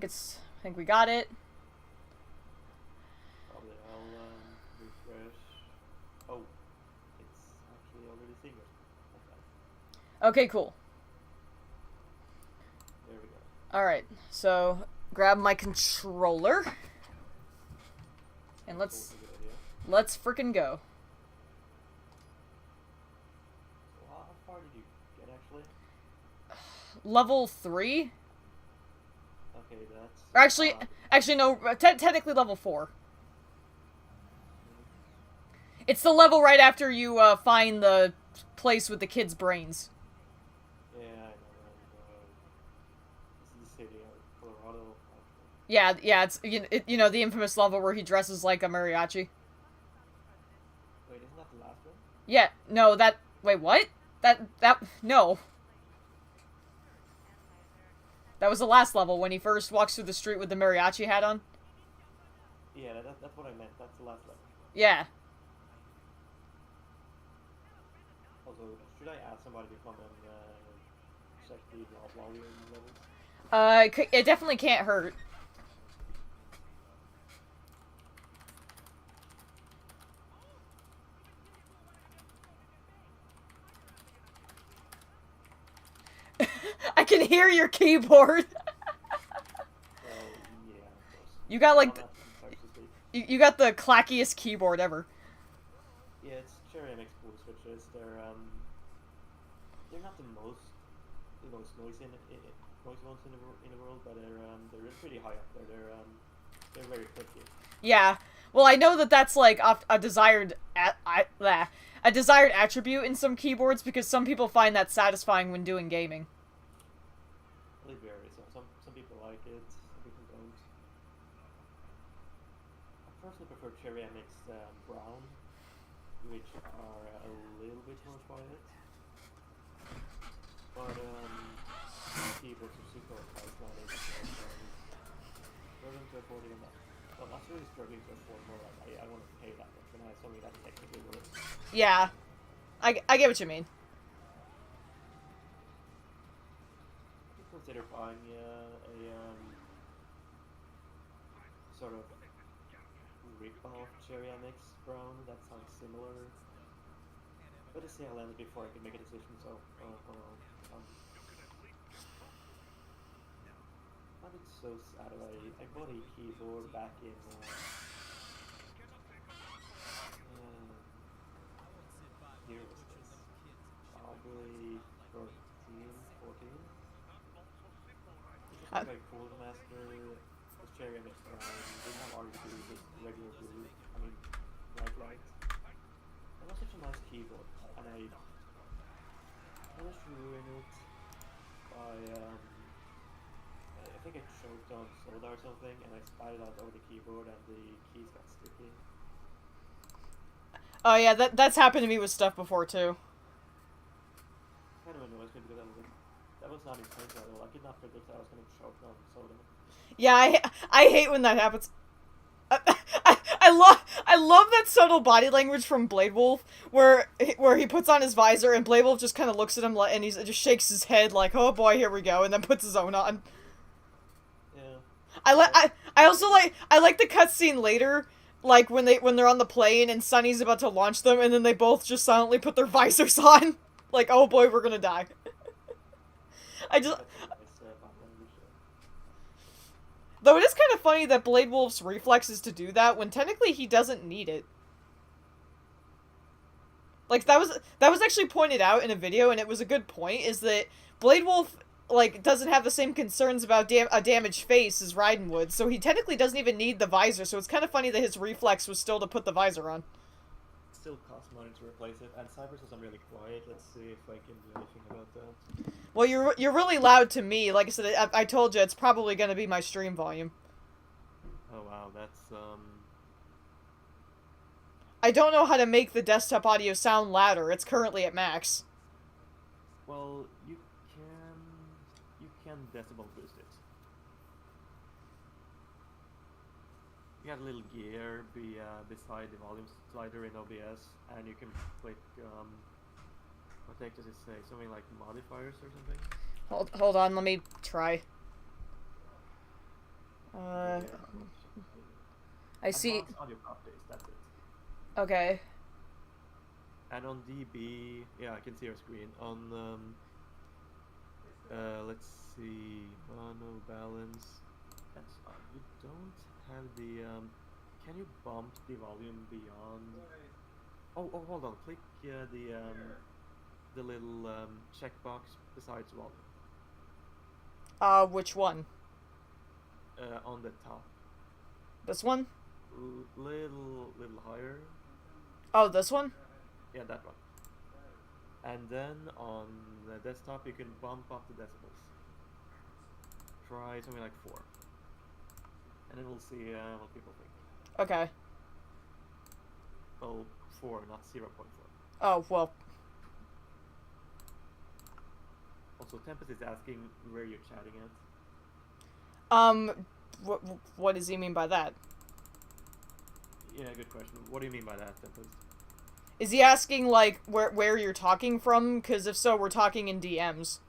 I think we got it. Probably I'll refresh. Oh, it's actually already single. Okay. Okay, cool. There we go. Alright, so grab my controller. And That's always a good idea. let's frickin' go. So how far did you get actually? Level 3? Okay, that's. Or actually no, technically level 4. It's the level right after you find the place with the kids' brains. Yeah, I know. This is the city of Colorado. Yeah, it's you know the infamous level where he dresses like a mariachi. Wait, isn't that the last one? Yeah, no, wait, what? No. That was the last level when he first walks through the street with the mariachi hat on. Yeah, that's what I meant. That's the last level. Yeah. Also, should I ask somebody to come and check the volume levels? It definitely can't hurt. I can hear your keyboard. Well, yeah, of course. You got like Sorry to speak. you got the clackiest keyboard ever. Yeah, it's Cherry MX Blue switches. They're not the most noisy noisy ones in the world, but they're pretty high up there. They're very clicky. Yeah. Well, I know that that's like a desired a desired attribute in some keyboards because some people find that satisfying when doing gaming. It varies. Some people like it, some people don't. I personally prefer Cherry MX Brown, which are a little bit more quiet. But keyboards are super price nowadays. Struggling to afford even that. Well, not really struggling to afford more. Like I want to pay that much, and I have something that technically works. Yeah. I get what you mean. Consider buying a sort of rip-off Cherry MX Brown that sounds similar. But to see how I landed before I could make a decision, so I was so sad. I bought a keyboard back in year was this? Probably 13, 14. It was like a Cool Master with Cherry MX Brown. Didn't have RGB, just regular blue. I mean, light. It was such a nice keyboard, and I managed to ruin it by I think I choked on soda or something, and I spat it out over the keyboard, and the keys got sticky. Oh yeah, that's happened to me with stuff before too. Kind of annoys me because that was not intentional at all. I did not predict that I was going to choke on soda. Yeah, I hate when that happens. I love that subtle body language from Blade Wolf, where he puts on his visor and Blade Wolf just kind of looks at him and he just shakes his head like, oh boy, here we go, and then puts his own on. Yeah. I also like the cutscene later, like when they're on the plane and Sunny's about to launch them, and then they both just silently put their visors on, like, oh boy, we're gonna die. Though it is kind of funny that Blade Wolf's reflex is to do that when technically he doesn't need it. Like that was actually pointed out in a video, and it was a good point. Is that Blade Wolf like doesn't have the same concerns about a damaged face as Raiden would, so he technically doesn't even need the visor. So it's kind of funny that his reflex was still to put the visor on. Still costs money to replace it, and Cyber says I'm really quiet. Let's see if I can do anything about that. Well, you're really loud to me. Like I said, I told you it's probably going to be my stream volume. Oh wow, that's I don't know how to make the desktop audio sound louder. It's currently at max. Well, you can decibel boost it. You got a little gear beside the volume slider in OBS, and you can click what the heck does it say? Something like modifiers or something? Hold on, let me try. Uh, Yeah. I see. Advanced audio properties, that's it. Okay. And on DB, yeah, I can see your screen. On let's see, mono balance. That's you don't have the Can you bump the volume beyond? Oh, hold on. Click the little checkbox besides volume. Which one? On the top. This one? Little higher. Oh, this one? Yeah, that one. And then on the desktop, you can bump up the decibels. Try something like 4. And then we'll see what people think. Okay. Well, 4, not 0.4. Oh, well. Also, Tempest is asking where you're chatting at. What does he mean by that? Yeah, good question. What do you mean by that, Tempest? Is he asking, like, where you're talking from? Because if so, we're talking in DMs.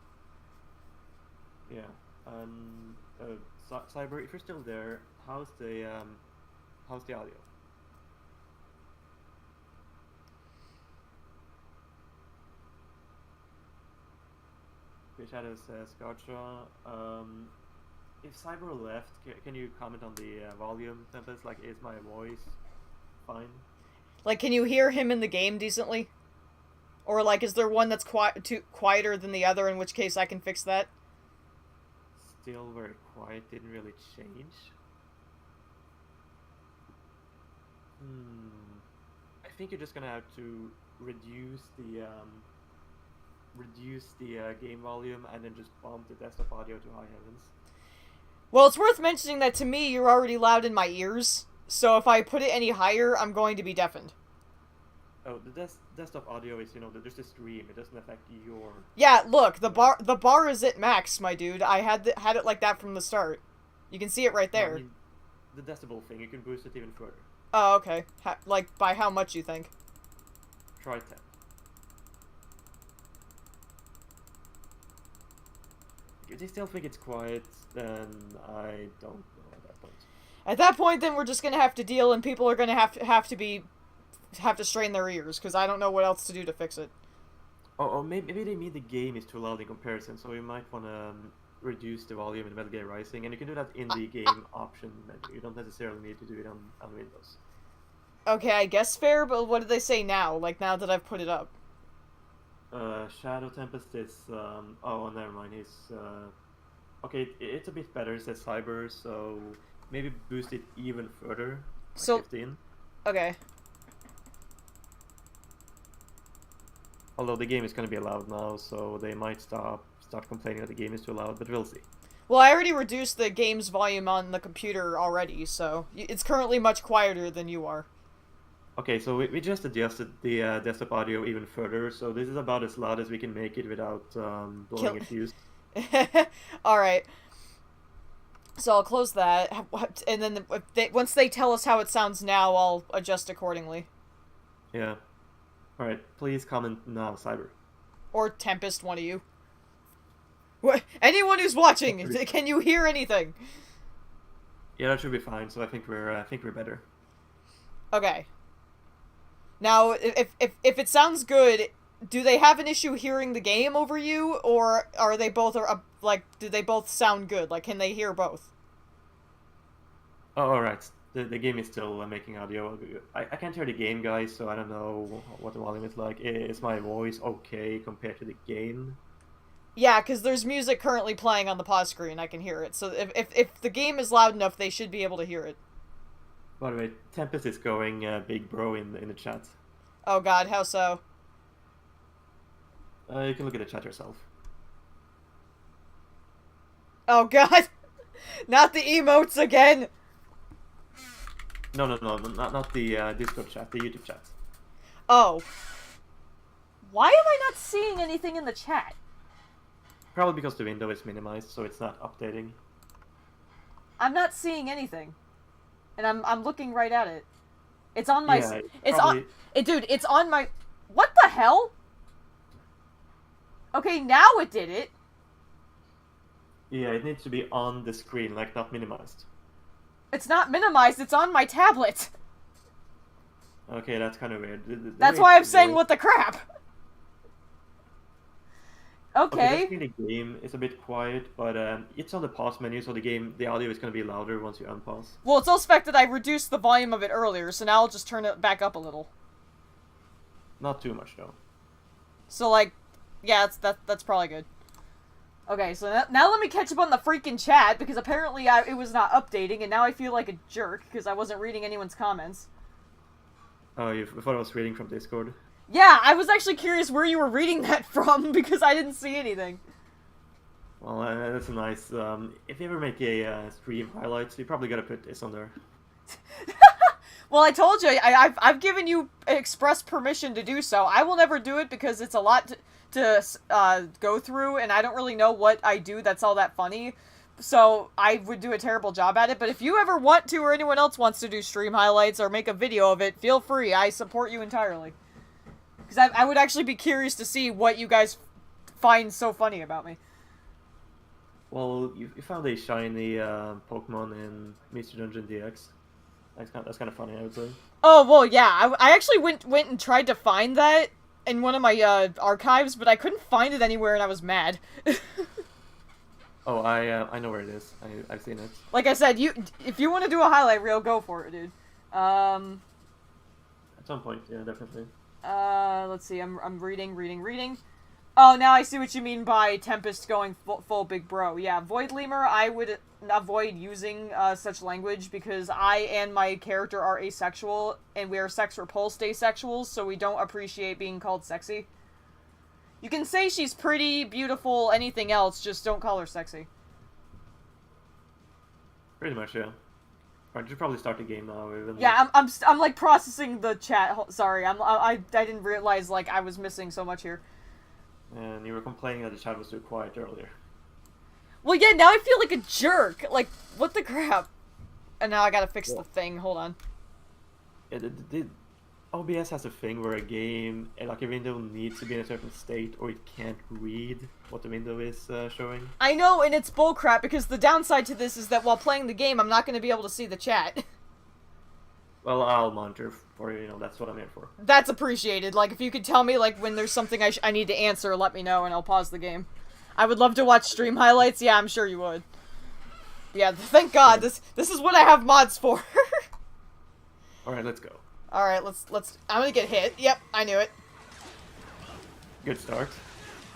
Yeah. Cyber, if you're still there, how's the audio? Shadow says, Gotcha. If Cyber left, can you comment on the volume, Tempest? Like, is my voice fine? Like, can you hear him in the game decently? Or, like, is there one that's quieter than the other, in which case I can fix that? Still very quiet, didn't really change. I think you're just gonna have to reduce the game volume and then just bump the desktop audio to high heavens. Well, it's worth mentioning that to me, you're already loud in my ears, so if I put it any higher, I'm going to be deafened. Oh, the desktop audio is, just a stream. It doesn't affect your... Yeah, look, the bar is at max, my dude. I had it like that from the start. You can see it right there. No, I mean, the decibel thing, you can boost it even further. Oh, okay. Like, by how much, you think? Try 10. If they still think it's quiet, then I don't know at that point. At that point, then we're just gonna have to deal, and people are gonna have to strain their ears, because I don't know what else to do to fix it. Oh, maybe they mean the game is too loud in comparison, so you might want to reduce the volume in Metal Gear Rising, and you can do that in the game option menu. You don't necessarily need to do it on Windows. Okay, I guess fair, but what did they say now? Like, now that I've put it up? Shadow Tempest is... oh, never mind. He's... okay, it's a bit better, says Cyber, so maybe boost it even further. Like so 15. Okay. Although the game is going to be loud now, so they might start complaining that the game is too loud, but we'll see. Well, I already reduced the game's volume on the computer already, so it's currently much quieter than you are. Okay, so we just adjusted the desktop audio even further, so this is about as loud as we can make it without blowing a fuse. Alright. So I'll close that, and then once they tell us how it sounds now, I'll adjust accordingly. Yeah. Alright, please comment now, Cyber. Or Tempest, one of you. Anyone who's watching, can you hear anything? Yeah, that should be fine, so I think we're better. Okay. Now, if it sounds good, do they have an issue hearing the game over you, or are they both do they both sound good? Like, can they hear both? Oh, alright. The game is still making audio. I can't hear the game, guys, so I don't know what the volume is like. Is my voice okay compared to the game? Yeah, because there's music currently playing on the pause screen. I can hear it. So if the game is loud enough, they should be able to hear it. By the way, Tempest is going big bro in the chat. Oh god, how so? You can look at the chat yourself. Oh god! Not the emotes again! No, not the Discord chat, the YouTube chat. Oh. Why am I not seeing anything in the chat? Probably because the window is minimized, so it's not updating. I'm not seeing anything. And I'm looking right at it. It's on my... Yeah, it's probably... on... Dude, it's on my... What the hell? Okay, now it did it. Yeah, it needs to be on the screen, like not minimized. It's not minimized, it's on my tablet. Okay, that's kind of weird. That's why I'm saying what the crap. Okay. Definitely the game is a bit quiet, but it's on the pause menu, so the audio is going to be louder once you unpause. Well, it's also the fact that I reduced the volume of it earlier, so now I'll just turn it back up a little. Not too much, though. So, like, yeah, that's probably good. Okay, so now let me catch up on the freaking chat, because apparently it was not updating, and now I feel like a jerk, because I wasn't reading anyone's comments. Oh, you thought I was reading from Discord? Yeah, I was actually curious where you were reading that from, because I didn't see anything. Well, that's a nice, if you ever make a stream highlights, you probably gotta put this on there. Well, I told you, I've given you express permission to do so. I will never do it because it's a lot to go through, and I don't really know what I do that's all that funny. So I would do a terrible job at it, but if you ever want to, or anyone else wants to do stream highlights or make a video of it, feel free. I support you entirely. Because I would actually be curious to see what you guys find so funny about me. Well, you found a shiny Pokemon in Mr. Dungeon DX. That's kind of funny, I would say. Oh, well, yeah. I actually went and tried to find that in one of my archives, but I couldn't find it anywhere, and I was mad. Oh, I know where it is. I've seen it. Like I said, if you want to do a highlight reel, go for it, dude. At some point, yeah, definitely. Let's see. I'm reading. Oh, now I see what you mean by Tempest going full big bro. Yeah, Void Lemur, I would avoid using such language because I and my character are asexual, and we are sex-repulsed asexuals, so we don't appreciate being called sexy. You can say she's pretty, beautiful, anything else, just don't call her sexy. Pretty much, yeah. Alright, you should probably start the game now. Yeah, I'm like processing the chat. Sorry, I didn't realize like I was missing so much here. And you were complaining that the chat was too quiet earlier. Well, yeah, now I feel like a jerk. Like, what the crap? And now I gotta fix the thing. Hold on. Yeah, OBS has a thing where a game, like a window needs to be in a certain state or it can't read what the window is showing. I know, and it's bullcrap because the downside to this is that while playing the game, I'm not going to be able to see the chat. Well, I'll monitor for you, that's what I'm here for. That's appreciated. Like, if you could tell me, like, when there's something I need to answer, let me know and I'll pause the game. I would love to watch stream highlights. Yeah, I'm sure you would. Yeah, thank God. This is what I have mods for. Alright, let's go. Alright, let's... I'm gonna get hit. Yep, I knew it. Good start.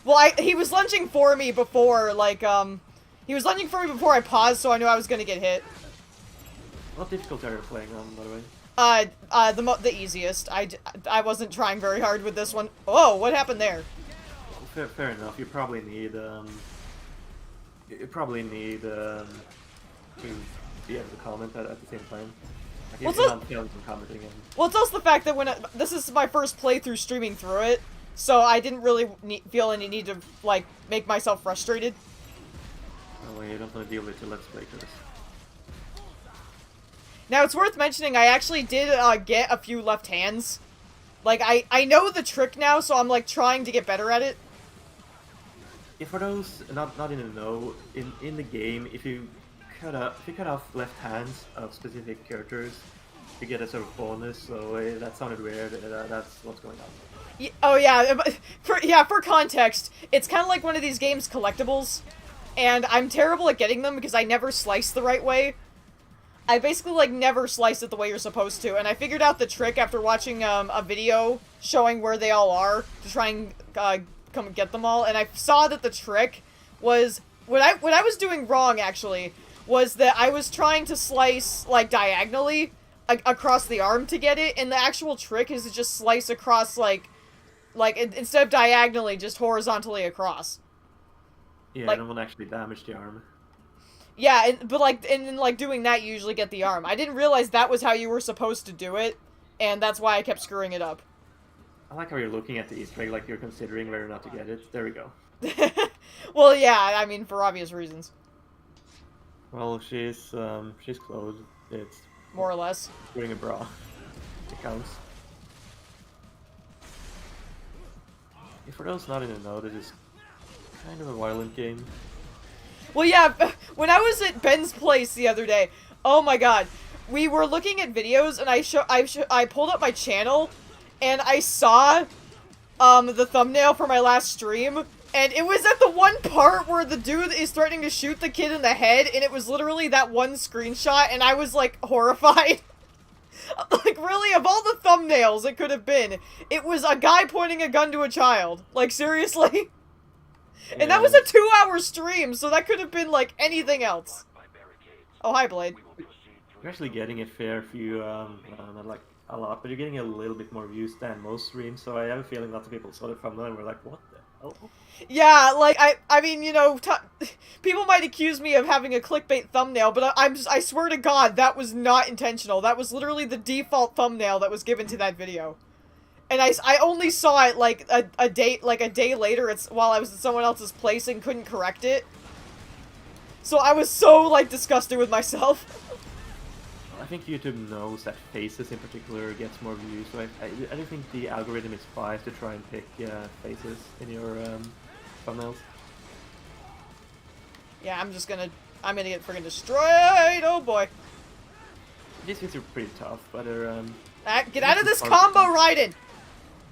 Well, he was lunging for me before, like, he was lunging for me before I paused, so I knew I was gonna get hit. What difficulty are you playing on, by the way? The easiest. I wasn't trying very hard with this one. Oh, what happened there? Fair enough. You probably need, to be able to comment at the same time. Like, commenting well, it's also the fact that this is my first playthrough streaming through it, so I didn't really feel any need to, like, make myself frustrated. Oh, wait, you don't want to deal with your Let's Play first. Now, it's worth mentioning, I actually did, get a few left hands. Like, I know the trick now, so I'm, like, trying to get better at it. Yeah, for those not in the know, in the game, if you cut off left hands of specific characters, you get a sort of bonus. So that sounded weird. That's what's going on. Oh yeah, for context, it's kind of like one of these games collectibles, and I'm terrible at getting them because I never slice the right way. I basically like never slice it the way you're supposed to, and I figured out the trick after watching a video showing where they all are to try and come get them all, and I saw that the trick was what I was doing wrong actually was that I was trying to slice like diagonally across the arm to get it, and the actual trick is to just slice across like instead of diagonally, just horizontally across. Yeah, like, it won't actually damage the arm. Yeah, but doing that, you usually get the arm. I didn't realize that was how you were supposed to do it, and that's why I kept screwing it up. I like how you're looking at the Easter egg like you're considering whether or not to get it. There we go. Well, yeah, I mean, for obvious reasons. Well, she's clothed. It's more or less wearing a bra. It counts. Yeah, for those not in the know, this is kind of a violent game. Well, yeah, when I was at Ben's place the other day, Oh my god. We were looking at videos, and I pulled up my channel, and I saw, the thumbnail for my last stream, and it was at the one part where the dude is threatening to shoot the kid in the head, and it was literally that one screenshot, and I was, like, horrified. Like, really, of all the thumbnails it could have been, it was a guy pointing a gun to a child. Like, seriously? And that was a 2-hour stream, so that could have been, like, anything else. Oh, hi, Blade. You're actually getting a fair few, not like a lot, but you're getting a little bit more views than most streams, so I have a feeling lots of people saw the thumbnail and were like, what the hell? Yeah, like, I mean, you know, people might accuse me of having a clickbait thumbnail, but I swear to God, that was not intentional. That was literally the default thumbnail that was given to that video. And I only saw it, like, a day later, while I was in someone else's place and couldn't correct it. So I was so, like, disgusted with myself. I think YouTube knows that faces in particular gets more views, so I don't think the algorithm is biased to try and pick faces in your thumbnails. Yeah, I'm gonna get friggin' destroyed, oh boy. These hits are pretty tough, but they're, Get out of this combo, Raiden!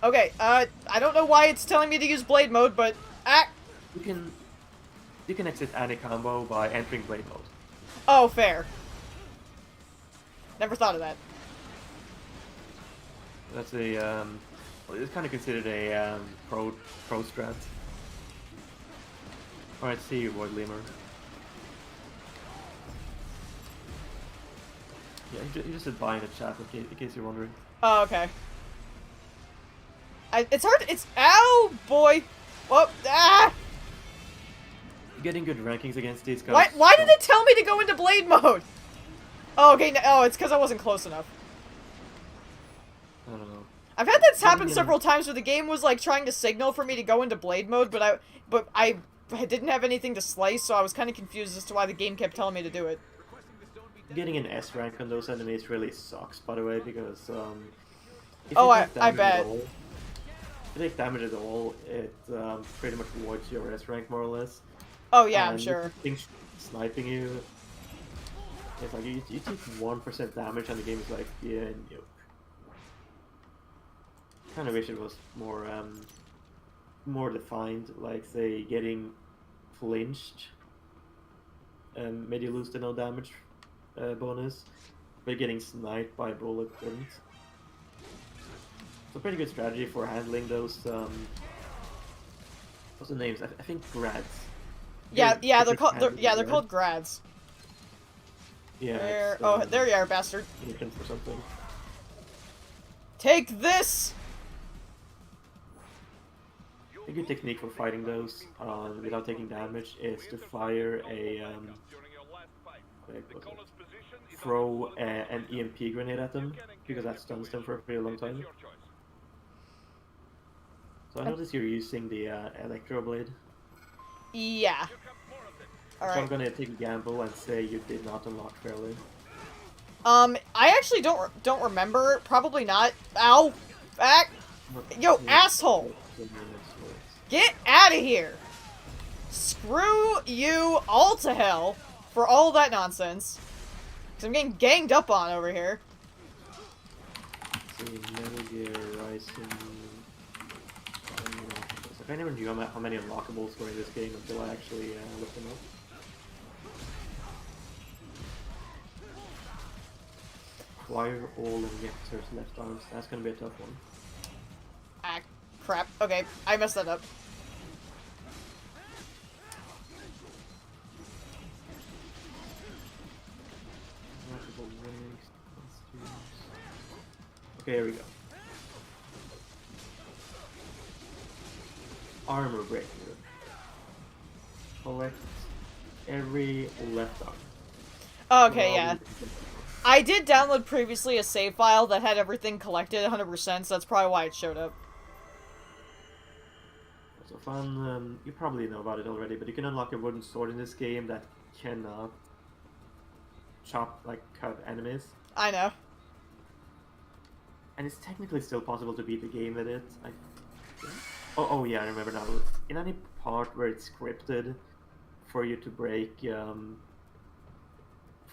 Okay, I don't know why it's telling me to use blade mode, but, You can exit any combo by entering blade mode. Oh, fair. Never thought of that. That's a, well, it's kind of considered a, pro strat. Alright, see you, Void Lemur. Yeah, he just said bye in the chat, in case you're wondering. Oh, okay. It's hard, ow, boy! Whoa, ah! You're getting good rankings against these guys. Why did it tell me to go into blade mode? Oh, okay, oh, it's because I wasn't close enough. I don't know. I've had this happen several times where the game was, like, trying to signal for me to go into blade mode, but I didn't have anything to slice, so I was kind of confused as to why the game kept telling me to do it. Getting an S rank on those enemies really sucks, by the way, because, if Oh, you take I damage bet. at all, if you take damage at all, it, pretty much voids your S rank, more or less. Oh, yeah, I'm And sure. things sniping you, it's like, you take 1% damage and the game is like, yeah, nope. Kind of wish it was more, more defined, like, say, getting flinched made you lose the no damage bonus, but getting sniped by a bullet didn't. It's a pretty good strategy for handling those, what's the names? I think grads. Yeah, they're Technically called grads. Yeah. Oh, there you are, bastard. Looking for something. Take this! A good technique for fighting those without taking damage is to fire a throw an EMP grenade at them, because that stuns them for a pretty long time. So I noticed you're using the Electro Blade. Yeah. So Alright. I'm gonna take a gamble and say you did not unlock fairly. I actually don't remember. Probably not. Ow! Back! Yo, asshole! Get out of here! Screw you all to hell for all that nonsense. Cause I'm getting ganged up on over here. So Metal Gear Rising. I never knew how many unlockables were in this game until I actually looked them up. Acquire all injectors left arms. That's gonna be a tough one. Ah, crap. Okay, I messed that up. Okay, here we go. Armor breaker. Collect every left arm. Okay, yeah. I did download previously a save file that had everything collected 100%, so that's probably why it showed up. So fun, you probably know about it already, but you can unlock a wooden sword in this game that cannot cut enemies. I know. And it's technically still possible to beat the game with it. Oh yeah, I remember now. In any part where it's scripted for you to break,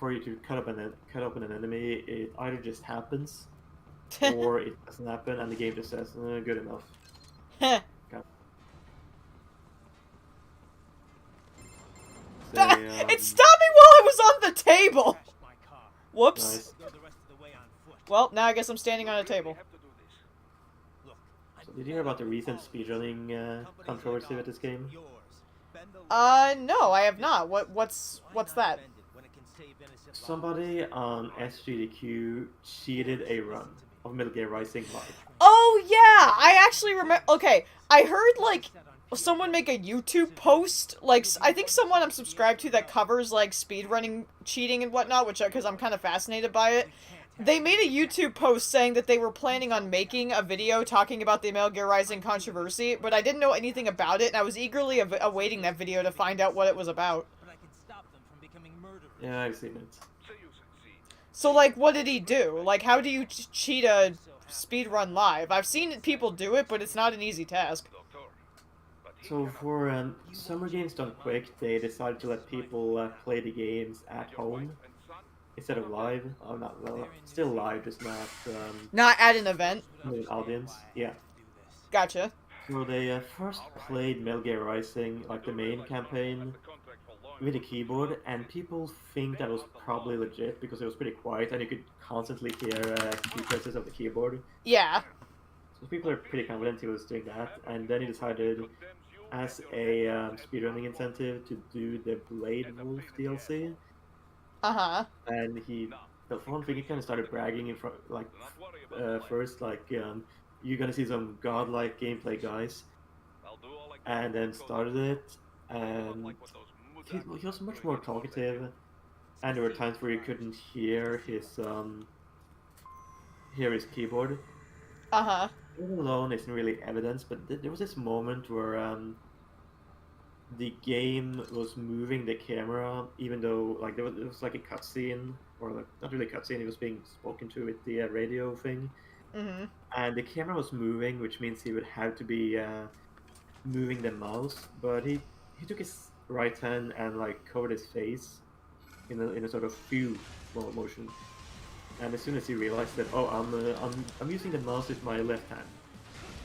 for you to cut open an enemy, it either just happens, or it doesn't happen, and the game just says, "Good enough." Okay. Say, It stopped me while I was on the table! Whoops. nice. Well, now I guess I'm standing on a table. So did you hear about the recent speedrunning controversy with this game? No, I have not. What's that? Somebody on SGDQ cheated a run of Metal Gear Rising Live. Oh, yeah! I actually remember. Okay, I heard, like, someone make a YouTube post. Like, I think someone I'm subscribed to that covers, like, speedrunning cheating and whatnot, which, because I'm kind of fascinated by it. They made a YouTube post saying that they were planning on making a video talking about the Metal Gear Rising controversy, but I didn't know anything about it, and I was eagerly awaiting that video to find out what it was about. Yeah, I've seen it. So, like, what did he do? Like, how do you cheat a speedrun live? I've seen people do it, but it's not an easy task. So for Summer Games Done Quick, they decided to let people play the games at home instead of live. Oh, not well, still live, just not Not at an event. with an audience. Yeah. Gotcha. So they first played Metal Gear Rising, like the main campaign, with a keyboard, and people think that was probably legit because it was pretty quiet and you could constantly hear key presses of the keyboard. Yeah. So people are pretty confident he was doing that, and then he decided, as a speedrunning incentive, to do the Blade Wolf DLC. Uh-huh. And the one thing, he kind of started bragging in front, like, first, like, you're gonna see some godlike gameplay, guys, and then started it, and he was much more talkative, and there were times where you couldn't hear his keyboard. Uh-huh. It alone isn't really evidence, but there was this moment where the game was moving the camera, even though like it was like a cutscene, or like not really a cutscene. It was being spoken to with the radio thing, Mm-hmm. and the camera was moving, which means he would have to be moving the mouse. But he took his right hand and like covered his face in a sort of few motion. And as soon as he realized that, oh, I'm using the mouse with my left hand,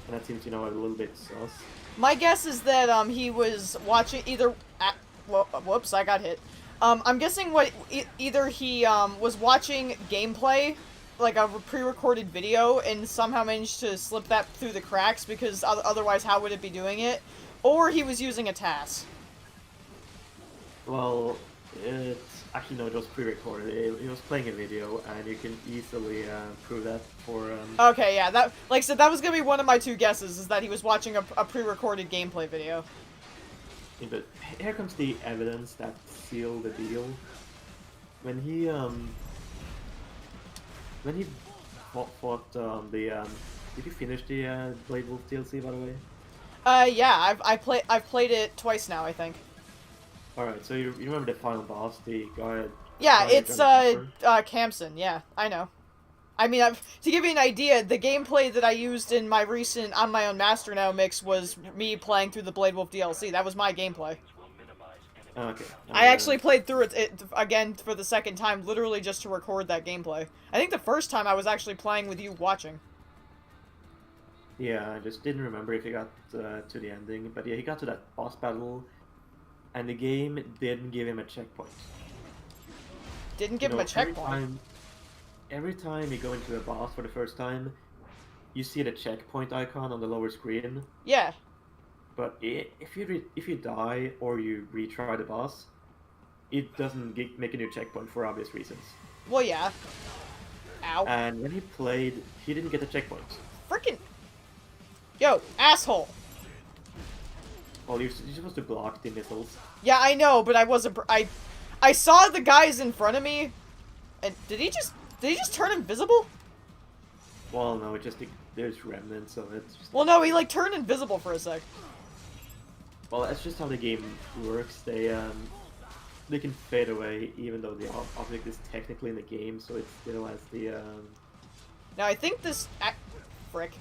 and that seems, a little bit sus. My guess is that he was watching either. Whoops! I got hit. I'm guessing either he was watching gameplay, like a pre-recorded video, and somehow managed to slip that through the cracks because otherwise, how would it be doing it? Or he was using a TAS. Well, it's actually no, it was pre-recorded. He was playing a video, and you can easily prove that for. Okay, yeah, that like I said, that was gonna be one of my two guesses, is that he was watching a pre-recorded gameplay video. Yeah, but here comes the evidence that sealed the deal. When he fought the did you finish the Blade Wolf DLC, by the way? Yeah, I've played it twice now, I think. Alright, so you remember the final boss, the guy? Yeah, guy it's Kamson. Yeah, I know. I mean, to give you an idea, the gameplay that I used in my recent On My Own Master Now mix was me playing through the Blade Wolf DLC. That was my gameplay. Okay. I actually played through it again for the second time, literally just to record that gameplay. I think the first time I was actually playing with you watching. Yeah, I just didn't remember if he got to the ending, but yeah, he got to that boss battle, and the game didn't give him a checkpoint. Didn't give him a checkpoint? Every time you go into a boss for the first time, you see the checkpoint icon on the lower screen. Yeah. But if you die or you retry the boss, it doesn't make a new checkpoint for obvious reasons. Well, yeah. Ow. And when he played, he didn't get the checkpoint. Frickin'. Yo, asshole. Well, you're supposed to block the missiles. Yeah, I know, but I wasn't. I saw the guys in front of me, and did he just turn invisible? Well, no, there's remnants of it. Well, no, he like turned invisible for a sec. Well, that's just how the game works. They can fade away even though the object is technically in the game, so it still has the. Now I think this. Frick.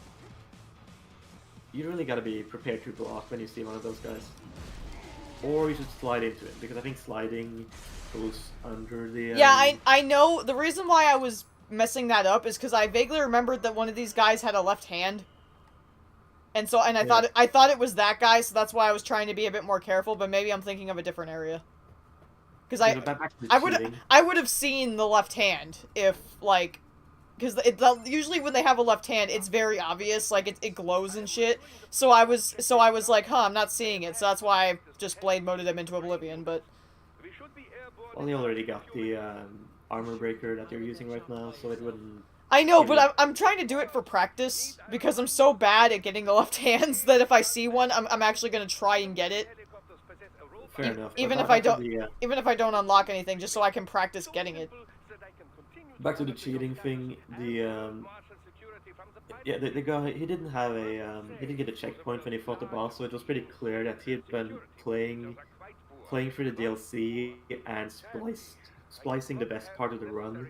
You really gotta be prepared to block when you see one of those guys. or you should slide into it, because I think sliding goes under the. Yeah, I know. The reason why I was messing that up is because I vaguely remembered that one of these guys had a left hand. And so, and Yeah. I thought it was that guy, so that's why I was trying to be a bit more careful, but maybe I'm thinking of a different area. Because Yeah, but back to the cheating. I would have seen the left hand if, like, because usually when they have a left hand, it's very obvious, like it glows and shit. So I was like, huh, I'm not seeing it, so that's why I just blade moded him into oblivion. But Well, you already got the armor breaker that you're using right now, so it wouldn't. I know, give but you- I'm trying to do it for practice because I'm so bad at getting the left hands that if I see one, I'm actually gonna try and get it. Fair enough. but Even if back I to don't, the, even if I don't unlock anything, just so I can practice getting it. back to the cheating thing. The guy, he didn't have he didn't get a checkpoint when he fought the boss, so it was pretty clear that he had been playing through the DLC and splicing the best part of the run.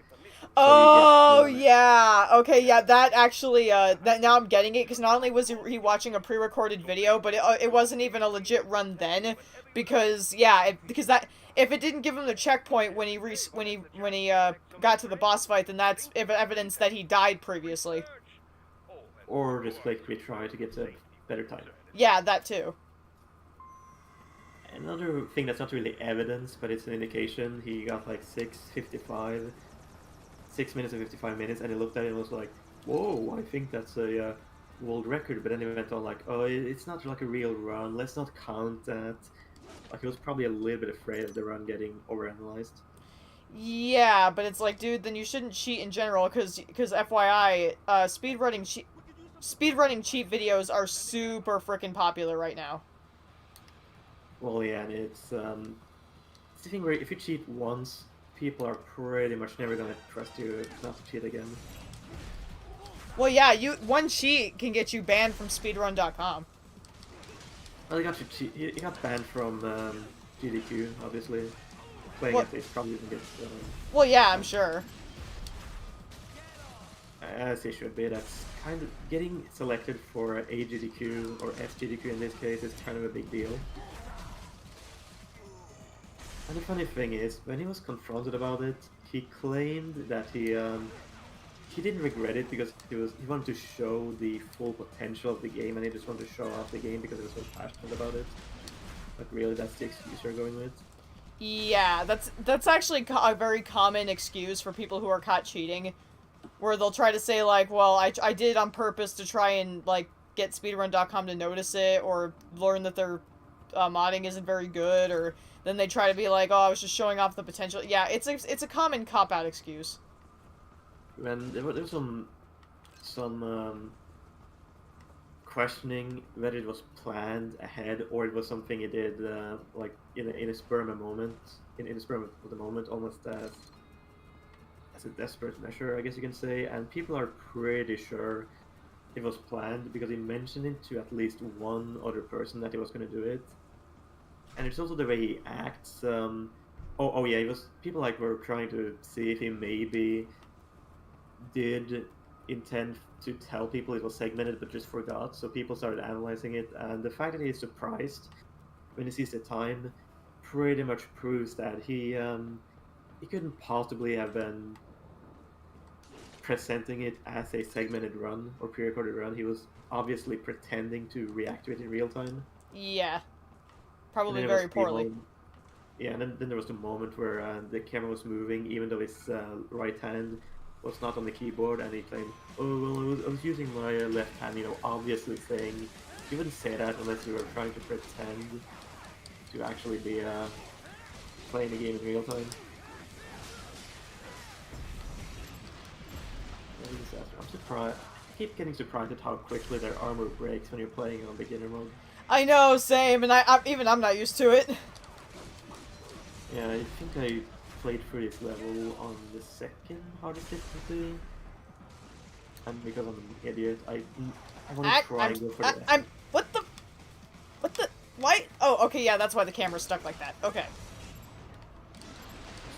Oh, So you get yeah. Okay, yeah, that actually, that now I'm getting it, because not only was he watching a pre-recorded video, but it wasn't even a legit run then, because, yeah, because if it didn't give him the checkpoint when he got to the boss fight, then that's evidence that he died previously. or just click retry to get a better time. Yeah, that too. Another thing that's not really evidence, but it's an indication, he got like 6 minutes and 55 minutes, and he looked at it and was like, whoa, I think that's a world record. But then he went on like, oh, it's not like a real run, let's not count that. Like, he was probably a little bit afraid of the run getting overanalyzed. Yeah, but it's like, dude, then you shouldn't cheat in general, because FYI, speedrunning cheat videos are super freaking popular right now. Well, yeah, and it's the thing where if you cheat once, people are pretty much never gonna trust you not to cheat again. Well, yeah, one cheat can get you banned from speedrun.com. Well, he got banned from GDQ, obviously. Playing Well- it, they probably even get Well, yeah, I'm sure. as they should be. That's kind of getting selected for AGDQ or SGDQ in this case is kind of a big deal. And the funny thing is, when he was confronted about it, he claimed that he didn't regret it because he wanted to show the full potential of the game, and he just wanted to show off the game because he was so passionate about it. But really, that's the excuse you're going with. Yeah, that's actually a very common excuse for people who are caught cheating, where they'll try to say like, well, I did it on purpose to try and like get speedrun.com to notice it, or learn that their modding isn't very good, or then they try to be like, oh, I was just showing off the potential. Yeah, it's a common cop-out excuse. When there was some questioning whether it was planned ahead or it was something he did like in a spur of a moment, in a spur of the moment, almost as a desperate measure, I guess you can say. And people are pretty sure it was planned because he mentioned it to at least one other person that he was going to do it. And it's also the way he acts. Oh yeah, it was people like were trying to see if he maybe did intend to tell people it was segmented but just forgot, so people started analyzing it, and the fact that he's surprised when he sees the time pretty much proves that he couldn't possibly have been presenting it as a segmented run or pre-recorded run. He was obviously pretending to react to it in real time. Yeah, And probably then there was very the poorly. moment- Yeah, and then there was the moment where the camera was moving, even though his right hand was not on the keyboard, and he claimed, "Oh well, I was using my left hand." You know, obviously saying you wouldn't say that unless you were trying to pretend to actually be playing the game in real time. I'm surprised. I keep getting surprised at how quickly their armor breaks when you're playing on beginner mode. I know, same, and I'm not used to it. Yeah, I think I played through this level on the second hardest difficulty. And because I'm an idiot, I want to try and go for the what the why? Oh, okay, yeah, that's why the camera's stuck like that. Okay.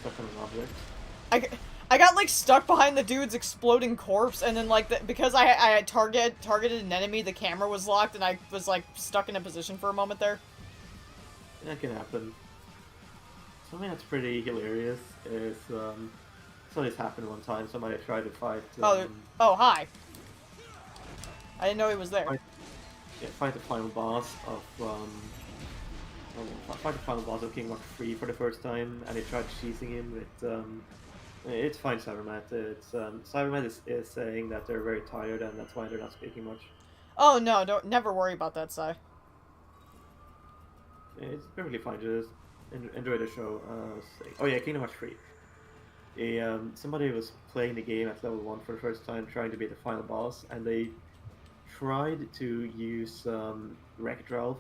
stuck on an object. I got like stuck behind the dude's exploding corpse, and then like because I had targeted an enemy, the camera was locked, and I was like stuck in a position for a moment there. That can happen. Something that's pretty hilarious is so this happened one time. Somebody tried to fight Oh, oh, hi. I didn't know he was there. fight, yeah, fight the final boss of fight the final boss of King Mark 3 for the first time, and they tried cheesing him with it's fine, Cybermat. It's Cybermat is saying that they're very tired and that's why they're not speaking much. Oh no, don't never worry about that, Sai. It's perfectly fine. Just enjoy the show. Oh yeah, Kingdom Hearts 3. Somebody was playing the game at level 1 for the first time, trying to be the final boss, and they tried to use Wreck-It Ralph.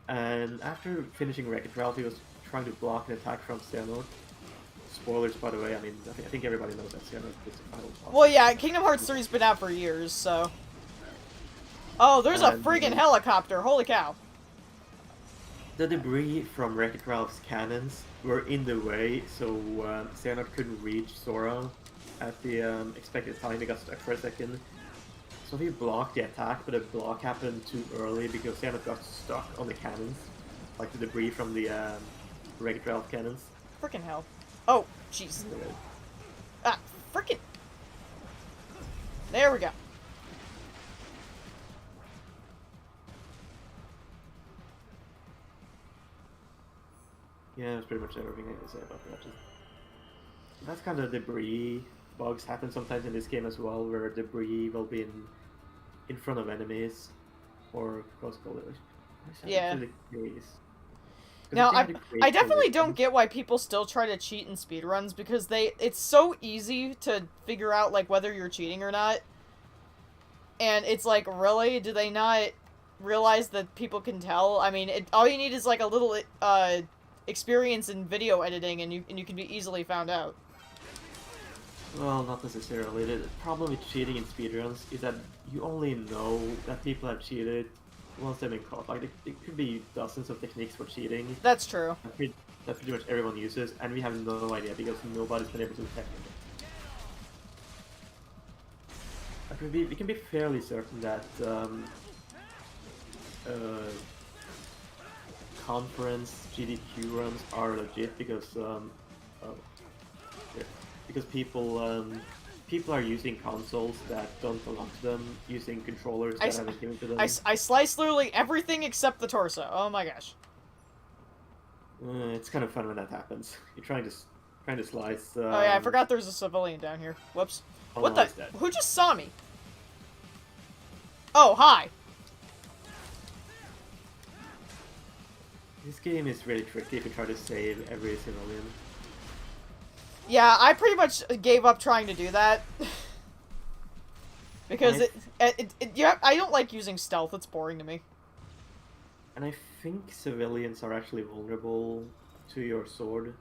And after finishing Wreck-It Ralph, he was trying to block an attack from Xehanort. Spoilers, by the way. I mean, I think everybody knows that Xehanort is the final boss. Well, yeah, Kingdom Hearts 3's been out for years, so. Oh, there's a friggin' helicopter! Holy cow! The debris from Wreck-It Ralph's cannons were in the way, so Xehanort couldn't reach Sora at the expected time. He got stuck for a second. So he blocked the attack, but the block happened too early because Xehanort got stuck on the cannons. Like the debris from the Wreck-It Ralph cannons. Frickin' hell. Oh, jeez. Ah, frickin'. There we go. Yeah, that's pretty much everything I can say about that. That's kind of debris bugs happen sometimes in this game as well, where debris will be in front of enemies or close quarters. Yeah. Now, I definitely don't get why people still try to cheat in speedruns, because it's so easy to figure out, like, whether you're cheating or not. And it's like, really? Do they not realize that people can tell? I mean, all you need is, like, a little, experience in video editing, and you can be easily found out. Well, not necessarily. The problem with cheating in speedruns is that you only know that people have cheated once they've been caught. Like, there could be dozens of techniques for cheating. That's true. That pretty much everyone uses, and we have no idea because nobody's been able to detect them. We can be fairly certain that conference GDQ runs are legit because people are using consoles that don't belong to them, using controllers that haven't given to them. I slice literally everything except the torso. Oh my gosh. It's kind of fun when that happens. You're trying to slice. Oh yeah, I forgot there's a civilian down here. Whoops. What the? Who just saw me? Oh, hi. This game is really tricky if you try to save every civilian. Yeah, I pretty much gave up trying to do that. Because I don't like using stealth, it's boring to me. And I think civilians are actually vulnerable to your sword.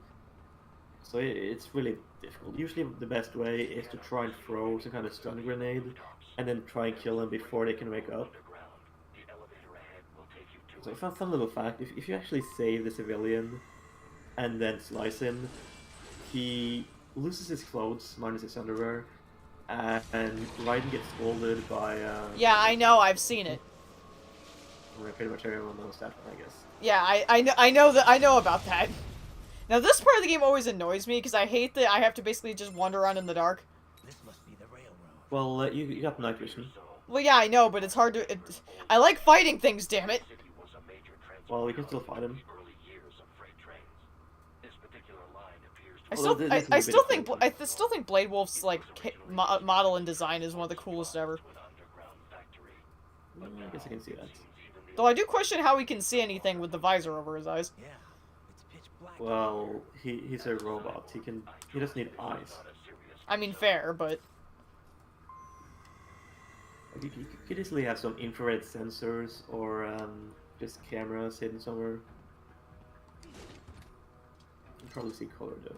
So it's really difficult. Usually the best way is to try and throw some kind of stun grenade, and then try and kill them before they can wake up. So a fun little fact, if you actually save the civilian, and then slice him, he loses his clothes, minus his underwear, and Raiden gets scolded by... Yeah, I know, I've seen it. Pretty much everyone knows that one, I guess. Yeah, I know about that. Now this part of the game always annoys me, because I hate that I have to basically just wander around in the dark. This must be the railroad. Well, you got night vision. Well, yeah, I know, but it's hard to... I like fighting things, damn it! Well, we can still fight him. I still think Blade Wolf's like model and design is one of the coolest ever. I guess I can see that. Though I do question how he can see anything with the visor over his eyes. Yeah, it's pitch black. Well, he's a robot. He doesn't need eyes. I mean, fair, but Like, you could easily have some infrared sensors or just cameras hidden somewhere. You can probably see color though.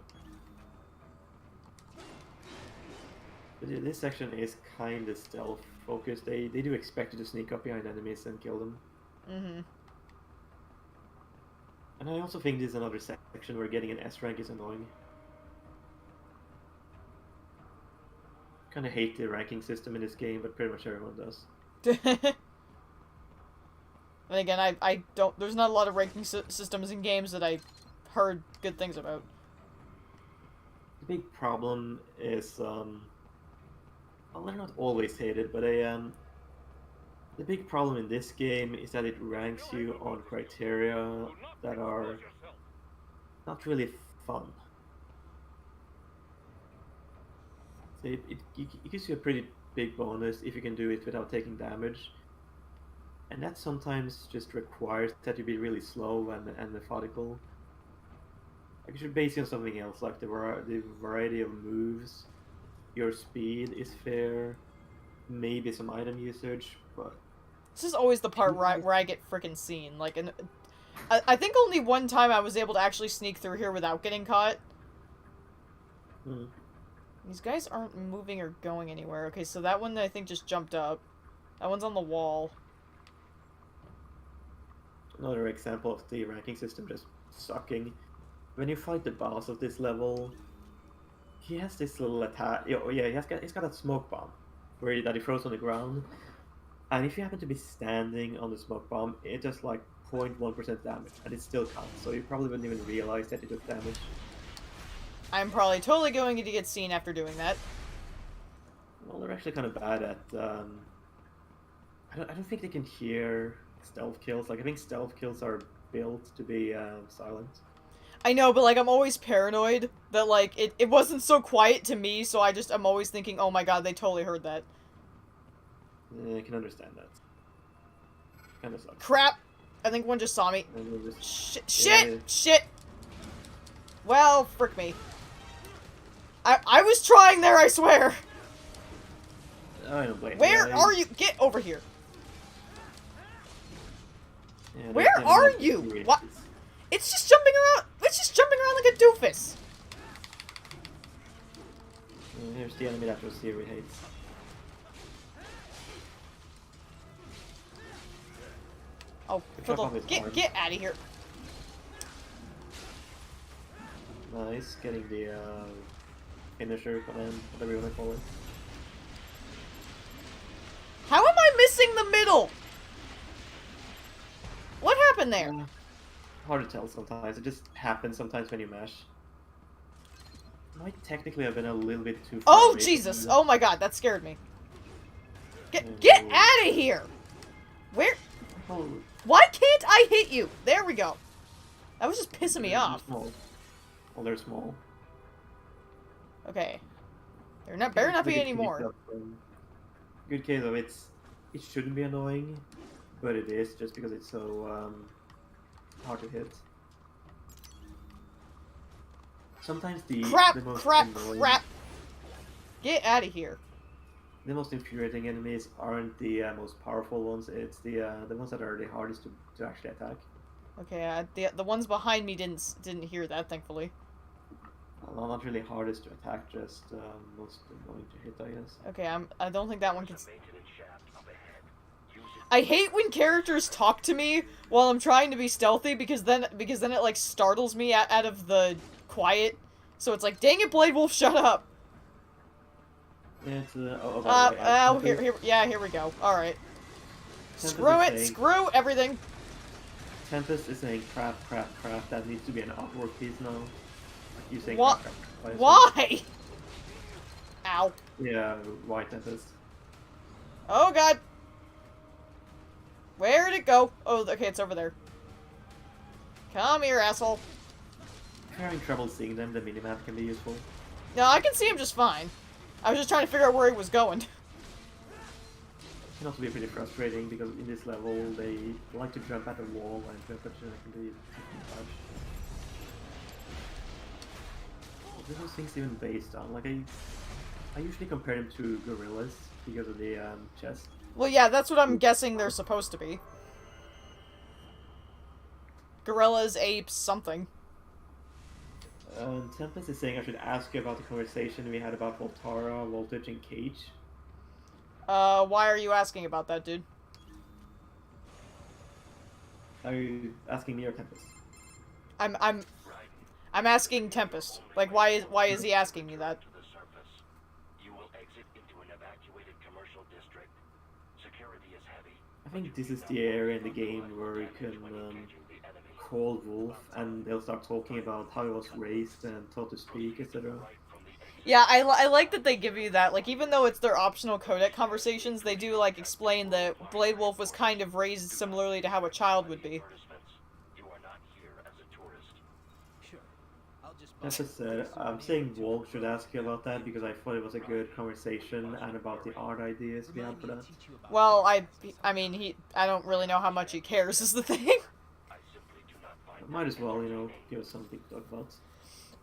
But this section is kind of stealth focused. They do expect you to sneak up behind enemies and kill them. mm-hmm. And I also think this is another section where getting an S rank is annoying. Kind of hate the ranking system in this game, but pretty much everyone does. And again, I don't. There's not a lot of ranking systems in games that I heard good things about. The big problem is, well, they're not always hated, but the big problem in this game is that it ranks you on criteria that are not really fun. So it gives you a pretty big bonus if you can do it without taking damage. And that sometimes just requires that you be really slow and methodical. Like you should base it on something else, like the variety of moves, your speed is fair, maybe some item usage, but... This is always the part where I get frickin' seen. Like, I think only one time I was able to actually sneak through here without getting caught. Hmm. These guys aren't moving or going anywhere. Okay, so that one I think just jumped up. That one's on the wall. Another example of the ranking system just sucking. When you fight the boss of this level, he has this little attack. Oh yeah, he's got a smoke bomb that he throws on the ground. And if you happen to be standing on the smoke bomb, it does like 0.1% damage, and it still counts. So you probably wouldn't even realize that it took damage. I'm probably totally going to get seen after doing that. Well, they're actually kind of bad at. I don't think they can hear stealth kills. Like I think stealth kills are built to be silent. I know, but like I'm always paranoid that like it wasn't so quiet to me, so I'm always thinking, oh my god, they totally heard that. I can understand that. Kind of sucks. Crap! I think one just saw me. Just, Shit! Well, frick me. I was trying there, I swear! I don't blame Where you. are you? Get over here. Yeah, Where are you? What? It's just jumping around. It's just jumping around like a doofus. Here's the enemy that Siri hates. Oh, for the get out of here. Nice, getting the finisher command, whatever you want to call it. How am I missing the middle? What happened there? Hard to tell sometimes. It just happens sometimes when you mash. Might technically have been a little bit too far Oh away Jesus! from Oh my god, that scared me. Get out of here! Where? Oh, Why can't I hit you? There we go. That was just pissing me off. Small. Well, they're small. Okay. They're not. Better not be Good anymore. case of, good case of it shouldn't be annoying, but it is just because it's so hard to hit. Sometimes the most annoying, Get out of here. the most infuriating enemies aren't the most powerful ones. It's the ones that are the hardest to actually attack. Okay, the ones behind me didn't hear that, thankfully. Well, not really hardest to attack, just most annoying to hit, I guess. Okay, I don't think that one can. I hate when characters talk to me while I'm trying to be stealthy because then it like startles me out of the quiet. So it's like, dang it, Blade Wolf, shut up. Yeah, it's here we go. All right. Screw it. Screw everything. Tempest is saying crap. That needs to be an artwork piece now. Like you saying What? crap. Why? Ow. Yeah, why Tempest? Oh god. Where'd it go? Oh, okay, it's over there. Come here, asshole. If you're having trouble seeing them, the minimap can be useful. No, I can see him just fine. I was just trying to figure out where he was going. It can also be pretty frustrating because in this level they like to jump at the wall and jump at you can be much. What are those things even based on? Like I usually compare them to gorillas because of the chest. Well, yeah, that's what I'm guessing they're supposed to be. Gorillas, apes, something. Tempest is saying I should ask you about the conversation we had about Voltara, Voltage, and Cage. Why are you asking about that, dude? Are you asking me or Tempest? I'm asking Tempest. Like, why is he asking me that? You will exit into an evacuated commercial district. Security is heavy. I think this is the area in the game where you can call Wolf, and they'll start talking about how he was raised and taught to speak, etc. Yeah, I like that they give you that. Like, even though it's their optional codec conversations, they do, like, explain that Blade Wolf was kind of raised similarly to how a child would be. Sure. I'll just As I said, I'm saying Wolf should ask you about that because I thought it was a good conversation and about the art ideas we had for that. Well, I mean, I don't really know how much he cares is the thing. Might as well, give us something to talk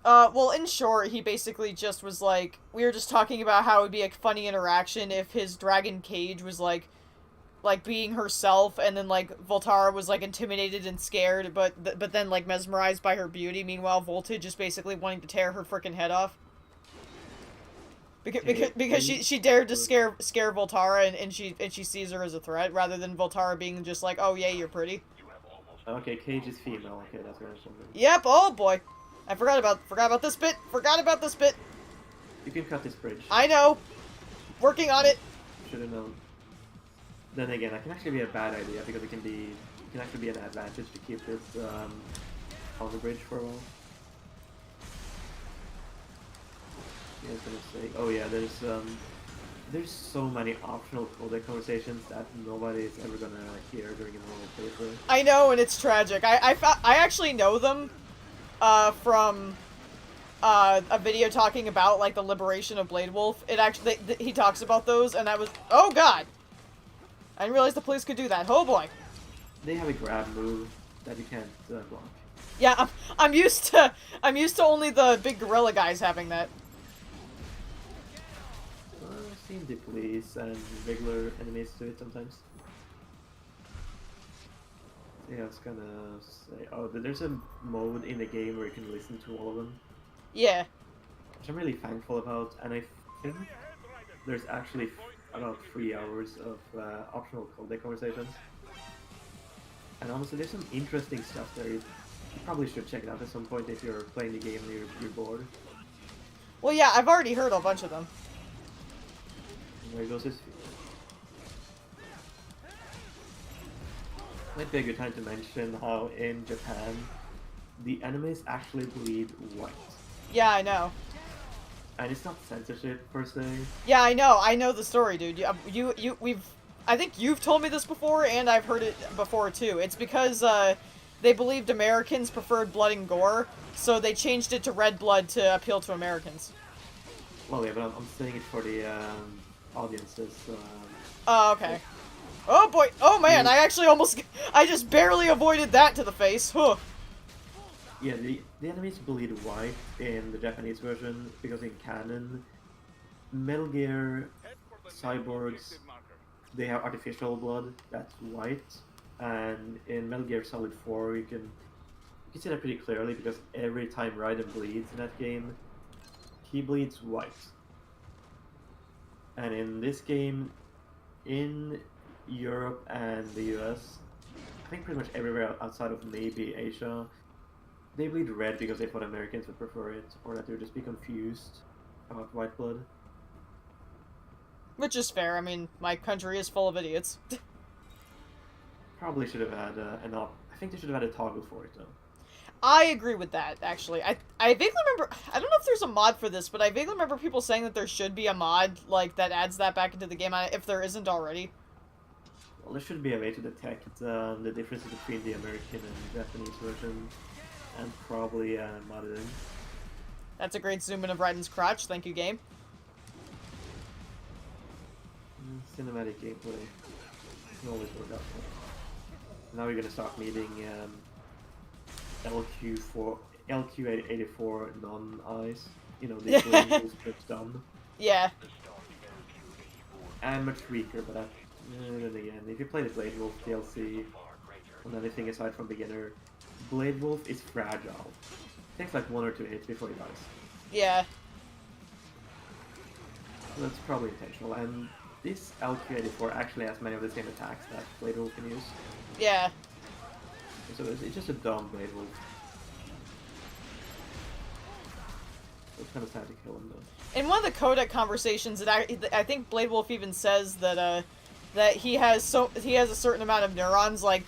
about. Well, in short, he basically just was like, we were just talking about how it would be a funny interaction if his dragon cage was like being herself, and then like Voltara was like intimidated and scared, but then like mesmerized by her beauty. Meanwhile, Voltage is basically wanting to tear her freaking head off. Because she dared to scare Voltara, and she sees her as a threat rather than Voltara being just like, oh yeah, you're pretty. Okay, Cage is female. Okay, that's right. Yep. Oh boy, I forgot about this bit. Forgot about this bit. You can cut this bridge. I know. Working on it. Should have known. Then again, that can actually be a bad idea because it can actually be an advantage to keep this on the bridge for a while. I was gonna say, oh yeah, there's so many optional codec conversations that nobody is ever gonna hear during a normal playthrough. I know, and it's tragic. I actually know them from a video talking about like the liberation of Blade Wolf. It actually he talks about those, and I was, oh god, I didn't realize the police could do that. Oh boy. They have a grab move that you can't block. Yeah, I'm used to only the big gorilla guys having that. I've seen the police and regular enemies do it sometimes. Yeah, I was gonna say, oh, there's a mode in the game where you can listen to all of them. Yeah. Which I'm really thankful about, and I think there's actually about 3 hours of optional codec conversations. And honestly, there's some interesting stuff there. You probably should check it out at some point if you're playing the game and you're bored. Well, yeah, I've already heard a bunch of them. And there goes his feet. Might be a good time to mention how in Japan, the enemies actually bleed white. Yeah, I know. And it's not censorship per se. Yeah, I know the story, dude. I think you've told me this before, and I've heard it before too. It's because they believed Americans preferred blood and gore, so they changed it to red blood to appeal to Americans. Well, yeah, but I'm saying it for the audiences. Oh, okay. Oh boy! Oh man! I just barely avoided that to the face. Huh. Yeah, the enemies bleed white in the Japanese version because in canon, Metal Gear cyborgs, they have artificial blood that's white, and in Metal Gear Solid 4 you can see that pretty clearly because every time Raiden bleeds in that game, he bleeds white. And in this game, in Europe and the US, I think pretty much everywhere outside of maybe Asia, they bleed red because they thought Americans would prefer it, or that they would just be confused about white blood. Which is fair. I mean, my country is full of idiots. Probably should have had I think they should have had a toggle for it though. I agree with that, actually. I vaguely remember, I don't know if there's a mod for this, but I vaguely remember people saying that there should be a mod, like, that adds that back into the game, if there isn't already. Well, there should be a way to detect the differences between the American and Japanese version, and probably mod it in. That's a great zoom in of Raiden's crotch, thank you, game. Cinematic gameplay can always work out. Now we're gonna start needing LQ84 non-eyes. You know, the blue strips done. Yeah. And much weaker, but then again, if you play the Blade Wolf DLC on anything aside from beginner, Blade Wolf is fragile. It takes like 1 or 2 hits before he dies. Yeah. So that's probably intentional, and this LQ84 actually has many of the same attacks that Blade Wolf can use. Yeah. So it's just a dumb Blade Wolf. So it's kind of sad to kill him though. In one of the codec conversations, I think Blade Wolf even says that that he has a certain amount of neurons, like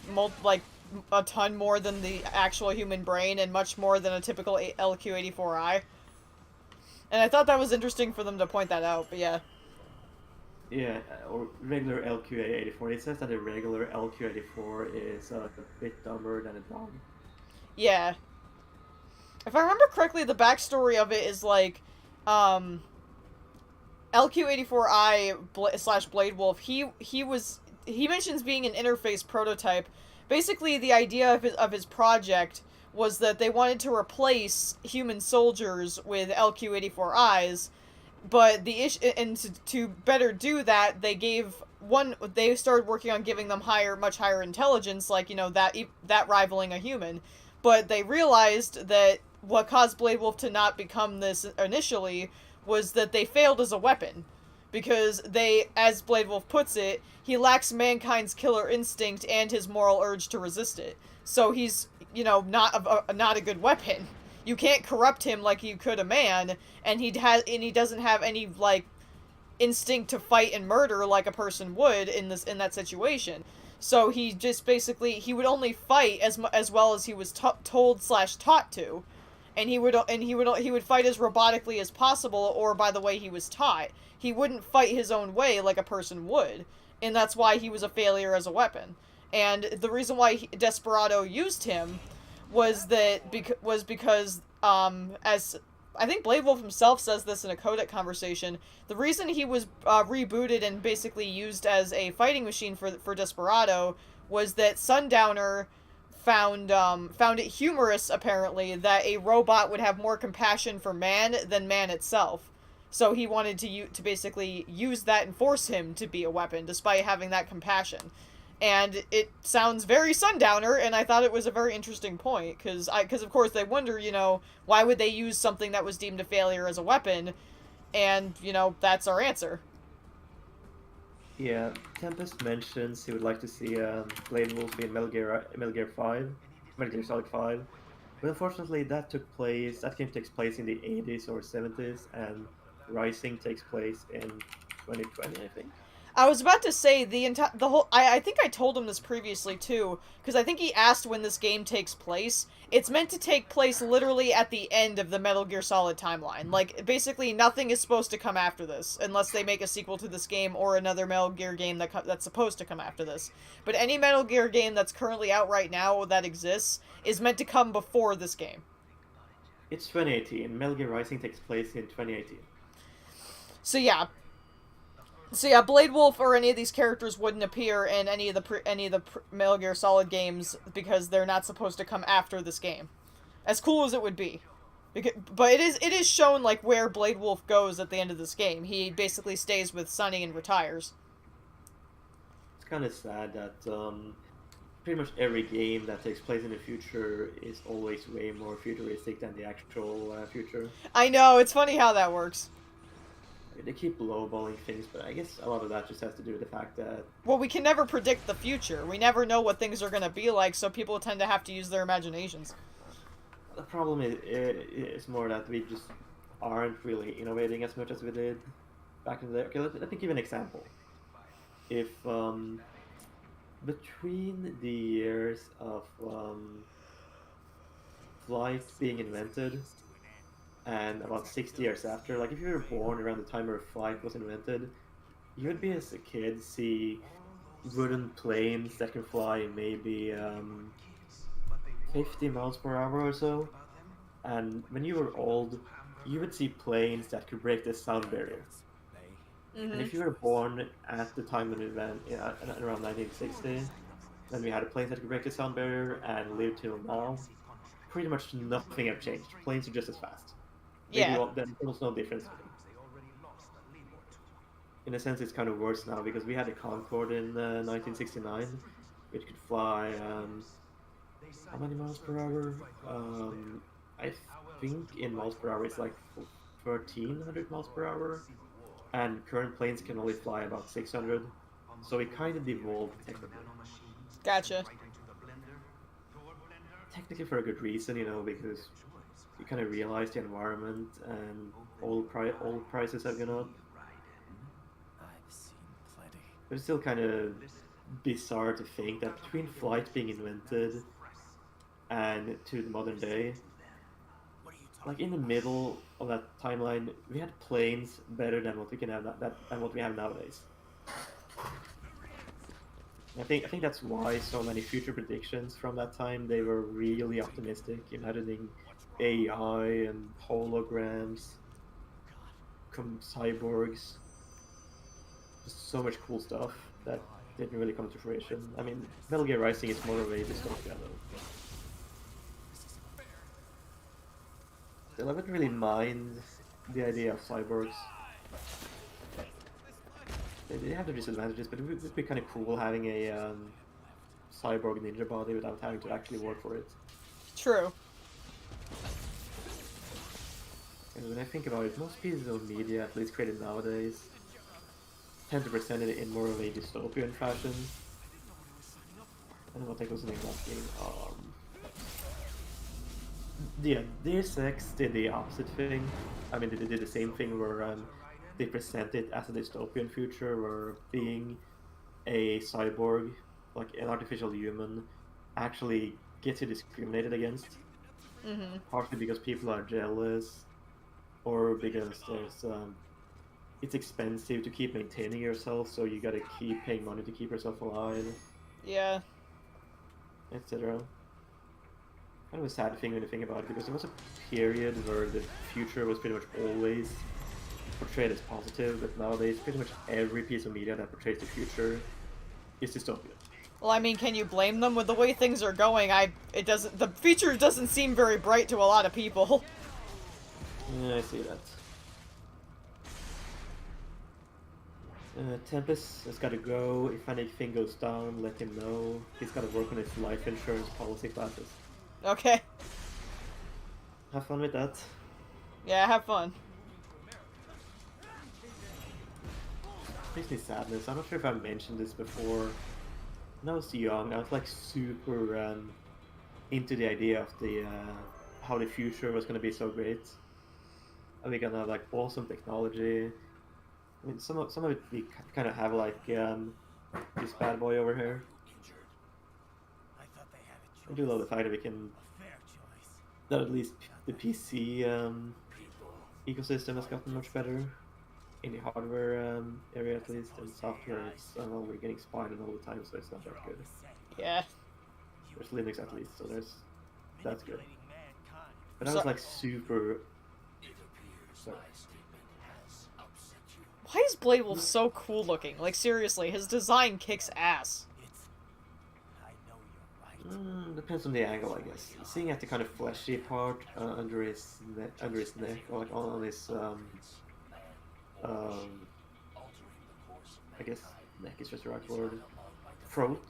a ton more than the actual human brain and much more than a typical LQ84I. And I thought that was interesting for them to point that out, but yeah. Yeah, or regular LQ84. It says that a regular LQ84 is a bit dumber than a dog. Yeah. If I remember correctly, the backstory of it is like, um, LQ84I slash Blade Wolf, he mentions being an interface prototype. Basically, the idea of his project was that they wanted to replace human soldiers with LQ84Is, but the issue, and to better do that, they started working on giving them much higher intelligence, like, you know, that rivaling a human. But they realized that what caused Blade Wolf to not become this initially was that they failed as a weapon. Because as Blade Wolf puts it, he lacks mankind's killer instinct and his moral urge to resist it. So he's, you know, not a good weapon. You can't corrupt him like you could a man, and he doesn't have any, like, instinct to fight and murder like a person would in that situation. So he just basically he would only fight as well as he was told slash taught to, and he would fight as robotically as possible or by the way he was taught. He wouldn't fight his own way like a person would, and that's why he was a failure as a weapon. And the reason why Desperado used him was because as I think Blade Wolf himself says this in a codec conversation, the reason he was rebooted and basically used as a fighting machine for Desperado was that Sundowner found it humorous, apparently, that a robot would have more compassion for man than man itself. So he wanted to basically use that and force him to be a weapon, despite having that compassion. And it sounds very Sundowner, and I thought it was a very interesting point, because of course they wonder, you know, why would they use something that was deemed a failure as a weapon, and, you know, that's our answer. Yeah, Tempest mentions he would like to see Blade Wolf in Metal Gear 5, Metal Gear Solid 5. But unfortunately, that game takes place in the 80s or 70s, and Rising takes place in 2020, I think. I was about to say the whole. I think I told him this previously too, because I think he asked when this game takes place. It's meant to take place literally at the end of the Metal Gear Solid timeline. Like, basically, nothing is supposed to come after this, unless they make a sequel to this game or another Metal Gear game that's supposed to come after this. But any Metal Gear game that's currently out right now that exists is meant to come before this game. It's 2018. Metal Gear Rising takes place in 2018. So yeah, Blade Wolf or any of these characters wouldn't appear in any of the Metal Gear Solid games because they're not supposed to come after this game. As cool as it would be, but it is shown like where Blade Wolf goes at the end of this game. He basically stays with Sunny and retires. It's kind of sad that pretty much every game that takes place in the future is always way more futuristic than the actual future. I know, it's funny how that works. They keep lowballing things, but I guess a lot of that just has to do with the fact that... Well, we can never predict the future. We never know what things are going to be like, so people tend to have to use their imaginations. The problem is more that we just aren't really innovating as much as we did back in the day. Okay, let me give an example. If, between the years of flight being invented and about 60 years after, like if you were born around the time where flight was invented, you would be as a kid see wooden planes that can fly maybe 50 miles per hour or so, and when you were old, you would see planes that could break the sound barrier. Mm-hmm. And if you were born at the time when it went around 1960, then we had planes that could break the sound barrier and lived till now, pretty much nothing have changed. Planes are just as fast. Yeah. There's almost no difference. In a sense, it's kind of worse now because we had a Concorde in 1969, which could fly how many miles per hour? I think in miles per hour it's like 1,300 miles per hour, and current planes can only fly about 600. So it kind of devolved technically. Gotcha. Technically for a good reason, you know, because you kind of realize the environment and oil prices have gone up. but it's still kind of bizarre to think that between flight being invented and to the modern day, like in the middle of that timeline, we had planes better than what we can have than what we have nowadays. I think that's why so many future predictions from that time they were really optimistic, imagining AI and holograms, cyborgs, just so much cool stuff that didn't really come to fruition. I mean, Metal Gear Rising is more of a dystopia though. Still, I wouldn't really mind the idea of cyborgs. They have their disadvantages, but it would be kind of cool having a cyborg ninja body without having to actually work for it. True. And when I think about it, most pieces of media, at least created nowadays, tend to present it in more of a dystopian fashion. I don't know what that was the name of that game. Yeah, Deus Ex did the opposite thing. I mean, they did the same thing where they present it as a dystopian future where being a cyborg, like an artificial human, actually gets you discriminated against. Mm-hmm. Partly because people are jealous, or because it's expensive to keep maintaining yourself, so you gotta keep paying money to keep yourself alive, Yeah. etc. Kind of a sad thing when you think about it, because there was a period where the future was pretty much always portrayed as positive, but nowadays pretty much every piece of media that portrays the future is dystopian. Well, I mean, can you blame them? With the way things are going, the future doesn't seem very bright to a lot of people. Yeah, I see that. Tempest has got to go. If anything goes down, let him know. He's got to work on his life insurance policy classes. Okay. Have fun with that. Yeah, have fun. Makes me sadness. I'm not sure if I mentioned this before. When I was young, I was like super into the idea of the how the future was going to be so great. And we're gonna have like awesome technology. I mean, some of it we kind of have like this bad boy over here. I do love the fact that we can, that at least the PC ecosystem has gotten much better in the hardware area at least, and software it's we're getting spied on all the time, so it's not that good. Yeah. There's Linux at least, so that's good. But I was like super. Sorry. Why is Blade Wolf so cool looking? Like, seriously, his design kicks ass. Depends on the angle, I guess. Seeing at the kind of fleshy part under his neck, or like on his I guess neck is just the right word. Throat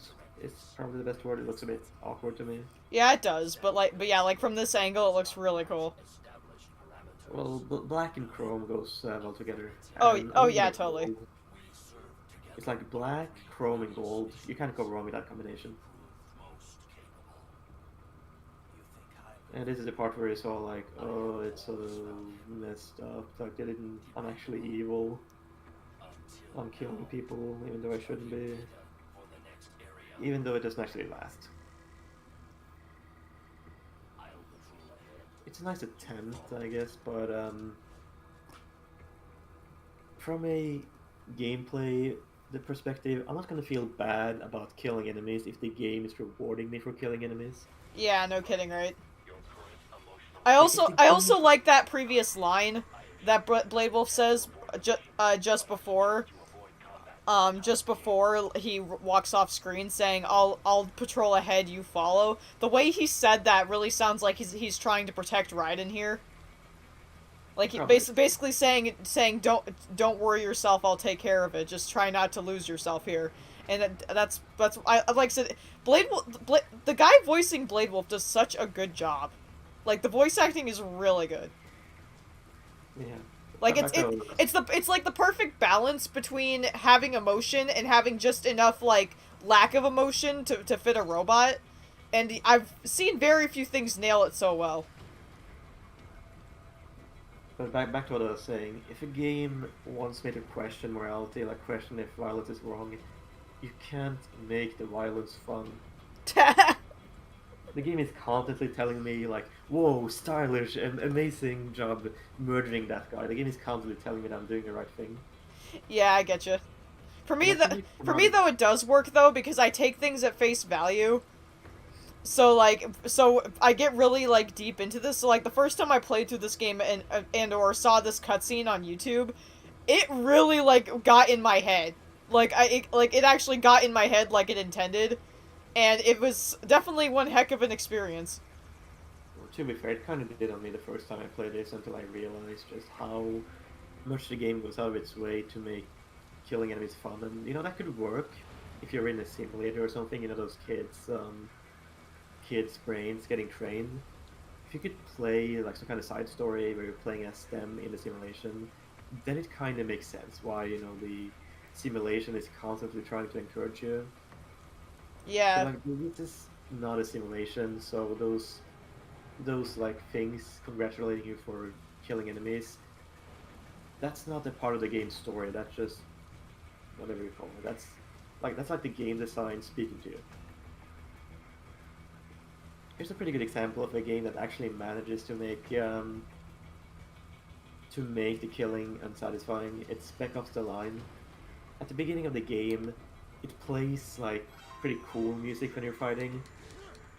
is probably the best word. It looks a bit awkward to me. Yeah, it does, but yeah, like from this angle, it looks really cool. Well, black and chrome goes well together. Oh yeah, totally. Gold. It's like black, chrome, and gold. You can't go wrong with that combination. And this is the part where it's all like, oh, it's so messed up. Like, I'm actually evil. I'm killing people, even though I shouldn't be. Even though it doesn't actually last. It's a nice attempt, I guess, but from a gameplay perspective, I'm not gonna feel bad about killing enemies if the game is rewarding me for killing enemies. Yeah, no kidding, right? I also like that previous line that Blade Wolf says just before he walks off screen, saying, "I'll patrol ahead, you follow." The way he said that really sounds like he's trying to protect Raiden here. Like he basically saying don't worry yourself, I'll take care of it. Just try not to lose yourself here. And that's I like I said, the guy voicing Blade Wolf does such a good job. Like, the voice acting is really good. Yeah. Like, it's like the perfect balance between having emotion and having just enough, like, lack of emotion to fit a robot. And I've seen very few things nail it so well. But back to what I was saying. If a game wants me to question morality, like question if violence is wrong, you can't make the violence fun. The game is constantly telling me like, "Whoa, stylish and amazing job murdering that guy." The game is constantly telling me that I'm doing the right thing. Yeah, I get you. And that's really For me though, it does work though because I take things at face value. So I get really like deep into this. So like the first time I played through this game and or saw this cutscene on YouTube, it really like got in my head. Like it actually got in my head like it intended, and it was definitely one heck of an experience. Well, to be fair, it kind of did on me the first time I played this until I realized just how much the game goes out of its way to make killing enemies fun. And you know that could work if you're in a simulator or something. You know those kids' brains getting trained. If you could play like some kind of side story where you're playing as them in the simulation, then it kind of makes sense why you know the simulation is constantly trying to encourage you. But Yeah, like this is not a simulation, so those like things congratulating you for killing enemies, that's not a part of the game's story. That's just whatever you call it. That's like the game design speaking to you. Here's a pretty good example of a game that actually manages to make the killing unsatisfying. It's Spec Ops: The Line. At the beginning of the game, it plays like pretty cool music when you're fighting,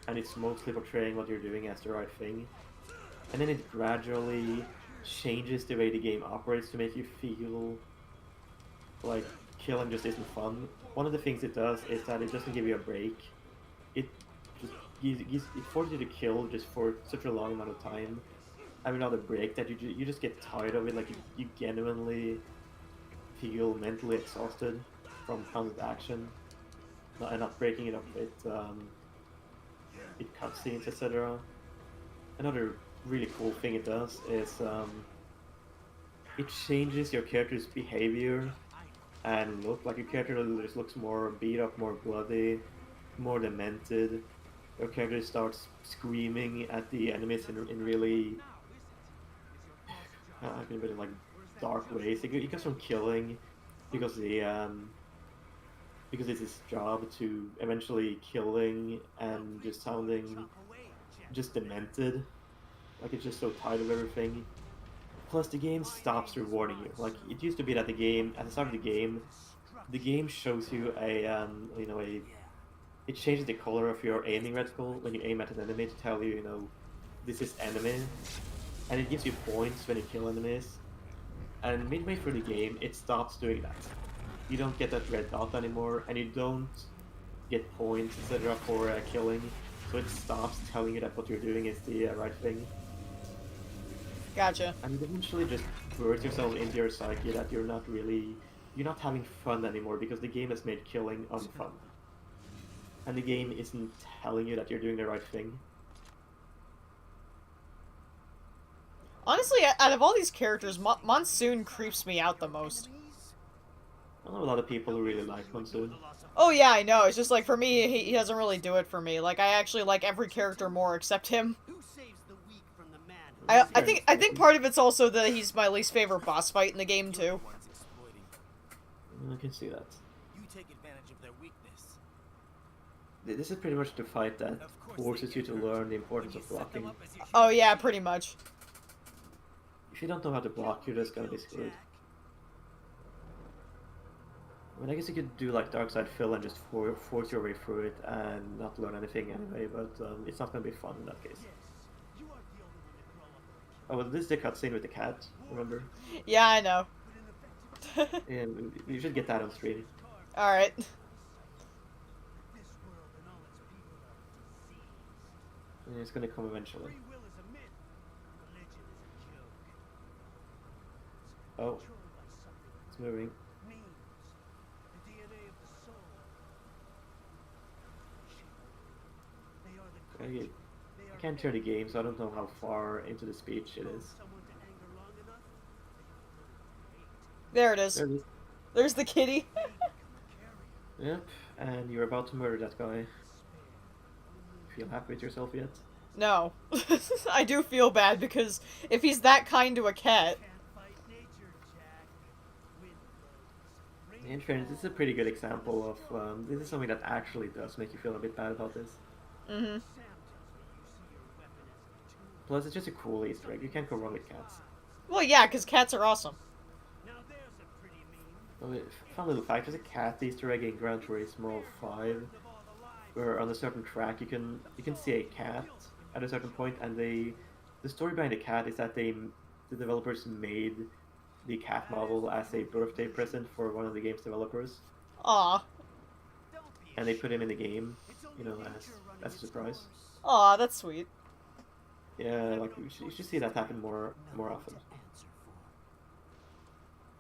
and it's mostly portraying what you're doing as the right thing. And then it gradually changes the way the game operates to make you feel like killing just isn't fun. One of the things it does is that it doesn't give you a break. It just it forces you to kill just for such a long amount of time. I mean, not a break that you just get tired of it. Like you genuinely feel mentally exhausted from constant action, and not breaking it up with cutscenes, etc. Another really cool thing it does is it changes your character's behavior and look. Like your character just looks more beat up, more bloody, more demented. Your character starts screaming at the enemies in really in really like dark ways. It goes from killing because because it's his job to eventually killing and just sounding just demented. Like it's just so tired of everything. Plus, the game stops rewarding you. Like it used to be that the game, at the start of the game shows you it changes the color of your aiming reticle when you aim at an enemy to tell you, you know, this is enemy, and it gives you points when you kill enemies. And midway through the game, it stops doing that. You don't get that red dot anymore, and you don't get points, etc., for killing. So it stops telling you that what you're doing is the right thing. gotcha. And it eventually just burns yourself into your psyche that you're not having fun anymore because the game has made killing unfun. And the game isn't telling you that you're doing the right thing. Honestly, out of all these characters, Monsoon creeps me out the most. I know a lot of people who really like Monsoon. Oh yeah, I know. It's just like for me, he doesn't really do it for me. Like I actually like every character more except him. Who saves the weak from the man who I think part of it's also that he's my least favorite boss fight in the game too. one's exploiting? I can see that. You take advantage of their weakness. This is pretty much the fight that forces you to learn the importance of blocking. Oh yeah, pretty much. If you don't know how to block, you're just gonna be screwed. I mean, I guess you could do like Dark Side Phil and just force your way through it and not learn anything anyway, but it's not gonna be fun in that case. Oh, well, this is the cutscene with the cat, remember? Yeah, I know. Yeah, you should get that on stream. Alright. And it's gonna come eventually. Oh, it's moving. I can't hear the game, so I don't know how far into the speech it is. There it is. There it is. There's the kitty. Yep, and you're about to murder that guy. Feel happy with yourself yet? No. I do feel bad because if he's that kind to a cat... In fairness, this is a pretty good example of this is something that actually does make you feel a bit bad about this. Mm-hmm. Plus, it's just a cool Easter egg. You can't go wrong with cats. Well, yeah, because cats are awesome. Well, fun little fact: there's a cat Easter egg in Gran Turismo 5, where on a certain track you can see a cat at a certain point, and the story behind the cat is that the developers made the cat model as a birthday present for one of the game's developers. Aw. And they put him in the game, as a surprise. Aw, that's sweet. Yeah, like you should see that happen more often.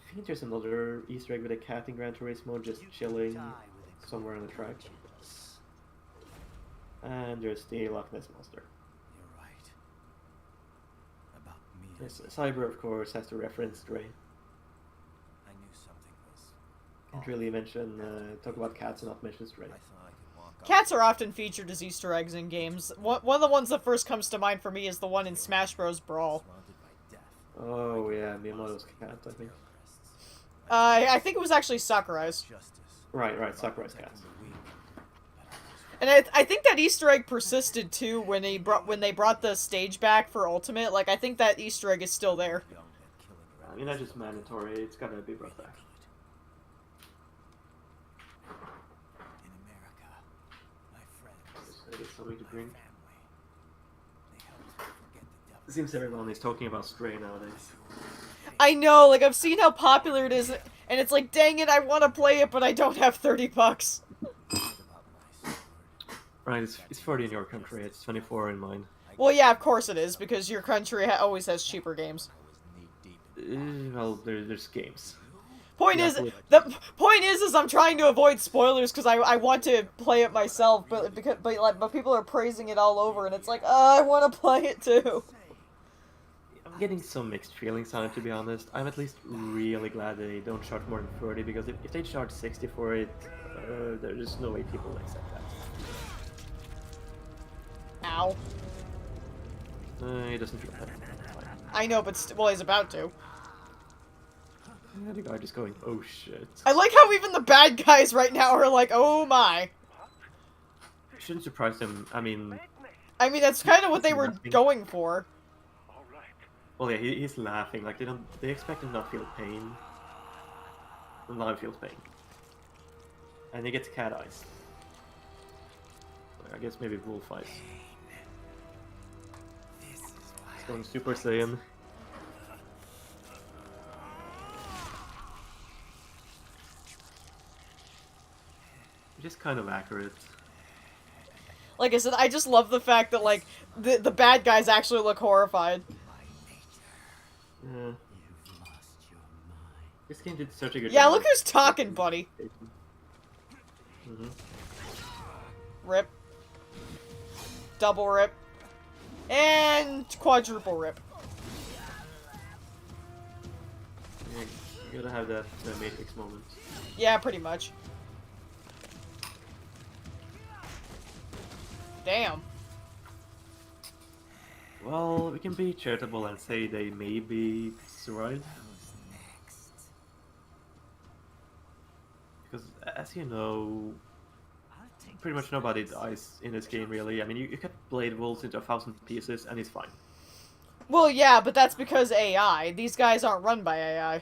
I think there's another Easter egg with a cat in Gran Turismo just chilling somewhere on the track. And there's the Loch Ness Monster. You're right. About me. Yes, Cyber, of course, has to reference Stray. I knew something was. Can't really talk about cats and not mention Stray. I thought I could walk off. Cats are often featured as Easter eggs in games. One of the ones that first comes to mind for me is the one in Smash Bros. Brawl. Surrounded by death. Oh yeah, Miyamoto's cat, I think. I think it was actually Sakurai's. Justice. Right, Sakurai's cat. And I think that Easter egg persisted too when they brought the stage back for Ultimate. Like, I think that Easter egg is still there. I mean, that's just mandatory. It's gotta be brought back. In America, my friends, Just get something to drink. family, they helped me forget the devil. It seems everyone is talking about Stray nowadays. I know, like, I've seen how popular it is, and it's like, dang it, I want to play it, but I don't have $30. Right, it's 40 in your country. It's 24 in mine. Well, yeah, of course it is, because your country always has cheaper games. Well, there's games. Point is, I'm trying to avoid spoilers because I want to play it myself, but people are praising it all over, and it's like, I want to play it too. I'm getting some mixed feelings on it, to be honest. I'm at least really glad they don't charge more than 30, because if they charge 60 for it, there's no way people will accept that. Ow. He doesn't feel that. I know, but well, he's about to. Yeah, the guy just going, oh shit. I like how even the bad guys right now are like, oh my. Shouldn't surprise them. I mean, that's kind of what they were going for. well, yeah, he's laughing. Like they expect him not feel pain. And now he feels pain. And he gets cat eyes. I guess maybe wolf eyes. He's going Super Saiyan. Which is kind of accurate. Like I said, I just love the fact that, like, the bad guys actually look horrified. Yeah. This game did such a good Yeah, job. look who's talking, buddy. Mm-hmm. Rip. Double rip. And quadruple rip. Yeah, you gotta have that Matrix moment. Yeah, pretty much. Damn. Well, we can be charitable and say they maybe survived. Because, as you know, pretty much nobody dies in this game, really. I mean, you cut Blade Wolves into 1,000 pieces and he's fine. Well, yeah, but that's because AI. These guys aren't run by AI.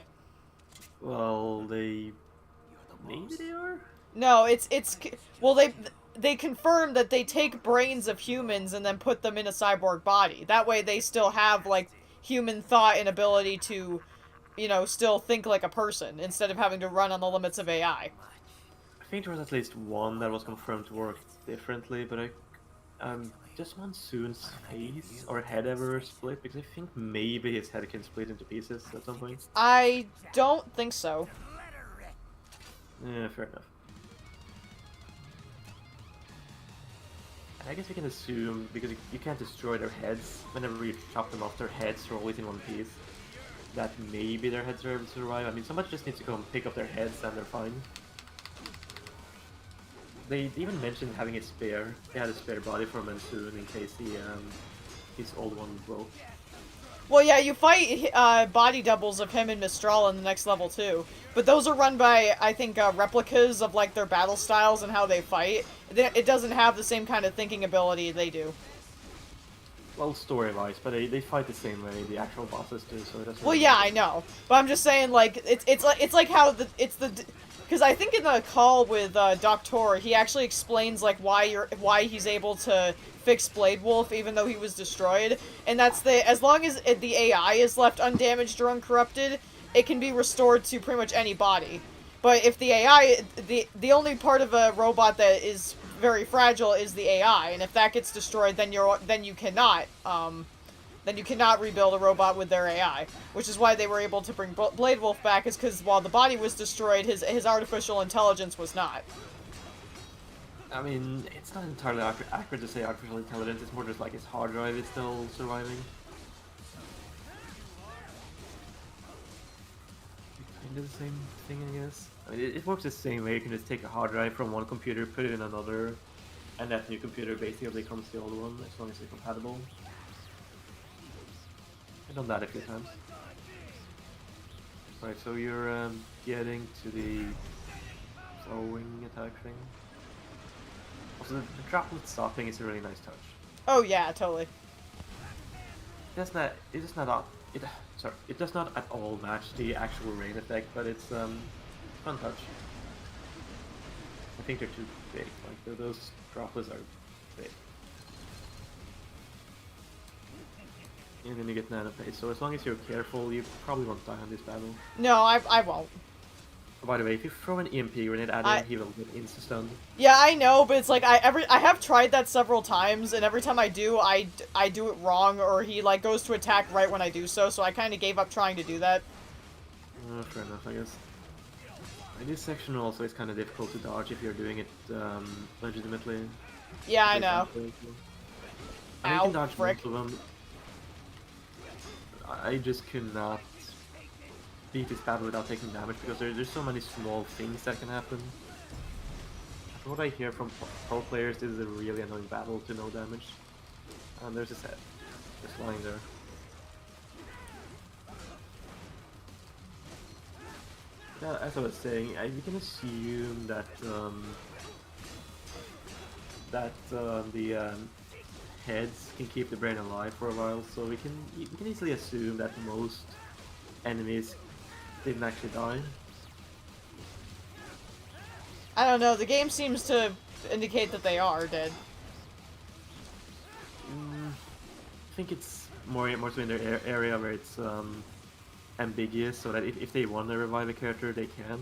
Well, maybe they are? No, well, they confirm that they take brains of humans and then put them in a cyborg body. That way they still have, like, human thought and ability to, still think like a person, instead of having to run on the limits of AI. I think there was at least one that was confirmed to work differently, but does Monsoon's face or head ever split? Because I think maybe his head can split into pieces at some point. I don't think so. Yeah, fair enough. I guess we can assume, because you can't destroy their heads, whenever you chop them off, their heads are always in one piece, that maybe their heads are able to survive. I mean, somebody just needs to go and pick up their heads and they're fine. They even mentioned having a spare. They had a spare body for Monsoon in case his old one broke. Well, yeah, you fight body doubles of him and Mistral in the next level too, but those are run by, I think, replicas of like their battle styles and how they fight. It doesn't have the same kind of thinking ability they do. Well, story-wise, but they fight the same way the actual bosses do, so it doesn't. Well, Really yeah, matter. I know, but I'm just saying, like, it's like how because I think in the call with Doctor, he actually explains like why he's able to fix Blade Wolf even though he was destroyed, and that's as long as the AI is left undamaged or uncorrupted, it can be restored to pretty much any body. But if the AI, the only part of a robot that is very fragile is the AI, and if that gets destroyed, then you cannot rebuild a robot with their AI, which is why they were able to bring Blade Wolf back, is because while the body was destroyed, his artificial intelligence was not. I mean, it's not entirely accurate to say artificial intelligence. It's more just like his hard drive is still surviving. Kind of the same thing, I guess. I mean, it works the same way. You can just take a hard drive from one computer, put it in another, and that new computer basically becomes the old one as long as they're compatible. I've done that a few times. Right, so you're getting to the throwing attack thing. Also, the droplet stopping is a really nice touch. Oh yeah, totally. It does not at all match the actual rain effect, but it's fun touch. I think they're too big. Like those droplets are big. And then you get nano pace. So as long as you're careful, you probably won't die on this battle. No, I won't. Oh, by the way, if you throw an EMP grenade at him, he will get insta-stunned. Yeah, I know, but it's like I have tried that several times, and every time I do, I do it wrong, or he like goes to attack right when I do so. So I kind of gave up trying to do that. Fair enough, I guess. And this section also is kind of difficult to dodge if you're doing it legitimately. Yeah, I know. I mean, Ow, you can dodge frick. most of them. I just could not beat this battle without taking damage because there's so many small things that can happen. From what I hear from pro players, this is a really annoying battle to no damage. And there's his head, just lying there. Yeah, as I was saying, we can assume that the heads can keep the brain alive for a while, so we can easily assume that most enemies didn't actually die. I don't know. The game seems to indicate that they are dead. I think it's more so in their area where it's ambiguous, so that if they want to revive a character, they can.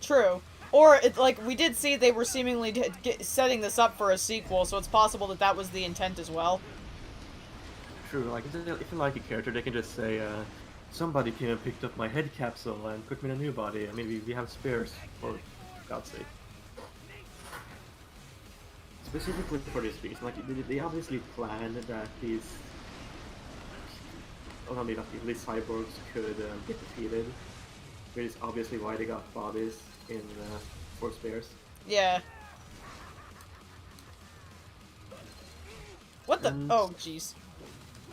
True. Or, like, we did see they were seemingly setting this up for a sequel, so it's possible that that was the intent as well. True, like, if you like a character, they can just say, somebody came and picked up my head capsule and put me in a new body. I mean, we have spares, for God's sake. Specifically for this reason, like, they obviously planned that these... Oh, I mean, not these cyborgs could get defeated. Which is obviously why they got bodies in for spares. Yeah. What the? And Oh, jeez.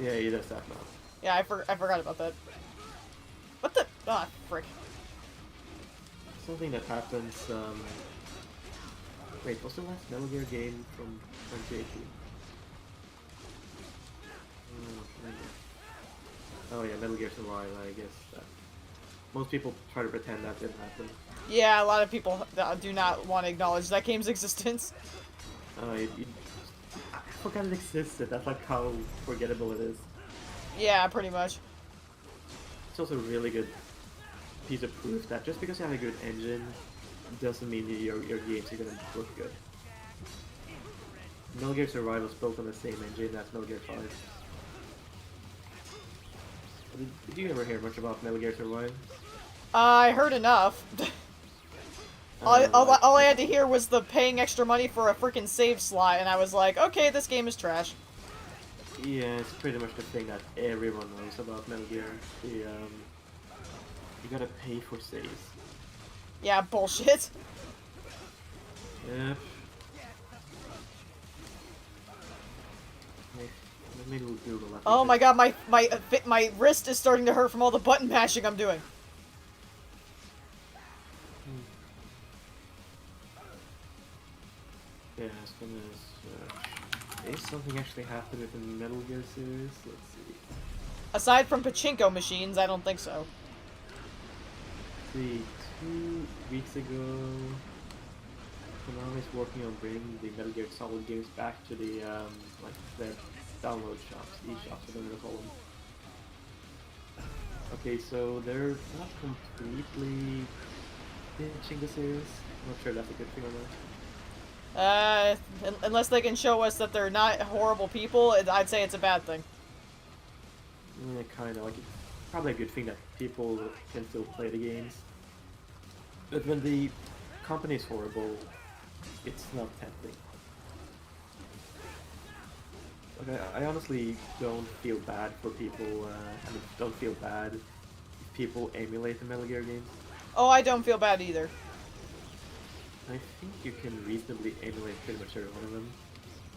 yeah, he does that now. Yeah, I forgot about that. What the? Ah, frick. Something that happens. Wait, what's the last Metal Gear game from 2018? Oh yeah, Metal Gear Survive. I guess that. Most people try to pretend that didn't happen. Yeah, a lot of people do not want to acknowledge that game's existence. I forgot it existed. That's like how forgettable it is. Yeah, pretty much. It's also a really good piece of proof that just because you have a good engine doesn't mean that your games are gonna look good. Metal Gear Survive was built on the same engine as Metal Gear 5. Did you ever hear much about Metal Gear Survive? I heard enough. All I had to hear was the paying extra money for a freaking save slot, and I was like, okay, this game is trash. Yeah, it's pretty much the thing that everyone knows about Metal Gear. You gotta pay for saves. Yeah, bullshit. Yep. Let me Google that. Oh my god, my wrist is starting to hurt from all the button mashing I'm doing. Yeah, as soon as is something actually happened with the Metal Gear series? Let's see. Aside from pachinko machines, I don't think so. See, 2 weeks ago, Konami is working on bringing the Metal Gear Solid games back to the like the download shops, e-shops, whatever they call them. Okay, so they're not completely ditching the series. I'm not sure that's a good thing or not. Unless they can show us that they're not horrible people, I'd say it's a bad thing. Yeah, kind of like it's probably a good thing that people can still play the games. But when the company is horrible, it's not tempting. Like, I honestly don't feel bad for people. I mean, don't feel bad if people emulate the Metal Gear games. Oh, I don't feel bad either. I think you can reasonably emulate pretty much every one of them.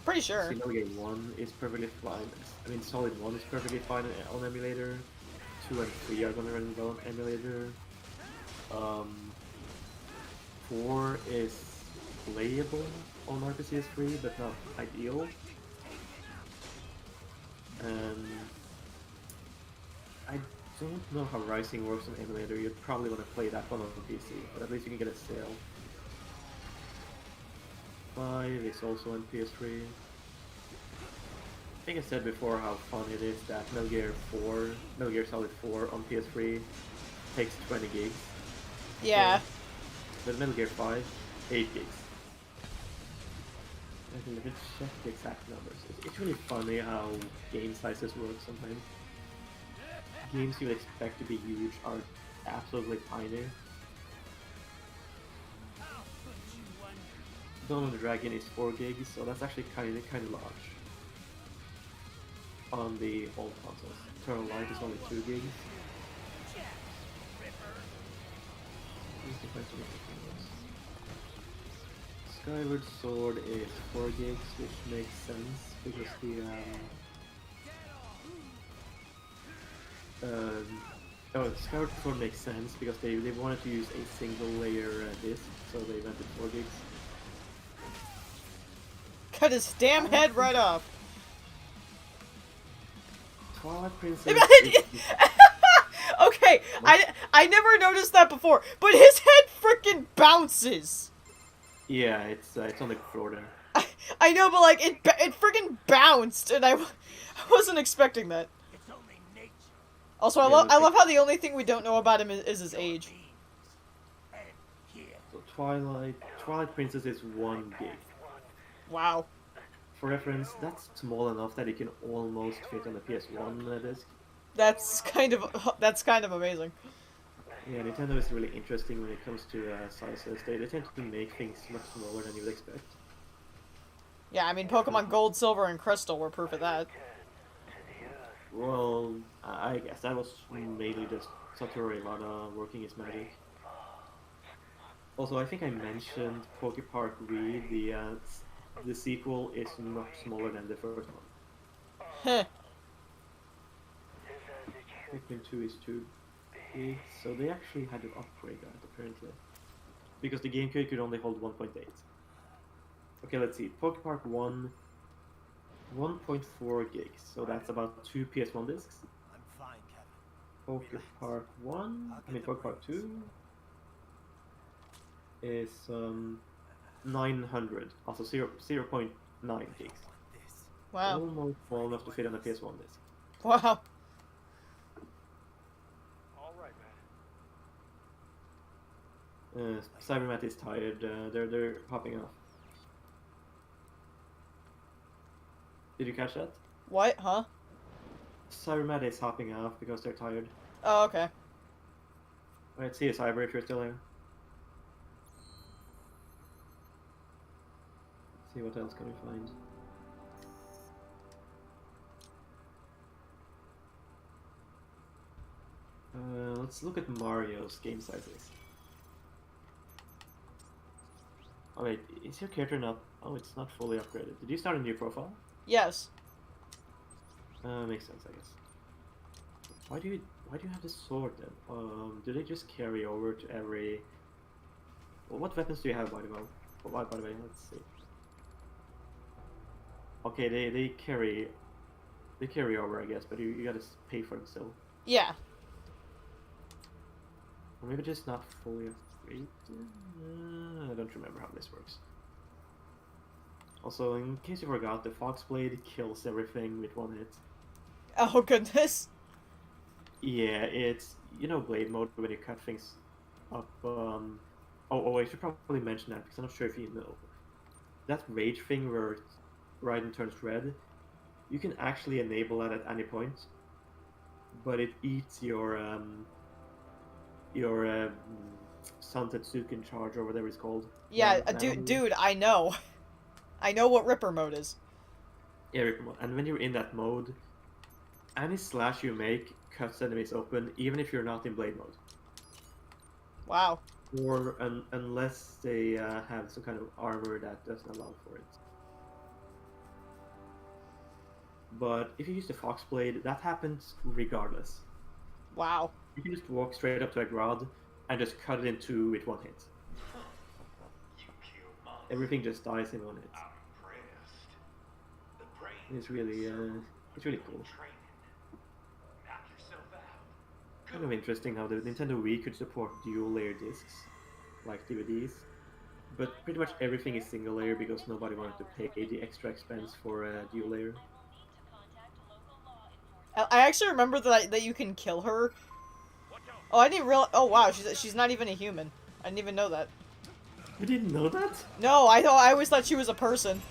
Pretty sure. See, Metal Gear 1 is perfectly fine. I mean, Solid 1 is perfectly fine on emulator. 2 and 3 are gonna run well on emulator. 4 is playable on RPCS3, but not ideal. And I don't know how Rising works on emulator. You'd probably want to play that one on PC, but at least you can get a sale. 5 is also on PS3. I think I said before how fun it is that Metal Gear Solid 4 on PS3 takes 20 gigs. Yeah. So, but Metal Gear 5, 8 gigs. I can just check the exact numbers. It's really funny how game sizes work sometimes. Games you would expect to be huge are absolutely tiny. Dawn of the Dragon is 4 gigs, so that's actually kind of large. On the old consoles. Eternal Light is only 2 gigs. Skyward Sword is 4 gigs, which makes sense because Skyward Sword makes sense because they wanted to use a single layer disc, so they went with 4 gigs. Cut his damn head right off. Twilight Princess. Okay, I never noticed that before, but his head freaking bounces. Yeah, it's on the floor there. I know, but like it freaking bounced, and I wasn't expecting that. Also, I love how the only thing we don't know about him is his age. So Twilight Princess is 1 gig. Wow. For reference, that's small enough that it can almost fit on the PS1 disc. That's kind of amazing. Yeah, Nintendo is really interesting when it comes to sizes. They tend to make things much smaller than you would expect. Yeah, I mean, Pokemon Gold, Silver, and Crystal were proof of that. Well, I guess that was mainly just Satoru Iwata working his magic. Also, I think I mentioned Poké Park Wii, the sequel is much smaller than the first one. Heh. Pikmin 2 is 2 gigs, so they actually had to upgrade that apparently. Because the GameCube could only hold 1.8. Okay, let's see. Poké Park 1, 1.4 gigs, so that's about 2 PS1 discs. I'm fine, Kevin. Poké Park 1, Poké Park 2 is 900, also 0.9 gigs. Wow. Almost small enough to fit on a PS1 disc. Wow. Cybermat is tired. They're popping off. Did you catch that? What? Huh? Cybermat is hopping off because they're tired. Oh, okay. Alright, see you, Cyber, if you're still here. See what else can we find. Let's look at Mario's game sizes. Oh wait, is your character not... Oh, it's not fully upgraded. Did you start a new profile? Yes. Makes sense, I guess. Why do you have the sword then? Do they just carry over to every? Well, what weapons do you have, by the way? By the way, let's see. Okay, they carry over, I guess, but you gotta pay for them still. Yeah. Or maybe just not fully upgraded. I don't remember how this works. Also, in case you forgot, the Fox Blade kills everything with one hit. Oh goodness. Yeah, it's, you know, blade mode when you cut things up. I should probably mention that because I'm not sure if you know. That rage thing where Raiden turns red, you can actually enable that at any point, but it eats your Sun Tetsuken charge or whatever it's called. Yeah, dude, I know. I know what Ripper mode is. Yeah, Ripper mode. And when you're in that mode, any slash you make cuts enemies open, even if you're not in blade mode. Wow. Or unless they have some kind of armor that doesn't allow for it. But if you use the Fox Blade, that happens regardless. Wow. You can just walk straight up to a Grod and just cut it in two with one hit. Everything just dies in one hit. It's really cool. Kind of interesting how the Nintendo Wii could support dual-layer discs, like DVDs, but pretty much everything is single-layer because nobody wanted to pay the extra expense for a dual-layer. I actually remember that you can kill her. Oh, I didn't real. Oh wow, she's not even a human. I didn't even know that. You didn't know that? No, I always thought she was a person.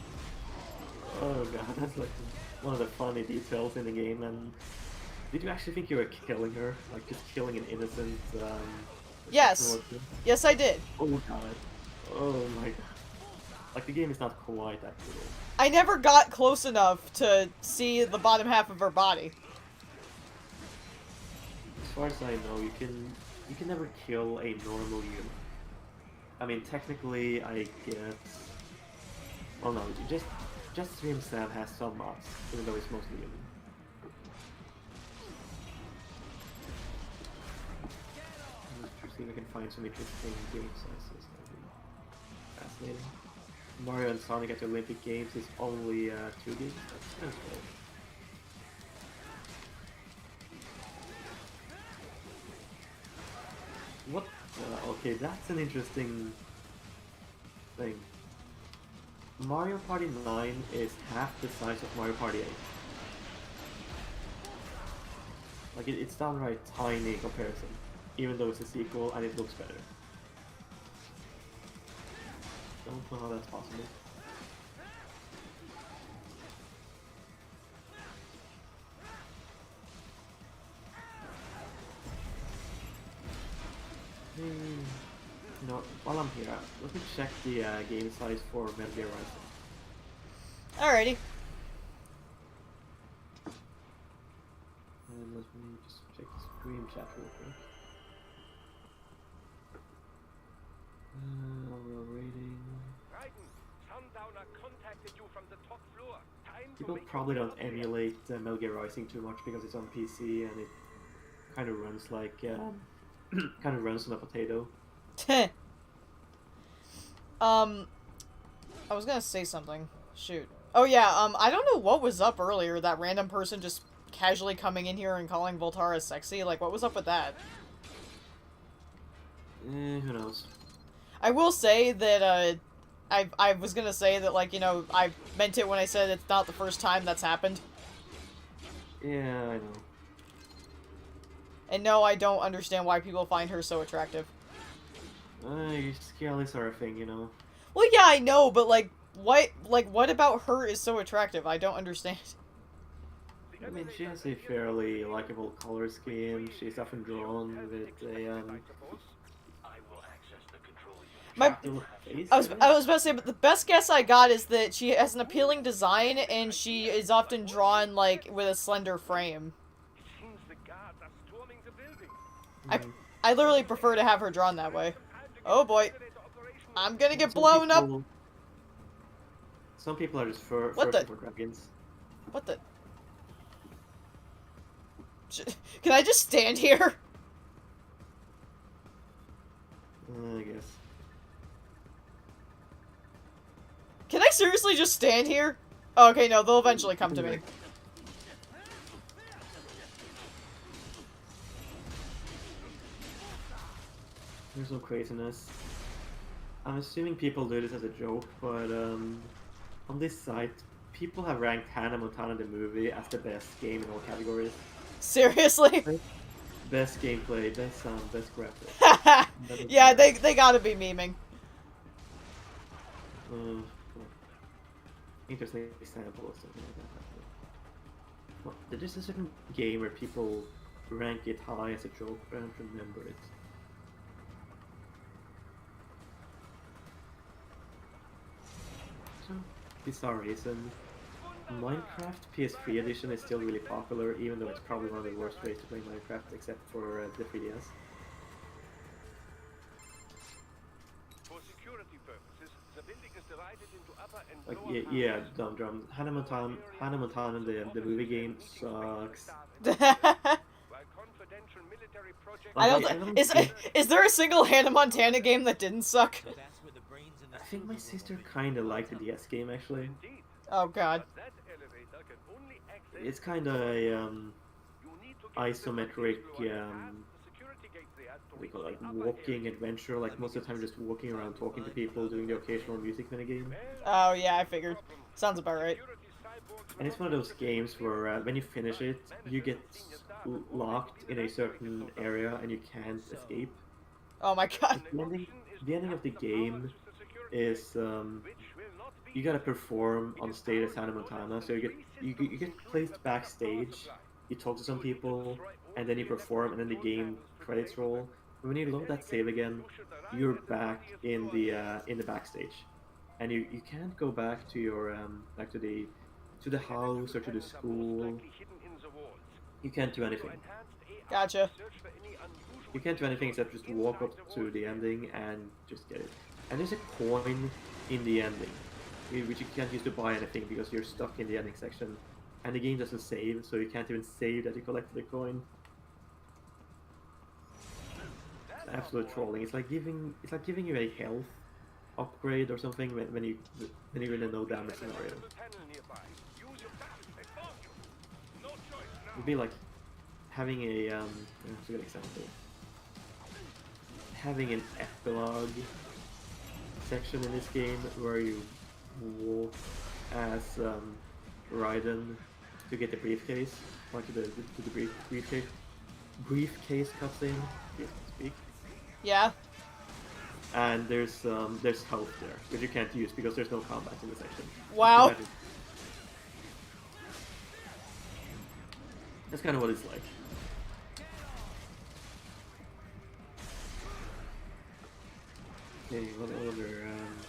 Oh god, that's like one of the funny details in the game. And did you actually think you were killing her, like just killing an innocent? Yes. Yes, I did. Oh god. Oh my god. Like the game is not quite that brutal. I never got close enough to see the bottom half of her body. As far as I know, you can never kill a normal human. I mean, technically, I guess. Well, no, just Stream Sam has some mods, even though it's mostly human. Let's see if I can find some interesting game sizes. That'd be fascinating. Mario and Sonic at the Olympic Games is only 2 gigs. That's kind of cool. What? Okay, that's an interesting thing. Mario Party 9 is half the size of Mario Party 8. Like, it's downright tiny in comparison, even though it's a sequel and it looks better. Don't know how that's possible. You know, while I'm here, let me check the game size for Metal Gear Rising. Alrighty. And let me just check the stream chat real quick. Overall rating. People probably don't emulate Metal Gear Rising too much because it's on PC and it kind of runs like kind of runs on a potato. I was gonna say something. Shoot. Oh yeah, I don't know what was up earlier, that random person just casually coming in here and calling Voltara sexy. Like, what was up with that? Who knows? I will say that, I was gonna say that, like, you know, I meant it when I said it's not the first time that's happened. Yeah, I know. And no, I don't understand why people find her so attractive. Scales are a thing, you know. Well, yeah, I know, but, like, what about her is so attractive? I don't understand. I mean, she has a fairly likable color scheme. She's often drawn with a I was about to say, but the best guess I got is that she has an appealing design, and she is often drawn, like, with a slender frame. I literally prefer to have her drawn that way. Oh boy. I'm gonna get blown up! Some people are just for What the? dragons. What the? Can I just stand here? I guess. Can I seriously just stand here? Oh, okay, no, they'll eventually come to me. There's no craziness. I'm assuming people do this as a joke, but on this site, people have ranked Hannah Montana the movie as the best game in all categories. Seriously? Best gameplay, best sound, best graphics. Yeah, they gotta be memeing. Interesting example of something like that. Well, there's a certain game where people rank it high as a joke, but I don't remember it. So, bizarre reason. Minecraft PS3 edition is still really popular, even though it's probably one of the worst ways to play Minecraft, except for the 3DS. For security purposes, the building is divided into upper and Like, lower yeah, Dumb Drum. Hannah Montana, the movie game sucks. while confidential military projects I don't. Is there a single Hannah Montana game that didn't suck? I think my sister kinda liked the DS game actually. Oh god. that elevator can only access It's kinda a you need to get isometric security gates there to what do you reach call it, the like upper walking area. adventure, like most of the time just walking around talking to people, doing the occasional music minigame. Oh yeah, I figured. Sounds about right. And it's one of those games where when you finish it, you get locked in a certain area and you can't escape. Oh my god. The ending of the game is you gotta perform on stage as Hannah Montana. So you get placed backstage, you talk to some people, and then you perform, and then the game credits roll. And when you load that save again, you're back in the backstage, and you can't go back to your back to the house or to the school. You can't do anything. Gotcha. You can't do anything except just walk up to the ending and just get it. And there's a coin in the ending, which you can't use to buy anything because you're stuck in the ending section. And the game doesn't save, so you can't even save that you collected the coin. It's absolute trolling. It's like giving you a health upgrade or something when you're in a no damage scenario. It would be like having a that's a good example. Having an epilogue section in this game where you walk as Raiden to get the briefcase, or to the briefcase cutscene, if you speak. Yeah. And there's health there, which you can't use because there's no combat in the section. Wow. That's kind of what it's like. Okay, what other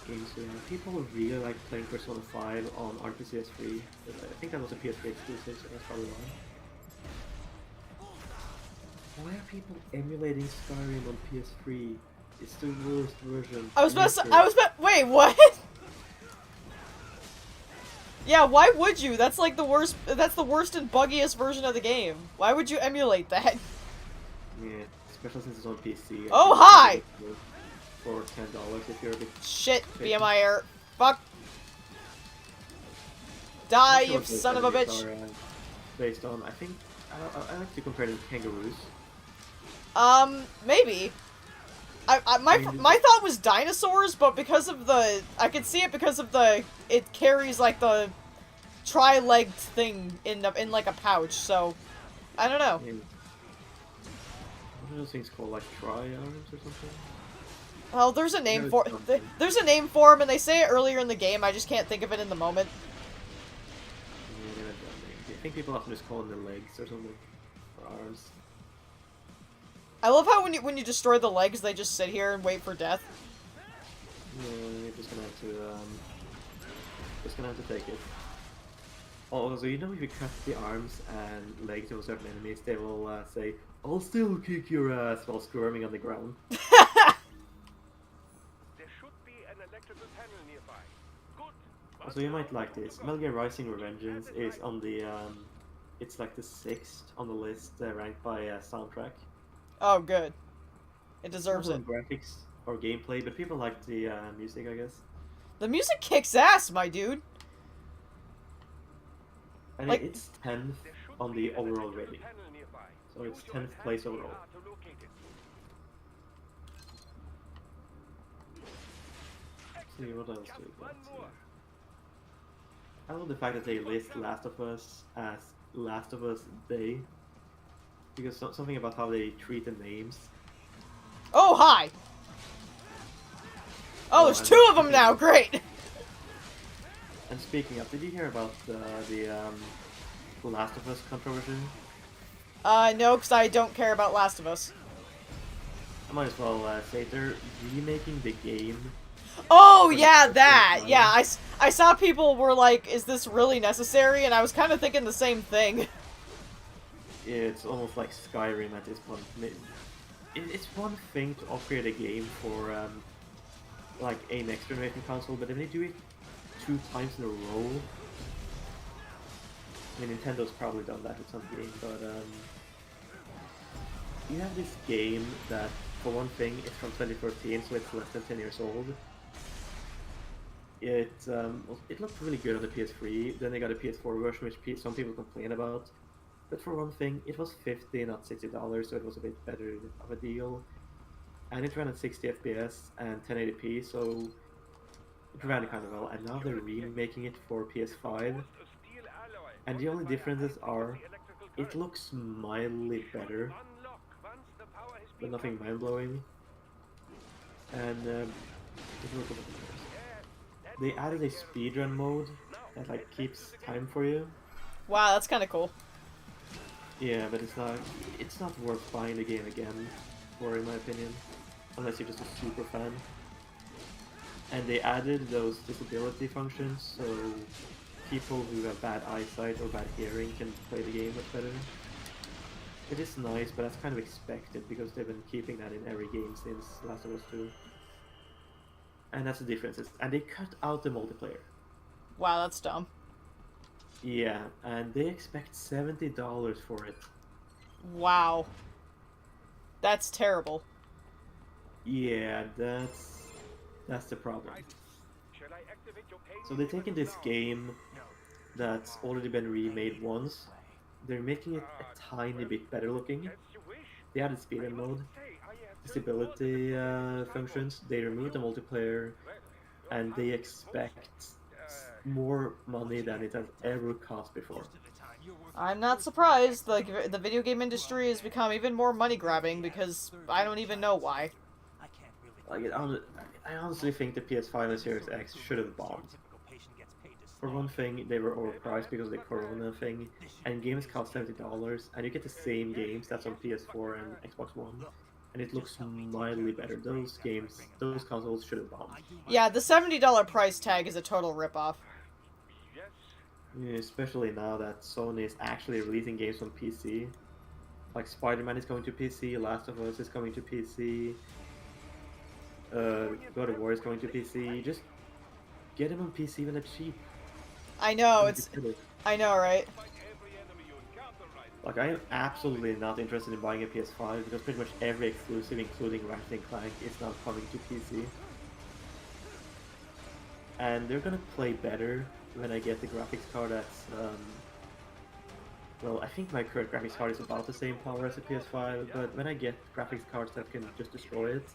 games do we have? People really like playing Persona 5 on RPCS 3. I think that was a PS3 exclusive, so that's probably why. Why are people emulating Skyrim on PS3? It's the worst version. Wait, what? Yeah, why would you? That's like the worst, that's the worst and buggiest version of the game. Why would you emulate that? Yeah, especially since it's on PC. Oh, hi! For $10 if you're a bit... Shit, BMI error. Fuck. Die, you son of a bitch. Based on, I think, I like to compare them to kangaroos. Maybe. My thought was dinosaurs, but because of the... I could see it because of the... It carries, like, the tri-legged thing in like, a pouch, so... I don't know. Yeah. What are those things called, like, tri-arms or something? Well, there's a name for... There's a name for them, and they say it earlier in the game, I just can't think of it in the moment. Yeah, I think people often just call them the legs or something. Or arms. I love how when you destroy the legs, they just sit here and wait for death. Yeah, you're just gonna have to take it. Also, you know, if you cut the arms and legs of certain enemies, they will say, "I'll still kick your ass," while squirming on the ground. There should be an electrical panel nearby. Good. So you might like this. Metal Gear Rising: Revengeance is on the it's like the 6th on the list, ranked by soundtrack. Oh, good. It Not deserves it. on graphics or gameplay, but people like the music, I guess. The music kicks ass, my dude. And Like- it's 10th on the overall rating. So it's 10th place overall. See, what else do we got here? I love the fact that they list Last of Us as Last of Us Day. Because something about how they treat the names. Oh, hi! Oh, there's and 2 of them speaking now, of- great! And speaking of, did you hear about the Last of Us controversy? No, because I don't care about Last of Us. I might as well say they're remaking the game. Oh, For the yeah, first that! time. Yeah, I saw people were like, is this really necessary? And I was kind of thinking the same thing. It's almost like Skyrim at this point. It's one thing to upgrade a game for like a next generation console, but if they do it 2 times in a row, I mean Nintendo's probably done that with some game, but you have this game that, for one thing, it's from 2014, so it's less than 10 years old. It looked really good on the PS3. Then they got a PS4 version, which some people complain about. But for one thing, it was $50, not $60, so it was a bit better of a deal. And it ran at 60 FPS and 1080p, so it ran kind of well. And now they're remaking it for PS5. And the only differences are, it looks mildly better, but nothing mind-blowing. And they added a speedrun mode that like keeps time for you. Wow, that's kind of cool. Yeah, but it's not worth buying the game again, for in my opinion, unless you're just a super fan. And they added those disability functions, so people who have bad eyesight or bad hearing can play the game much better. It is nice, but that's kind of expected because they've been keeping that in every game since Last of Us 2. And that's the difference. And they cut out the multiplayer. Wow, that's dumb. Yeah, and they expect $70 for it. Wow. That's terrible. Yeah, that's the problem. So they're taking this game that's already been remade once, they're making it a tiny bit better looking. They added speedrun mode, disability functions, they removed the multiplayer, and they expect more money than it has ever cost before. I'm not surprised. Like, the video game industry has become even more money-grabbing because I don't even know why. Like, I honestly think the PS5 and Series X should have bombed. For one thing, they were overpriced because of the Corona thing, and games cost $70, and you get the same games that's on PS4 and Xbox One, and it looks mildly better. Those consoles should have bombed. Yeah, the $70 price tag is a total ripoff. Yeah, especially now that Sony is actually releasing games on PC. Like Spider-Man is going to PC, Last of Us is coming to PC, God of War is going to PC. Just get them on PC when they're cheap. I know, I know, right? Like, I am absolutely not interested in buying a PS5 because pretty much every exclusive, including Ratchet & Clank, is now coming to PC. And they're gonna play better when I get the graphics card that's, well, I think my current graphics card is about the same power as a PS5, but when I get graphics cards that can just destroy it,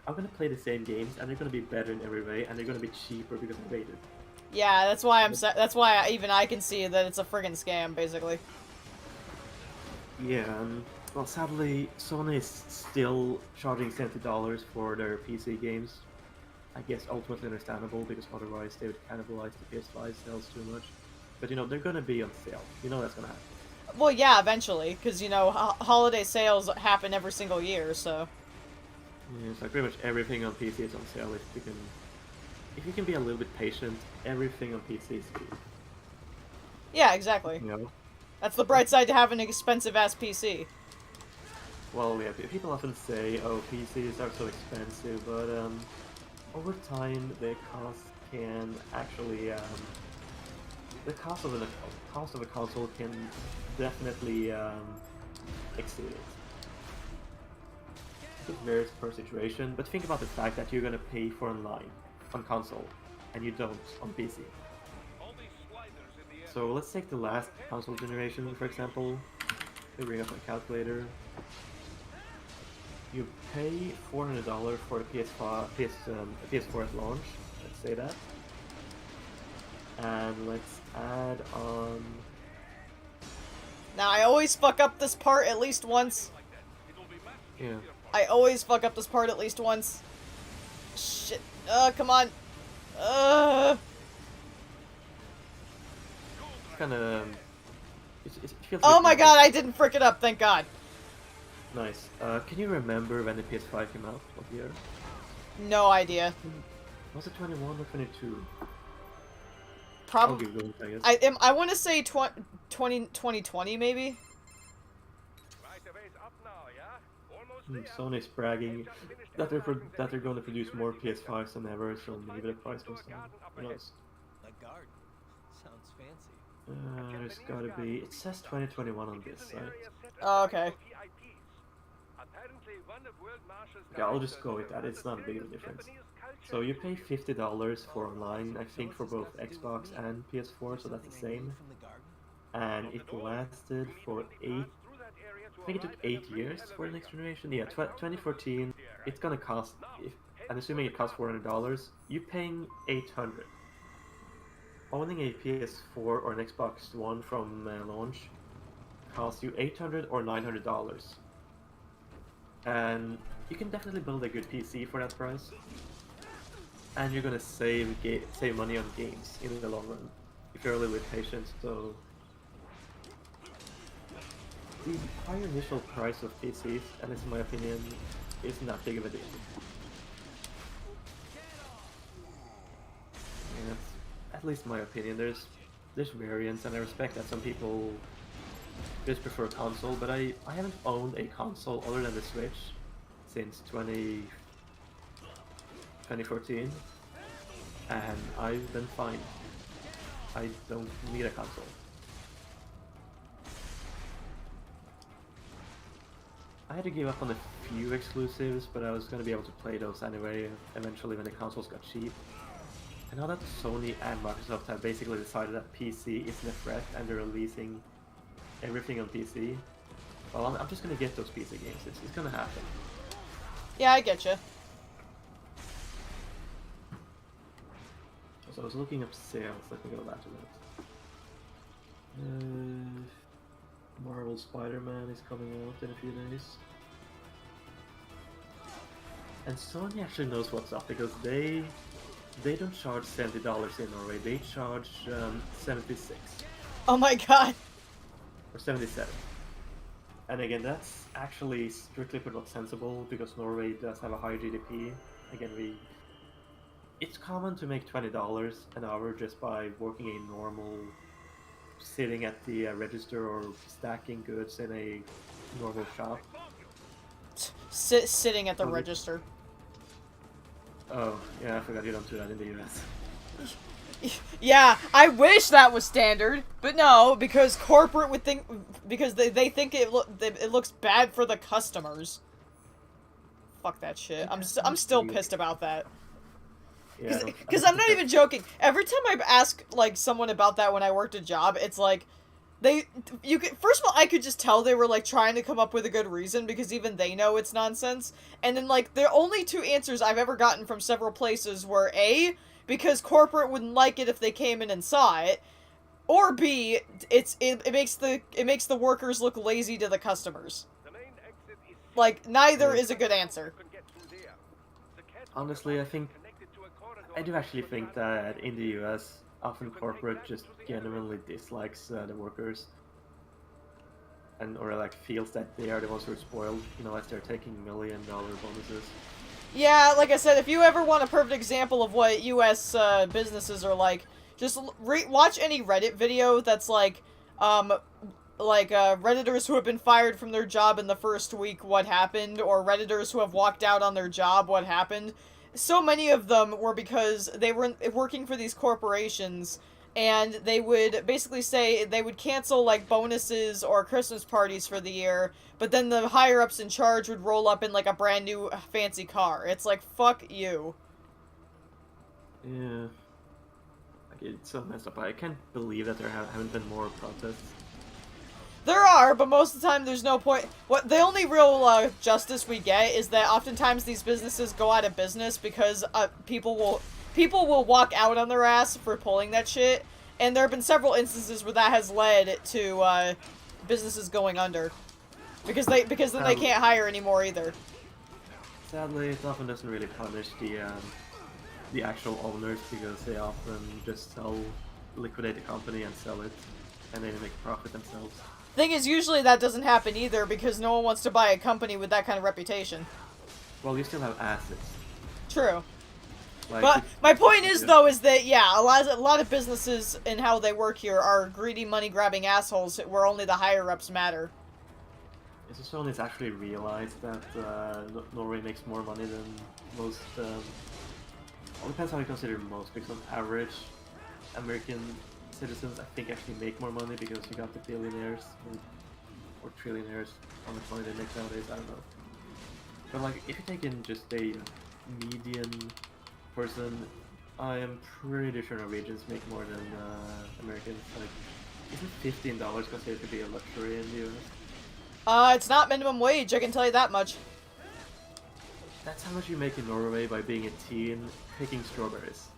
I'm gonna play the same games, and they're gonna be better in every way, and they're gonna be cheaper because I waited. Yeah, that's why that's why even I can see that it's a friggin' scam, basically. Yeah, well, sadly, Sony is still charging $70 for their PC games. I guess ultimately understandable, because otherwise they would cannibalize the PS5 sales too much. But, you know, they're gonna be on sale. You know that's gonna happen. Well, yeah, eventually, because, you know, holiday sales happen every single year, so... Yeah, it's like pretty much everything on PC is on sale if you can be a little bit patient, everything on PC is cheap. Yeah, exactly. You know? That's the bright side to having an expensive-ass PC. Well, yeah, people often say, oh, PCs are so expensive, but over time, their costs can actually, the cost of a console can definitely exceed it. It varies per situation, but think about the fact that you're gonna pay for online on console, and you don't on PC. So let's take the last console generation, for example. Let me bring up my calculator. You pay $400 for a PS4 at launch. Let's say that. And let's add on. Now, I always fuck up this part at least once. Yeah. I always fuck up this part at least once. Shit. Come on. It's kind of. It feels Oh like my god, I didn't frick it up, thank god. Nice. Can you remember when the PS5 came out? What year? No idea. Was it 21 or 22? Probably. I'll give those, I guess. I want to say 2020 maybe. Sony's bragging that they're going to produce more PS5s than ever, so maybe the price goes down. Who knows? A garden. Sounds fancy. There's gotta be. It says 2021 on this site. Oh, okay. Okay, I'll just go with that. It's not a big of a difference. So you pay $50 for online, I think, for both Xbox and PS4, so that's the same. And it lasted for I think it took 8 years for the next generation. Yeah, 2014. It's gonna cost. I'm assuming it costs $400. You're paying $800. Owning a PS4 or an Xbox One from launch costs you $800 or $900. And you can definitely build a good PC for that price. And you're gonna save money on games in the long run if you're a little bit patient. So the higher initial price of PCs, and this in my opinion, isn't that big of a deal. And that's at least my opinion. There's variance, and I respect that some people just prefer a console, but I haven't owned a console other than the Switch since 2014, and I've been fine. I don't need a console. I had to give up on a few exclusives, but I was going to be able to play those anyway, eventually when the consoles got cheap. And now that Sony and Microsoft have basically decided that PC isn't a threat and they're releasing everything on PC, well, I'm just going to get those PC games. It's going to happen. Yeah, I get you. So I was looking up sales. Let me go back to that. Marvel Spider-Man is coming out in a few days. And Sony actually knows what's up because they don't charge $70 in Norway. They charge 76 Oh my god. or 77. And again, that's actually strictly put what's sensible because Norway does have a higher GDP. Again, it's common to make $20 an hour just by working a normal, sitting at the register or stacking goods in a normal shop. Sitting at the register. Oh, yeah, I forgot you don't do that in the US. Yeah, I wish that was standard, but no, because corporate would think, because they think it looks bad for the customers. Fuck that shit. I'm still pissed about that. Yeah, Because I'm not even joking. Every time I ask like someone about that when I worked a job, it's like first of all, I could just tell they were like trying to come up with a good reason because even they know it's nonsense. And then like the only two answers I've ever gotten from several places were A, because corporate wouldn't like it if they came in and saw it, or B, it makes the workers look lazy to the customers. Like neither is a good answer. Honestly, I do actually think that in the US, often corporate just genuinely dislikes the workers, or like feels that they are the ones who are spoiled, as they're taking $1 million bonuses. Yeah, like I said, if you ever want a perfect example of what US businesses are like, just watch any Reddit video that's like Redditors who have been fired from their job in the first week, what happened, or Redditors who have walked out on their job, what happened. So many of them were because they were working for these corporations and they would basically say they would cancel like bonuses or Christmas parties for the year, but then the higher ups in charge would roll up in like a brand new fancy car. It's like, fuck you. Yeah. Like, it's so messed up. I can't believe that there haven't been more protests. There are, but most of the time there's no point. What the only real justice we get is that oftentimes these businesses go out of business because people will walk out on their ass for pulling that shit, and there have been several instances where that has led to businesses going under because then they can't hire anymore either. Sadly, it often doesn't really punish the actual owners because they often just liquidate the company and sell it, and then they make a profit themselves. Thing is, usually that doesn't happen either because no one wants to buy a company with that kind of reputation. Well, you still have assets. True. Like, But my point is, though, is that, yeah, a lot of businesses and how they work here are greedy, money-grabbing assholes where only the higher-ups matter. it's just when it's actually realized that Norway makes more money than most, well, it depends how you consider most, because on average, American citizens, I think, actually make more money because you got the billionaires, or trillionaires, how much money they make nowadays, I don't know. But, like, if you take in just a median person, I am pretty sure Norwegians make more than Americans. Like, isn't $15 considered to be a luxury in the US? It's not minimum wage, I can tell you that much. That's how much you make in Norway by being a teen picking strawberries.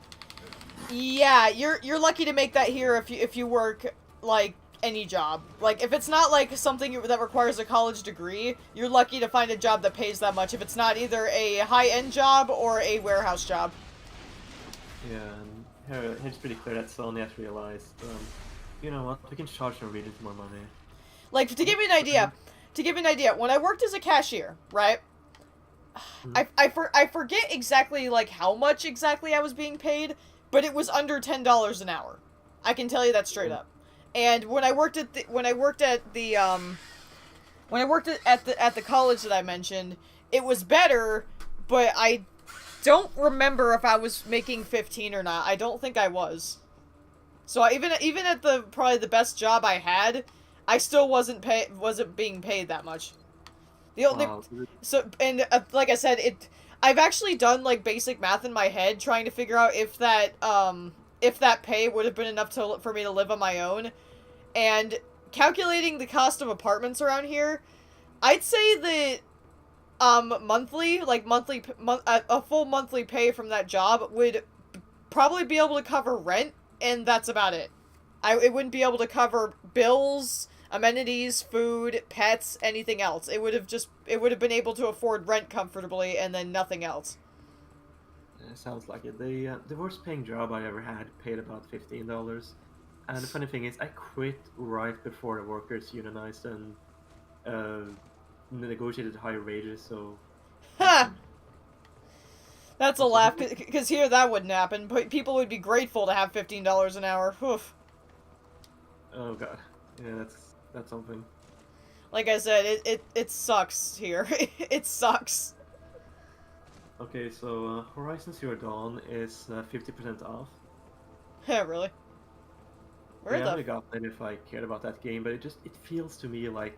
Yeah, you're lucky to make that here if you work, like, any job. Like, if it's not, like, something that requires a college degree, you're lucky to find a job that pays that much if it's not either a high-end job or a warehouse job. Yeah, and here it's pretty clear that Sony has realized, you know what, we can charge Norwegians more money. Like, to give you an idea, when I worked as a cashier, right? I forget exactly, like, how much exactly I was being paid, but it was under $10 an hour. I can tell you that straight up. And when I worked at the college that I mentioned, it was better, but I don't remember if I was making 15 or not. I don't think I was. So even at the probably the best job I had, I still wasn't being paid that much. The only Wow. like I said, I've actually done like basic math in my head trying to figure out if that pay would have been enough for me to live on my own, and calculating the cost of apartments around here, I'd say that a full monthly pay from that job would probably be able to cover rent, and that's about it. It wouldn't be able to cover bills, amenities, food, pets, anything else. It would have been able to afford rent comfortably and then nothing else. Sounds like it. The worst paying job I ever had paid about $15. And the funny thing is, I quit right before the workers unionized and negotiated higher wages, so... Ha! That's a laugh, because here that wouldn't happen. But people would be grateful to have $15 an hour. Oof. Oh god. Yeah, that's something. Like I said, it sucks here. It sucks. Okay, so Horizon Zero Dawn is 50% off. Yeah, really? Where I the... would have gotten it if I cared about that game, but it feels to me like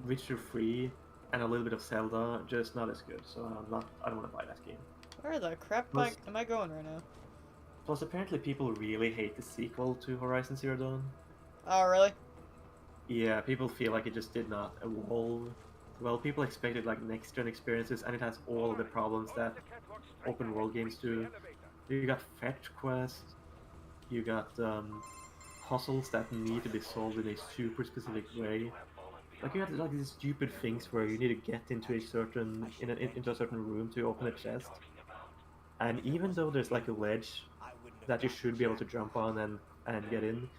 Witcher 3 and a little bit of Zelda, just not as good. So I don't want to buy that game. Where the crap am I going right now? Plus, apparently people really hate the sequel to Horizon Zero Dawn. Oh, really? Yeah, people feel like it just did not evolve. Well, people expected like next-gen experiences, and it has all of the problems that open world games do. You got fetch quests, you got puzzles that need to be solved in a super specific way. Like you got like these stupid things where you need to get into a certain into a certain room to open a chest, and even though there's like a ledge that you should be able to jump on and get in,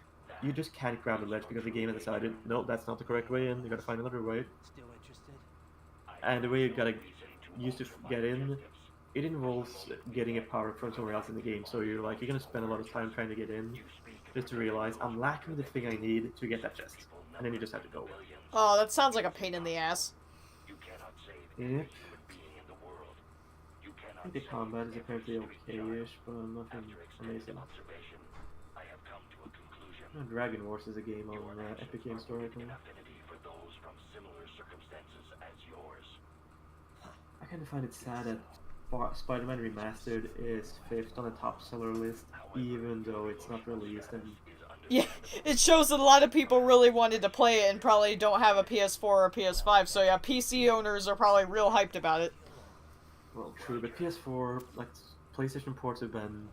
you just can't grab the ledge because the game has decided no, that's not the correct way in. You gotta find another way. Still interested? And the way you gotta use to get in, it involves getting a power from somewhere else in the game. So you're gonna spend a lot of time trying to get in, just to realize I'm lacking the thing I need to get that chest, and then you just have to go. Oh, that sounds like a pain in the ass. Yep. I think the combat is apparently okay-ish, but nothing amazing. Dragon Wars is a game on Epic Games Store right now. I kind of find it sad that Spider-Man Remastered is 5th on the top seller list, even though it's not released. And Yeah, it shows that a lot of people really wanted to play it and probably don't have a PS4 or a PS5, so yeah, PC owners are probably real hyped about it. well, true, but PS4, like PlayStation ports have been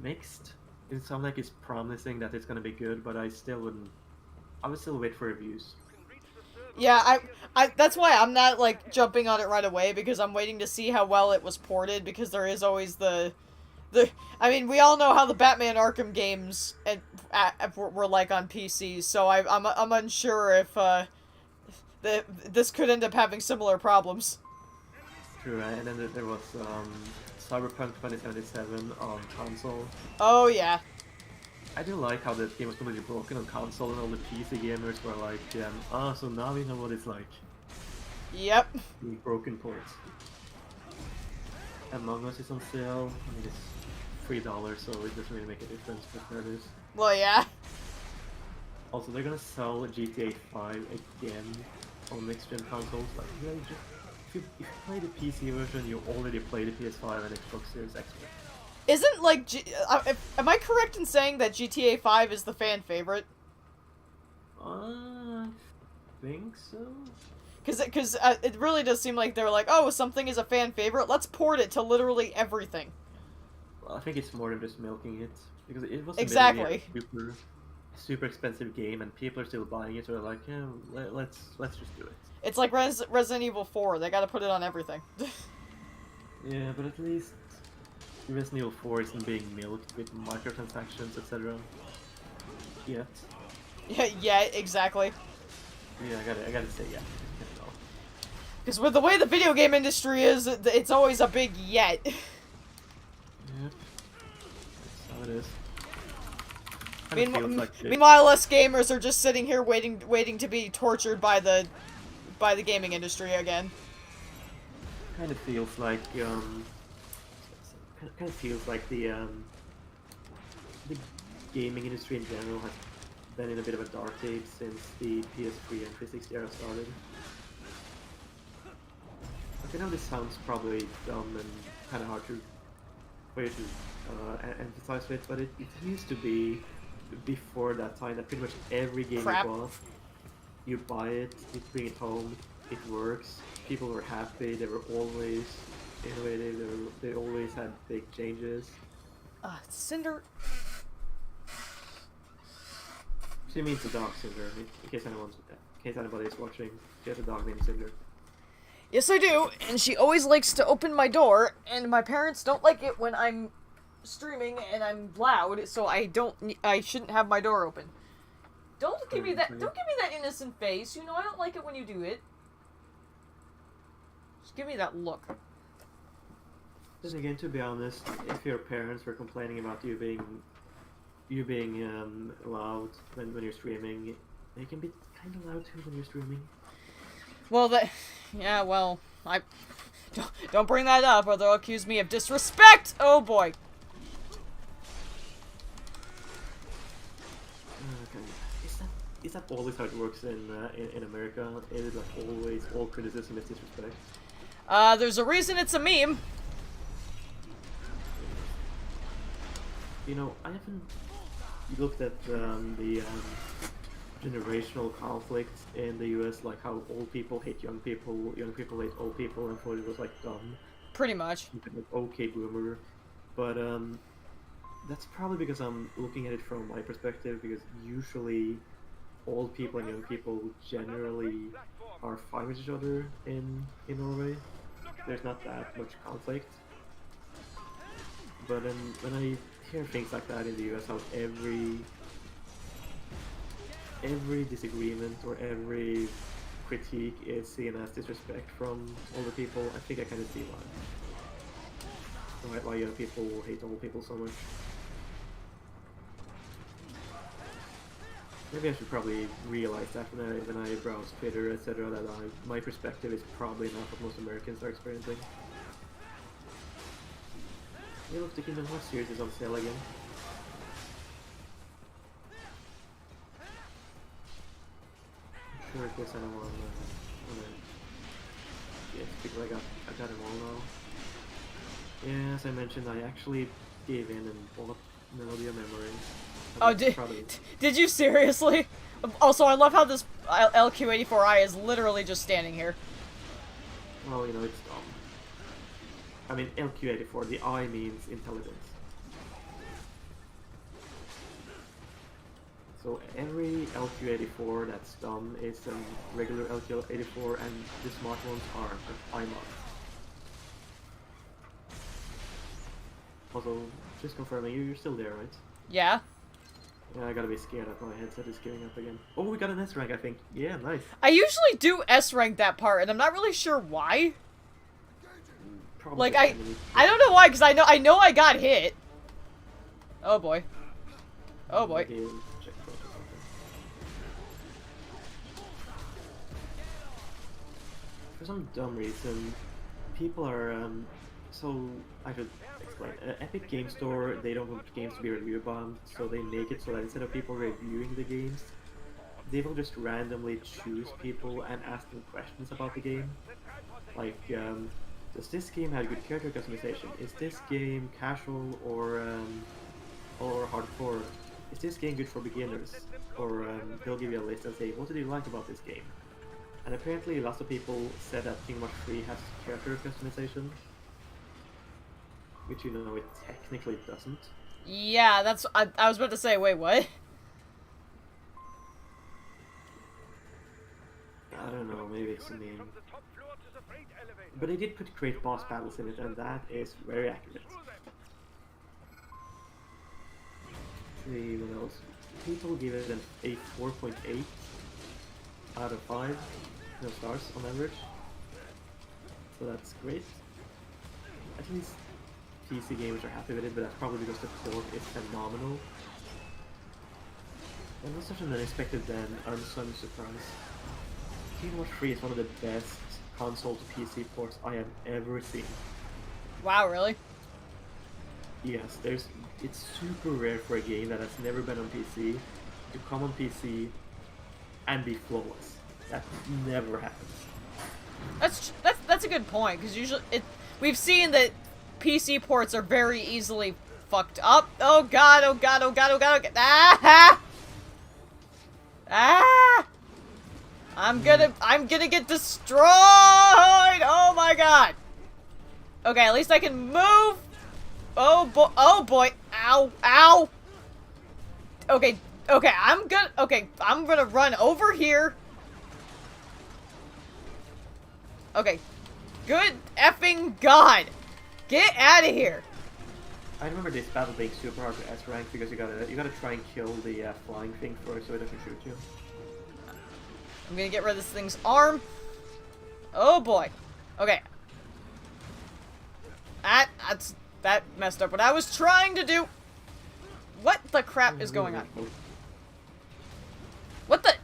mixed. It sounds like it's promising that it's gonna be good, but I would still wait for reviews. Yeah, that's why I'm not, like, jumping on it right away, because I'm waiting to see how well it was ported, because there is always I mean, we all know how the Batman Arkham games were like on PC, so I'm unsure if, this could end up having similar problems. True, right? And then there was, Cyberpunk 2077 on console. Oh, yeah. I do like how the game was completely broken on console, and all the PC gamers were like, so now we know what it's like. Yep. Being broken ports. Among Us is on sale. I mean, it's $3, so it doesn't really make a difference, but there it is. Well, yeah. Also, they're gonna sell GTA 5 again on next-gen consoles. Like, if you play the PC version, you already play the PS5 and Xbox Series X. Isn't, like, am I correct in saying that GTA 5 is the fan favorite? I think so. Because it really does seem like they're like, oh, something is a fan favorite, let's port it to literally everything. Well, I think it's more than just milking it, because it was Exactly. a super expensive game, and people are still buying it, so they're like, yeah, let's just do it. It's like Resident Evil 4, they gotta put it on everything. Yeah, but at least Resident Evil 4 isn't being milked with microtransactions, etc. Yet. Yeah, exactly. Yeah, I gotta say, yeah. Because with the way the video game industry is, it's always a big yet. Yep. That's how it is. Meanwhile, us gamers are just sitting here waiting to be tortured by the gaming industry again. Kind of feels like the gaming industry in general has been in a bit of a dark age since the PS3 and 360 era started. I know this sounds probably dumb and kind of hard to emphasize with, but it used to be before that time that pretty much every game you bought, you buy it, you bring it home, it works, people were happy, they were always innovative, they always had big changes. Cinder. She means the dog Cinder, in case anybody is watching. She has a dog named Cinder. Yes, I do, and she always likes to open my door, and my parents don't like it when I'm streaming and I'm loud, so I shouldn't have my door open. Don't give me that innocent face. You know I don't like it when you do it. Just give me that look. Then again, to be honest, if your parents were complaining about you being loud when you're streaming, they can be kind of loud too when you're streaming. Well, don't bring that up, or they'll accuse me of disrespect. Oh boy. Okay. Is that always how it works in America? Is it like always all criticism is disrespect? There's a reason it's a meme. You know, I haven't looked at the generational conflict in the US, like how old people hate young people hate old people, and thought it was like dumb. Pretty much. Like, okay, boomer. But that's probably because I'm looking at it from my perspective, because usually old people and young people generally are fine with each other in Norway. There's not that much conflict. But when I hear things like that in the US, how every disagreement or every critique is seen as disrespect from older people, I think I kind of see why young people hate old people so much. Maybe I should probably realize that when I browse Twitter, etc., that my perspective is probably not what most Americans are experiencing. Tale of the Kingdom Hearts series is on sale again. sure if there's anyone yes, because I got them all now. Yeah, as I mentioned, I actually gave in and bought Melody of Memory. Oh, did you seriously? Also, I love how this LQ84I is literally just standing here. Well, you know, it's dumb. I mean, LQ84, the I means intelligence. So every LQ84 that's dumb is a regular LQ84, and the smart ones are I mods. Also, just confirming, you're still there, right? Yeah. Yeah, I gotta be scared that my headset is giving up again. Oh, we got an S rank, I think. Yeah, nice. I usually do S rank that part, and I'm not really sure why. Probably Like, I don't know why, because I know I got hit. Oh boy. Oh boy. For some dumb reason, people are, so I should explain. Epic Game Store, they don't want games to be review bombed, so they make it so that instead of people reviewing the games, they will just randomly choose people and ask them questions about the game. Like, does this game have good character customization? Is this game casual or hardcore? Is this game good for beginners? Or they'll give you a list and say, what did you like about this game? And apparently lots of people said that Kingdom Hearts 3 has character customization. Which, you know, it technically doesn't. Yeah, that's... I was about to say, wait, what? I don't know, maybe it's a meme. But they did put great boss battles in it, and that is very accurate. See what else. People give it a 4.8 out of 5 stars on average. So that's great. At least PC gamers are happy with it, but that's probably because the port is phenomenal. It was such an unexpected and unsung surprise. Kingdom Hearts 3 is one of the best console to PC ports I have ever seen. Wow, really? Yes, it's super rare for a game that has never been on PC to come on PC and be flawless. That never happens. That's a good point, because usually we've seen that PC ports are very easily fucked up. Oh god, oh god, oh god, oh god, oh god. Ah! Ah! I'm gonna get destroyed! Oh my god! Okay, at least I can move! Oh boy, ow, ow! Okay, I'm gonna run over here. Okay, good effing god! Get out of here! I remember this battle being super hard to S rank because you gotta try and kill the flying thing first so it doesn't shoot you. I'm gonna get rid of this thing's arm. Oh boy. Okay. That messed up what I was trying to do. What the crap is going on? What the?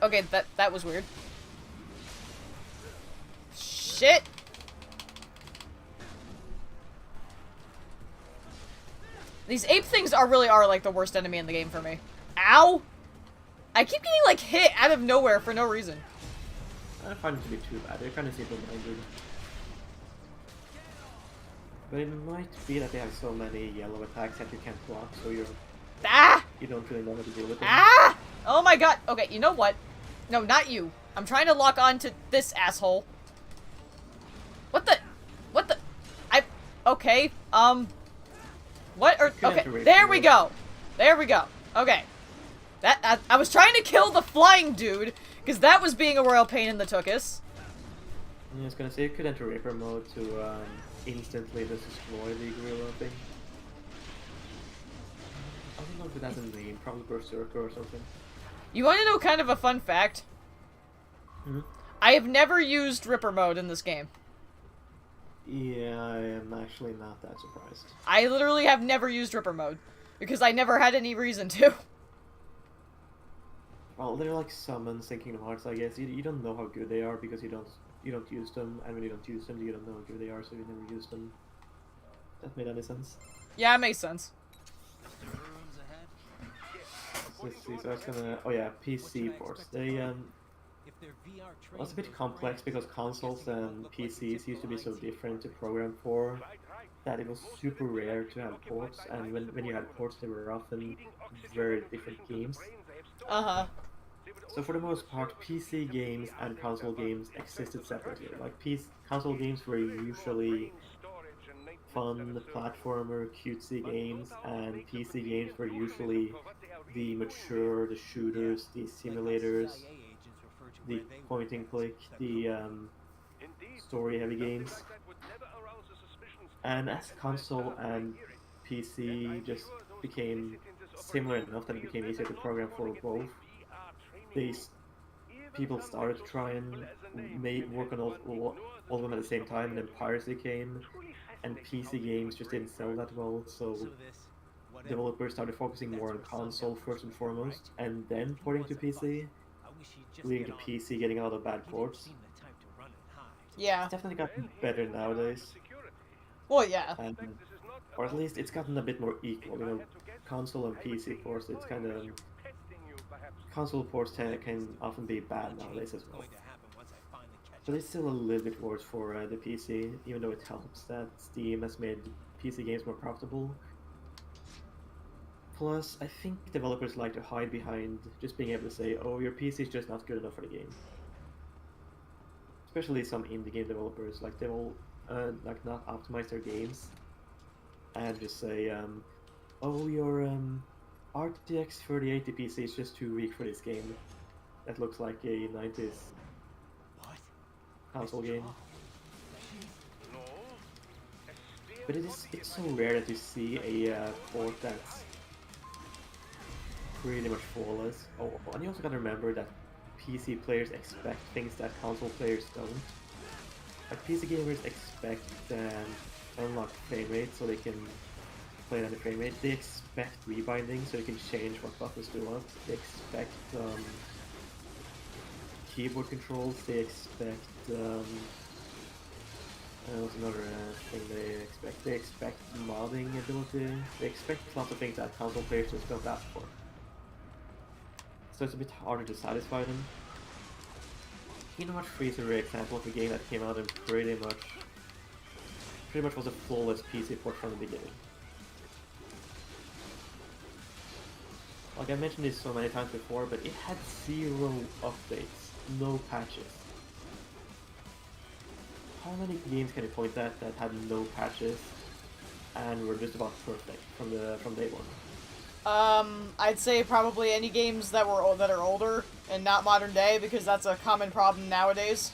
Okay, that was weird. Shit. These ape things really are like the worst enemy in the game for me. Ow! I keep getting like hit out of nowhere for no reason. I don't find it to be too bad. They're kind of simple-minded. But it might be that they have so many yellow attacks that you can't block, so you don't really know how to deal with them. Ah! Oh my god. Okay, you know what? No, not you. I'm trying to lock on to this asshole. What the? Okay, what are... Okay, there we go. There we go. Okay. I was trying to kill the flying dude, because that was being a royal pain in the tuchus. I was gonna say you could enter Reaper mode to instantly just destroy the gorilla thing. I don't know if it has a name, probably Berserker or something. You want to know kind of a fun fact? Hmm? I have never used Ripper mode in this game. Yeah, I am actually not that surprised. I literally have never used Ripper mode, because I never had any reason to. Well, they're like summons in Kingdom Hearts, I guess. You don't know how good they are because you don't use them, and when you don't use them, you don't know how good they are, so you never use them. That made any sense? Yeah, it makes sense. let's see. So I was gonna. Oh yeah, PC ports. They If they're VR well, it's a bit trained, those complex brains, because I was consoles guessing it won't and look like the PCs used to be typical so IT different to program. program for Right, right. that it was Most of super it will rare to likely be have occupied ports, by and life when you support had ports, units, they were often feeding oxygen very and different nutrition to the games. brains they have stolen. Uh-huh. They would So for also the need a most part, server to PC keep them games VR and data, console but games existed expensive separately. construction. Like console It's games were way more usually brain storage and maintenance than a fun server. platformer, cutesy But no games, doubt and make the PC games convenient were euphemism usually for what they are the really doing there. mature, the Yeah, shooters, the like how simulators, CIA agents refer to where the they point work and as click, the the cook room. Indeed, story heavy something games. like that would never arouse the suspicions of And rank as and file console staff when they and hear it. And PC I'm just sure those became complicit in this similar operation enough that it feel became easier better to not program for calling it a both, VR training they room. Even people something started to so try simple and as a name can work help on one ignore the all of them at the trust same of what time, they and are then doing. piracy came, Truly and fascinating how PC the human games just brain didn't sell works. that well, so So this, whatever developers you started do, focusing that's more on where console Sundown comes first and from, right? foremost, and If then he porting to was a bust, PC, I wish he'd just leading get to on with PC it. getting a lot of bad He didn't ports. seem the type to run and hide. Yeah. It's definitely Well, gotten he's better in charge of nowadays, security. Well, I yeah. suspect this is not or at about least it's business. gotten a bit more If equal. I had to guess, Console and I would PC say he is ports, it's kind toying with of you, testing you, perhaps. console ports That needs can to often be bad change nowadays as what's well. going to happen once I finally catch But up. it's still a little bit worse for the PC, even though it helps that Steam has made PC games more profitable. Plus, I think developers like to hide behind just being able to say, "Oh, your PC is just not good enough for the game." Especially some indie game developers, like they will like not optimize their games and just say, "Oh, your RTX 3080 PC is just too weak for this game. That looks like a 90s What? console Mr. game." Shaw? No. A But spare it's so body, rare that you see a port that's pretty much flawless. Oh, and you also gotta remember that PC players expect things that console players don't. Like PC gamers expect unlocked frame rate so they can play it at the frame rate. They expect rebinding so they can change what buttons do what. They expect keyboard controls. They expect what's another thing they expect? They expect modding ability. They expect lots of things that console players just don't ask for. So it's a bit harder to satisfy them. Kingdom Hearts 3 is a rare example of a game that came out and pretty much was a flawless PC port from the beginning. Like I mentioned this so many times before, but it had 0 updates, no patches. How many games can you point at that had no patches and were just about perfect from day one? I'd say probably any games that are older and not modern day, because that's a common problem nowadays.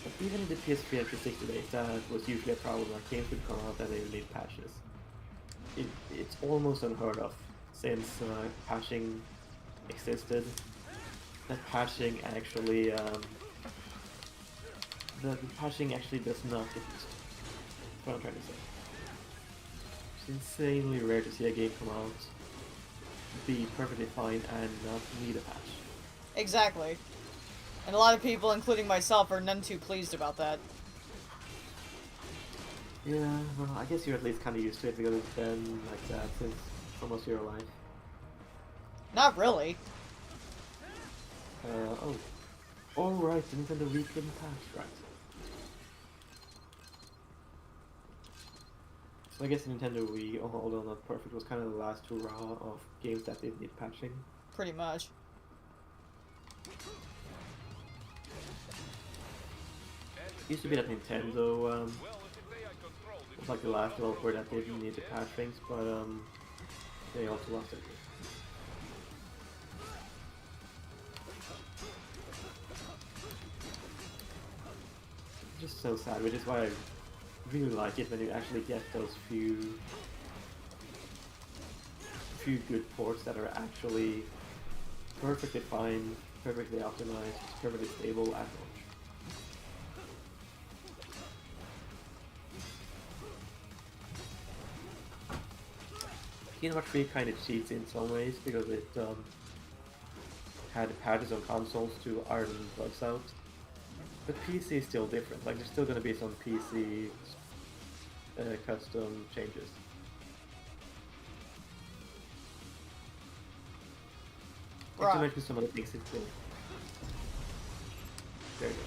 But even in the PS3 and 360 days, that was usually a problem. Like games would come out and they would need patches. It's almost unheard of since patching existed. That patching actually the patching actually does not get used. That's what I'm trying to say. It's insanely rare to see a game come out, be perfectly fine, and not need a patch. Exactly. And a lot of people, including myself, are none too pleased about that. Yeah, well, I guess you're at least kind of used to it because it's been like that since almost your life. Not really. Oh. Alright, the Nintendo Wii couldn't patch, right. So I guess the Nintendo Wii, although not perfect, was kind of the last hurrah of games that didn't need patching. Pretty much. Used to be that Nintendo was like the last developer that didn't need to patch things, but they also lost it. Just so sad, which is why I really like it when you actually get those few good ports that are actually perfectly fine, perfectly optimized, perfectly stable at launch. Kingdom Hearts 3 kind of cheats in some ways because it had patches on consoles to iron bugs out. But PC is still different. Like there's still going to be some PC custom changes. To Right. mention some of the things it did. There you go.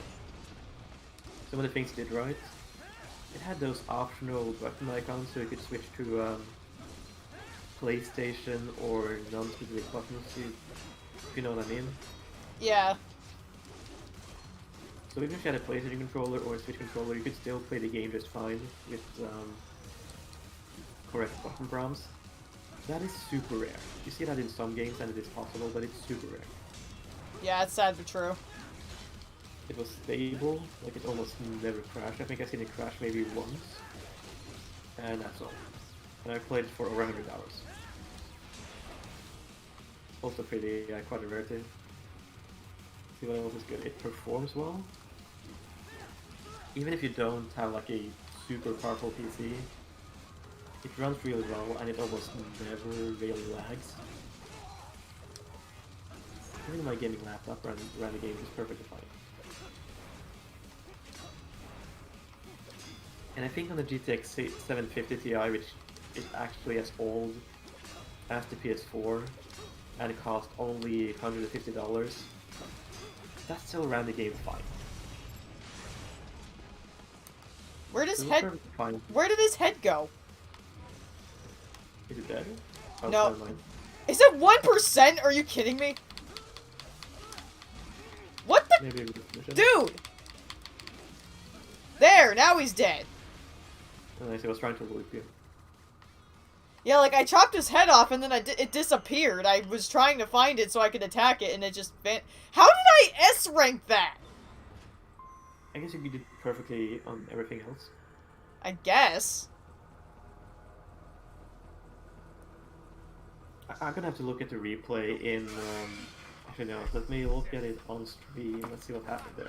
Some of the things it did right. It had those optional button icons so you could switch to PlayStation or non-specific buttons, if you know what I mean. Yeah. So even if you had a PlayStation controller or a Switch controller, you could still play the game just fine with correct button prompts. That is super rare. You see that in some games and it is possible, but it's super rare. Yeah, it's sad but true. It was stable, like it almost never crashed. I think I've seen it crash maybe once, and that's all. And I played it for over 100 hours. Also pretty quite a rarity. See what else is good? It performs well. Even if you don't have like a super powerful PC, it runs really well and it almost never really lags. Even my gaming laptop ran the game just perfectly fine. And I think on the GTX 750 Ti, which is actually as old as the PS4 and it cost only $150, that still ran the game fine. Where does It was head? perfectly fine. Where did his head go? Is it dead? Oh, No. never mind. Is it 1%? Are you kidding me? What the? Maybe we can finish it. Dude! There, now he's dead. Nice, I was trying to loop you. Yeah, like, I chopped his head off and then it disappeared. I was trying to find it so I could attack it and it just How did I S-rank that? I guess you did perfectly on everything else. I guess. I'm gonna have to look at the replay in, actually no, let me look at it on stream, let's see what happened there.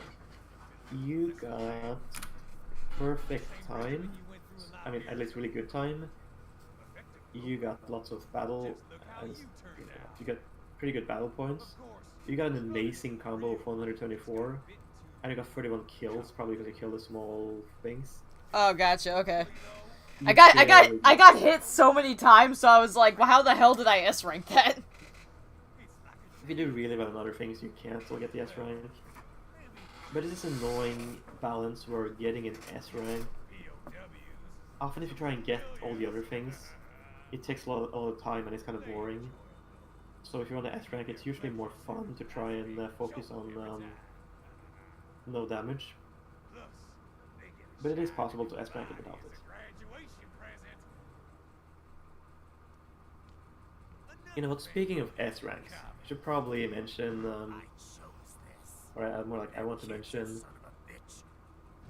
You got perfect time, I mean at least really good time. You got lots of battle, and you got pretty good battle points. You got an amazing combo of 124, and you got 31 kills, probably because you killed the small things. Oh, gotcha, okay. You I got barely- hit so many times, so I was like, well, how the hell did I S-rank that? If you do really well on other things, you can still get the S rank. But it's this annoying balance where getting an S rank, often if you try and get all the other things, it takes a lot of time and it's kind of boring. So if you're on the S rank, it's usually more fun to try and focus on no damage. But it is possible to S rank it without it. You know what, speaking of S ranks, I should probably mention, or more like I want to mention,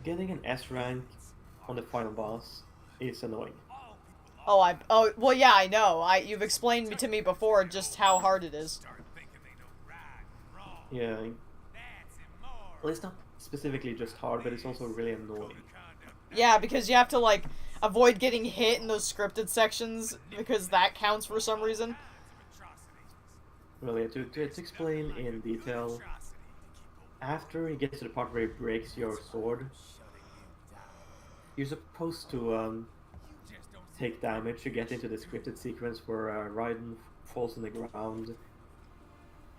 getting an S rank on the final boss is annoying. Oh, well, yeah, I know. You've explained to me before just how hard it is. Yeah. Well, it's not specifically just hard, but it's also really annoying. Yeah, because you have to, like, avoid getting hit in those scripted sections, because that counts for some reason. Well, yeah, to explain in detail, after you get to the part where it breaks your sword, you're supposed to take damage to get into the scripted sequence where Raiden falls on the ground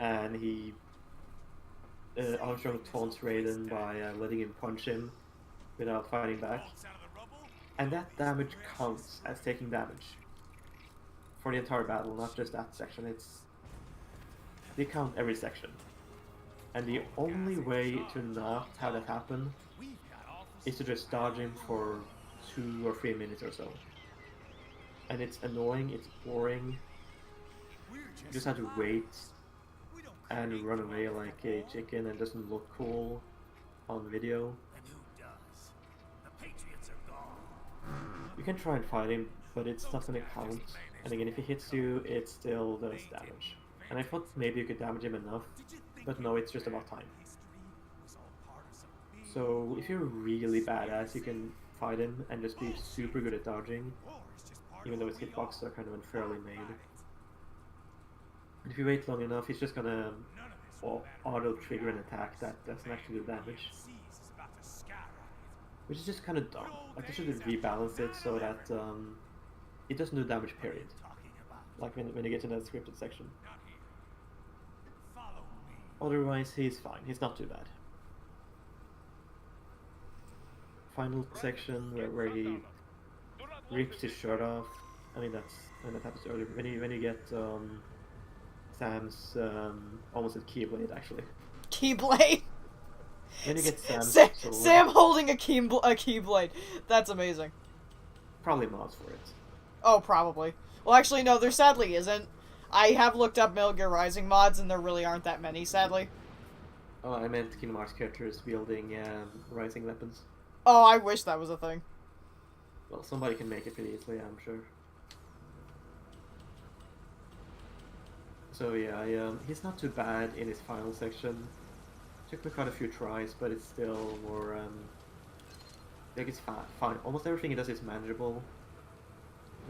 and he Armstrong taunts Raiden by letting him punch him without fighting back, and that damage counts as taking damage for the entire battle, not just that section. They count every section, and the only way to not have that happen is to just dodge him for 2 or 3 minutes or so. And it's annoying, it's boring. You just have to wait and run away like a chicken and doesn't look cool on video. You can try and fight him, but it's not gonna count. And again, if he hits you, it still does damage. And I thought maybe you could damage him enough, but no, it's just about time. So if you're really badass, you can fight him and just be super good at dodging, even though his hitboxes are kind of unfairly made. And if you wait long enough, he's just gonna auto-trigger an attack that doesn't actually do damage. Which is just kind of dumb. Like, they should rebalance it so that it doesn't do damage, period. Like when you get to that scripted section. otherwise he's fine. He's not too bad. Final section where he rips his shirt off. I mean that happens earlier. When you get Sam's almost a keyblade actually. Keyblade. When you get Sam's sword, Sam holding a keyblade. That's amazing. probably mods for it. Oh, probably. Well, actually, no, there sadly isn't. I have looked up Metal Gear Rising mods, and there really aren't that many, sadly. Oh, I meant Kingdom Hearts characters wielding rising weapons. Oh, I wish that was a thing. Well, somebody can make it pretty easily, I'm sure. So yeah, he's not too bad in his final section. Took me quite a few tries, but it's still more. Like it's fine. Almost everything he does is manageable.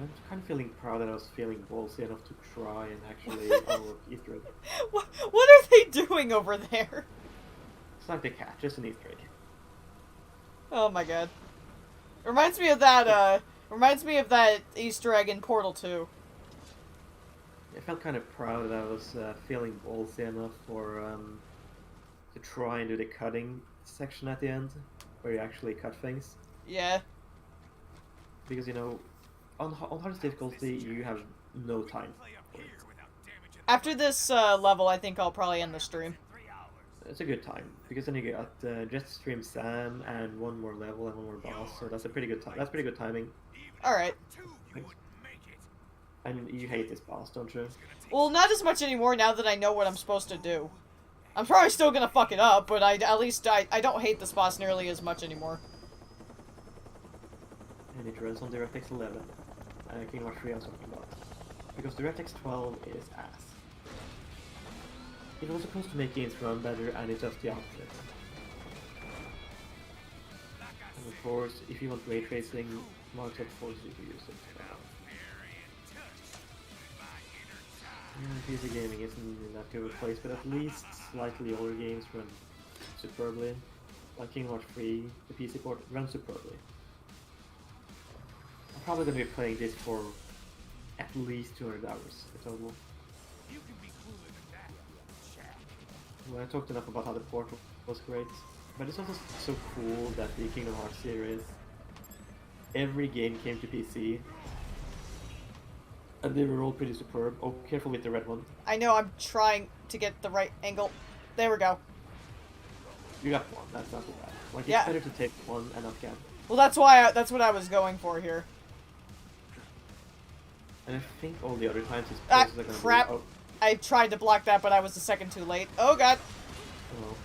I'm kind of feeling proud that I was feeling ballsy enough to try and actually unlock Easter egg. What are they doing over there? It's like the cat, just an Easter egg. Oh my god. Reminds me of that Easter egg in Portal 2. I felt kind of proud that I was feeling ballsy enough for to try and do the cutting section at the end, where you actually cut things. Yeah. Because you know, on hardest difficulty, you have no time for it. After this level, I think I'll probably end the stream. It's a good time because then you got Jetstream Sam and one more level and one more boss, so that's a pretty good time. That's pretty good timing. All right. And you hate this boss, don't you? Well, not as much anymore now that I know what I'm supposed to do. I'm probably still gonna fuck it up, but at least I don't hate this boss nearly as much anymore. And it runs on DirectX 11. Kingdom Hearts 3 I was talking about. Because DirectX 12 is ass. It was supposed to make games run better, and it does the opposite. And of course, if you want ray tracing, Microsoft forces you to use it. PC gaming isn't in that good a place, but at least slightly older games run superbly. Like Kingdom Hearts 3, the PC port runs superbly. I'm probably going to be playing this for at least 200 hours in total. Well, I talked enough about how the port was great, but it's also so cool that the Kingdom Hearts series, every game came to PC, and they were all pretty superb. Oh, careful with the red one. I know, I'm trying to get the right angle. There we go. You got one, that's not too bad. Like, it's Yeah. better to take one and not get. Well, that's what I was going for here. And I think all the other times it's Ah, are gonna crap. be... Oh, I tried to block that, but I was a second too late. Oh god. oh.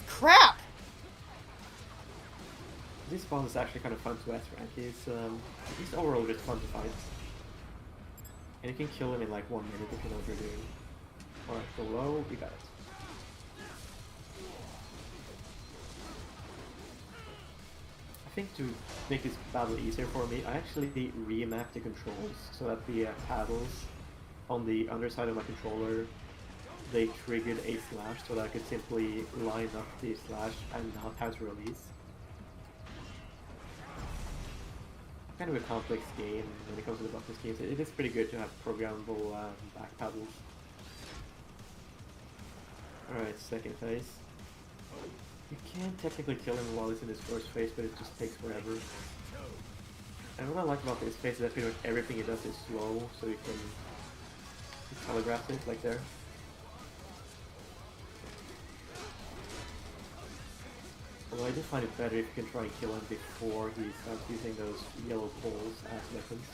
Crap! This boss is actually kind of fun to S-rank. He's overall just fun to fight. And you can kill him in like 1 minute if you know what you're doing. Alright, go low, we got it. I think to make this battle easier for me, I actually remapped the controls so that the paddles on the underside of my controller, they triggered a slash so that I could simply line up the slash and not have to release. Kind of a complex game when it comes to the buttons games. It is pretty good to have programmable back paddles. Alright, second phase. You can technically kill him while he's in his first phase, but it just takes forever. And what I like about this phase is that pretty much everything he does is slow, so you can telegraph it, like there. Although I do find it better if you can try and kill him before he starts using those yellow poles as weapons.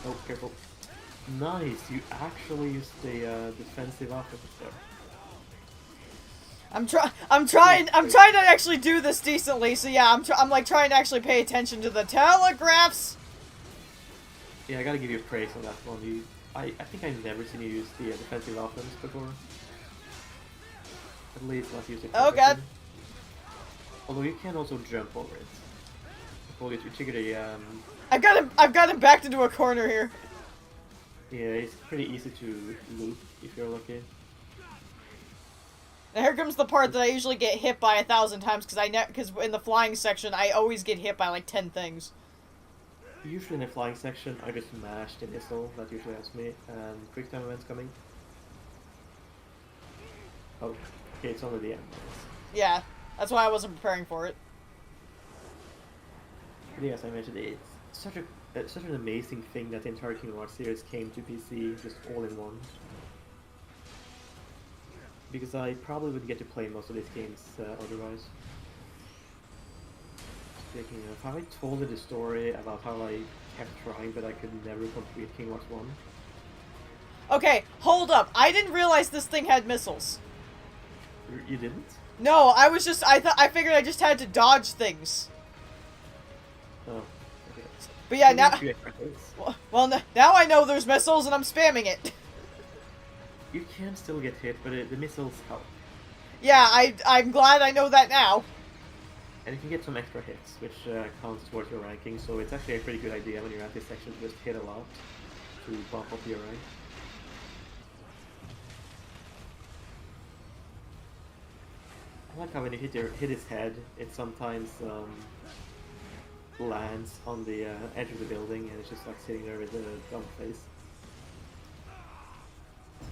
Oh, careful. Nice, you actually used the defensive offense there. I'm trying to actually do this decently. So yeah, I'm like trying to actually pay attention to the telegraphs. Yeah, I gotta give you praise on that one. I think I've never seen you use the defensive offense before. At least not use it. Oh god. Although you can also jump over it. Before you trigger the I've got him backed into a corner here. yeah, it's pretty easy to loot if you're lucky. And here comes the part that I usually get hit by 1,000 times because in the flying section I always get hit by like 10 things. Usually in the flying section, I just mash the missile. That usually helps me. And quick time events coming. Oh, okay, it's only the end. Yeah, that's why I wasn't preparing for it. But yes, I mentioned it's such an amazing thing that the entire Kingdom Hearts series came to PC just all in one. Because I probably wouldn't get to play most of these games otherwise. Speaking of, have I told you the story about how I kept trying but I could never complete Kingdom Hearts 1? Okay, hold up. I didn't realize this thing had missiles. You didn't? No, I figured I just had to dodge things. Oh, okay. But yeah, Maybe now... a few extra hits. Well, now I know there's missiles and I'm spamming it. You can still get hit, but the missiles help. Yeah, I'm glad I know that now. And you can get some extra hits, which counts towards your ranking, so it's actually a pretty good idea when you're at this section to just hit a lot to bump up your rank. I like how when you hit his head, it sometimes lands on the edge of the building, and it's just like sitting there with a dumb face.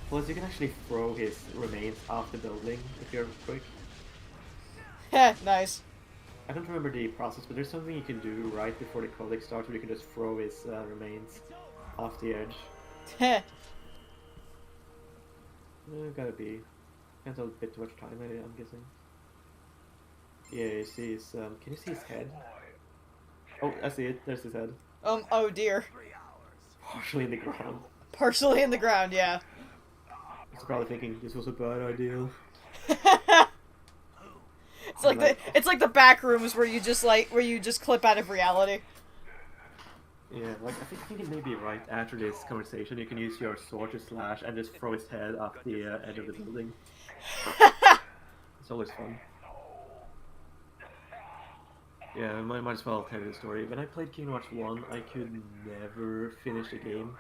Plus, you can actually throw his remains off the building if you're quick. Heh, nice. I don't remember the process, but there's something you can do right before the codex starts where you can just throw his remains off the edge. Heh. Gotta be. Can't have a bit too much time, I'm guessing. Yeah, you see his, can you see his head? Oh, I see it. There's his head. Oh dear. Partially in the ground. Partially in the ground, yeah. He's probably thinking, this was a bad idea. It's like the back rooms where you just clip out of reality. Yeah, like I think it may be right after this conversation. You can use your sword to slash and just throw his head off the edge of the building. It's always fun. Yeah, I might as well tell you the story. When I played Kingdom Hearts 1, I could never finish the game.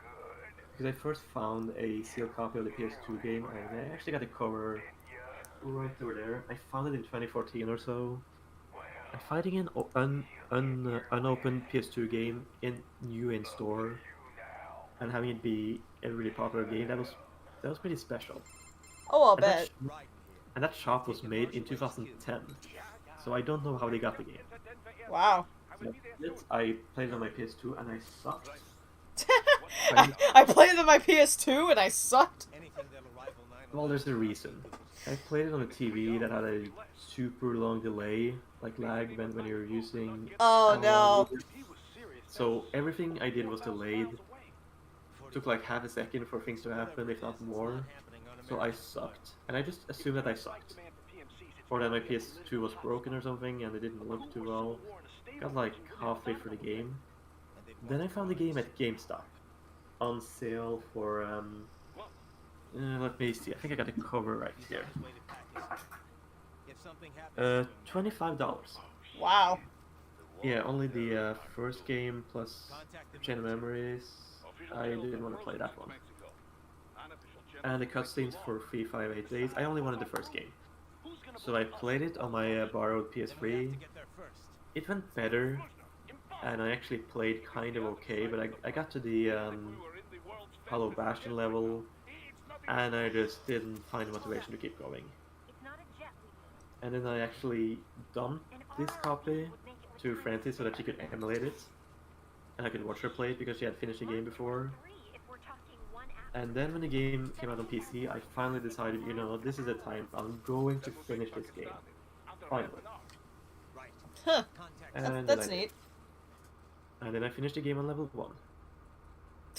Because I first found a sealed copy of the PS2 game, and I actually got a cover right over there. I found it in 2014 or so. And finding an unopened PS2 game new in store and having it be a really popular game, that was pretty special. Oh, I'll And that bet. and that shop was made in 2010, so I don't know how they got the game. Wow. So I played it on my PS2 and I sucked. I played it on my PS2 and I sucked. Well, there's a reason. I played it on a TV that had a super long delay, like lag when you're using. Oh no. So everything I did was delayed. It took like half a second for things to happen, if not more. So I sucked, and I just assumed that I sucked, or that my PS2 was broken or something, and it didn't look too well. Got like halfway through the game. Then I found the game at GameStop on sale for let me see. I think I got a cover right here. $25. Wow. Yeah, only the first game plus Chain of Memories. I didn't want to play that one. And the cutscenes for 358 days. I only wanted the first game. So I played it on my borrowed PS3. It went better, and I actually played kind of okay, but I got to the Hollow Bastion level, and I just didn't find the motivation to keep going. And then I actually dumped this copy to Francis so that she could emulate it, and I could watch her play it because she had finished the game before. And then when the game came out on PC, I finally decided, you know, this is the time I'm going to finish this game. Finally. Huh. And That's neat. And then I finished the game on level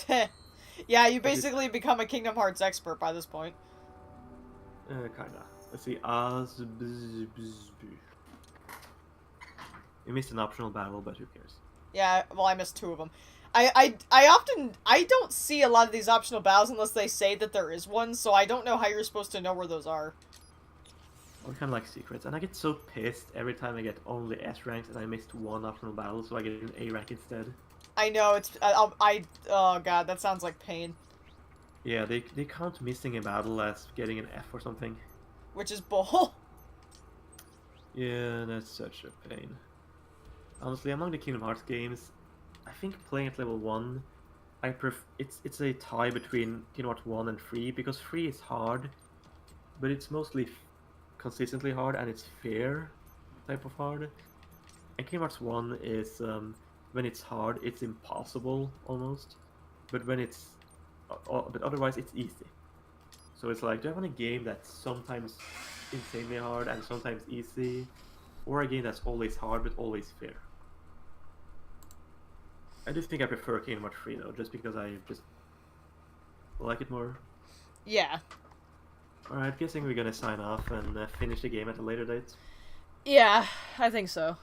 1. Yeah, you basically become a Kingdom Hearts expert by this point. Kinda. Let's see. You missed an optional battle, but who cares? Yeah, well, I missed 2 of them. I don't see a lot of these optional battles unless they say that there is one, so I don't know how you're supposed to know where those are. Or kind of like secrets, and I get so pissed every time I get only S ranks and I missed one optional battle, so I get an A rank instead. I know, it's, oh god, that sounds like pain. Yeah, they count missing a battle as getting an F or something. which is bull. Yeah, that's such a pain. Honestly, among the Kingdom Hearts games, I think playing at level 1, it's a tie between Kingdom Hearts 1 and 3, because 3 is hard, but it's mostly consistently hard and it's fair type of hard. And Kingdom Hearts 1 is, when it's hard, it's impossible almost, but when it's, but otherwise it's easy. So it's like, do I want a game that's sometimes insanely hard and sometimes easy, or a game that's always hard but always fair? I just think I prefer Kingdom Hearts 3 though, just because I just like it more. Yeah. Alright, guessing we're gonna sign off and finish the game at a later date. Yeah, I think so.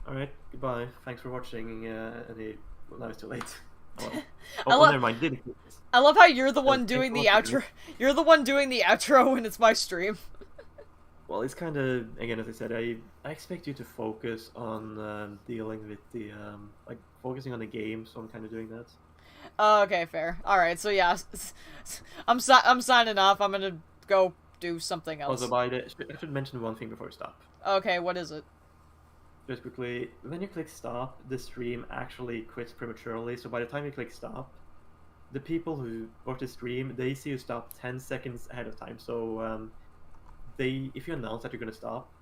Alright, goodbye. Thanks for watching. Well, now it's too late. Oh, well. I Oh, lo- never mind. Didn't. I love how you're the one thanks doing for the watching. outro. You're the one doing the outro when it's my stream. Well, it's kind of, again, as I said, I expect you to focus on dealing with the like focusing on the game, so I'm kind of doing that. Oh, okay, fair. All right, so yeah, I'm signing off. I'm gonna go do something else. Also, I should mention one thing before we stop. Okay, what is it? Just quickly, when you click stop, the stream actually quits prematurely. So by the time you click stop, the people who watch the stream, they see you stop 10 seconds ahead of time. So if you announce that you're gonna stop,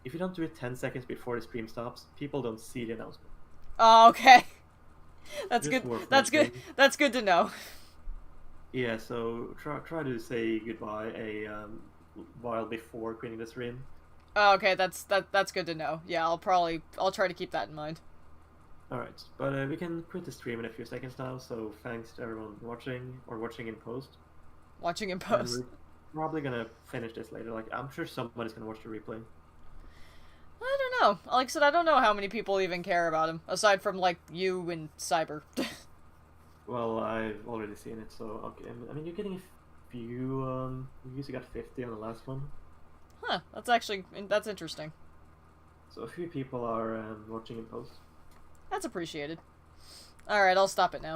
if you don't do it 10 seconds before the stream stops, people don't see the announcement. Oh, okay. That's Just good. worth That's good. mentioning. That's good to know. Yeah, so try to say goodbye while before quitting the stream. Oh, okay, that's good to know. Yeah, I'll try to keep that in mind. Alright, but we can quit the stream in a few seconds now, so thanks to everyone watching, or watching in post. Watching in And post. we're probably gonna finish this later, like, I'm sure somebody's gonna watch the replay. I don't know. Like I said, I don't know how many people even care about him, aside from like you and Cyber. Well, I've already seen it, so okay. I mean, you're getting a few, you usually got 50 on the last one. Huh? That's interesting. So a few people are watching in post. That's appreciated. All right, I'll stop it now.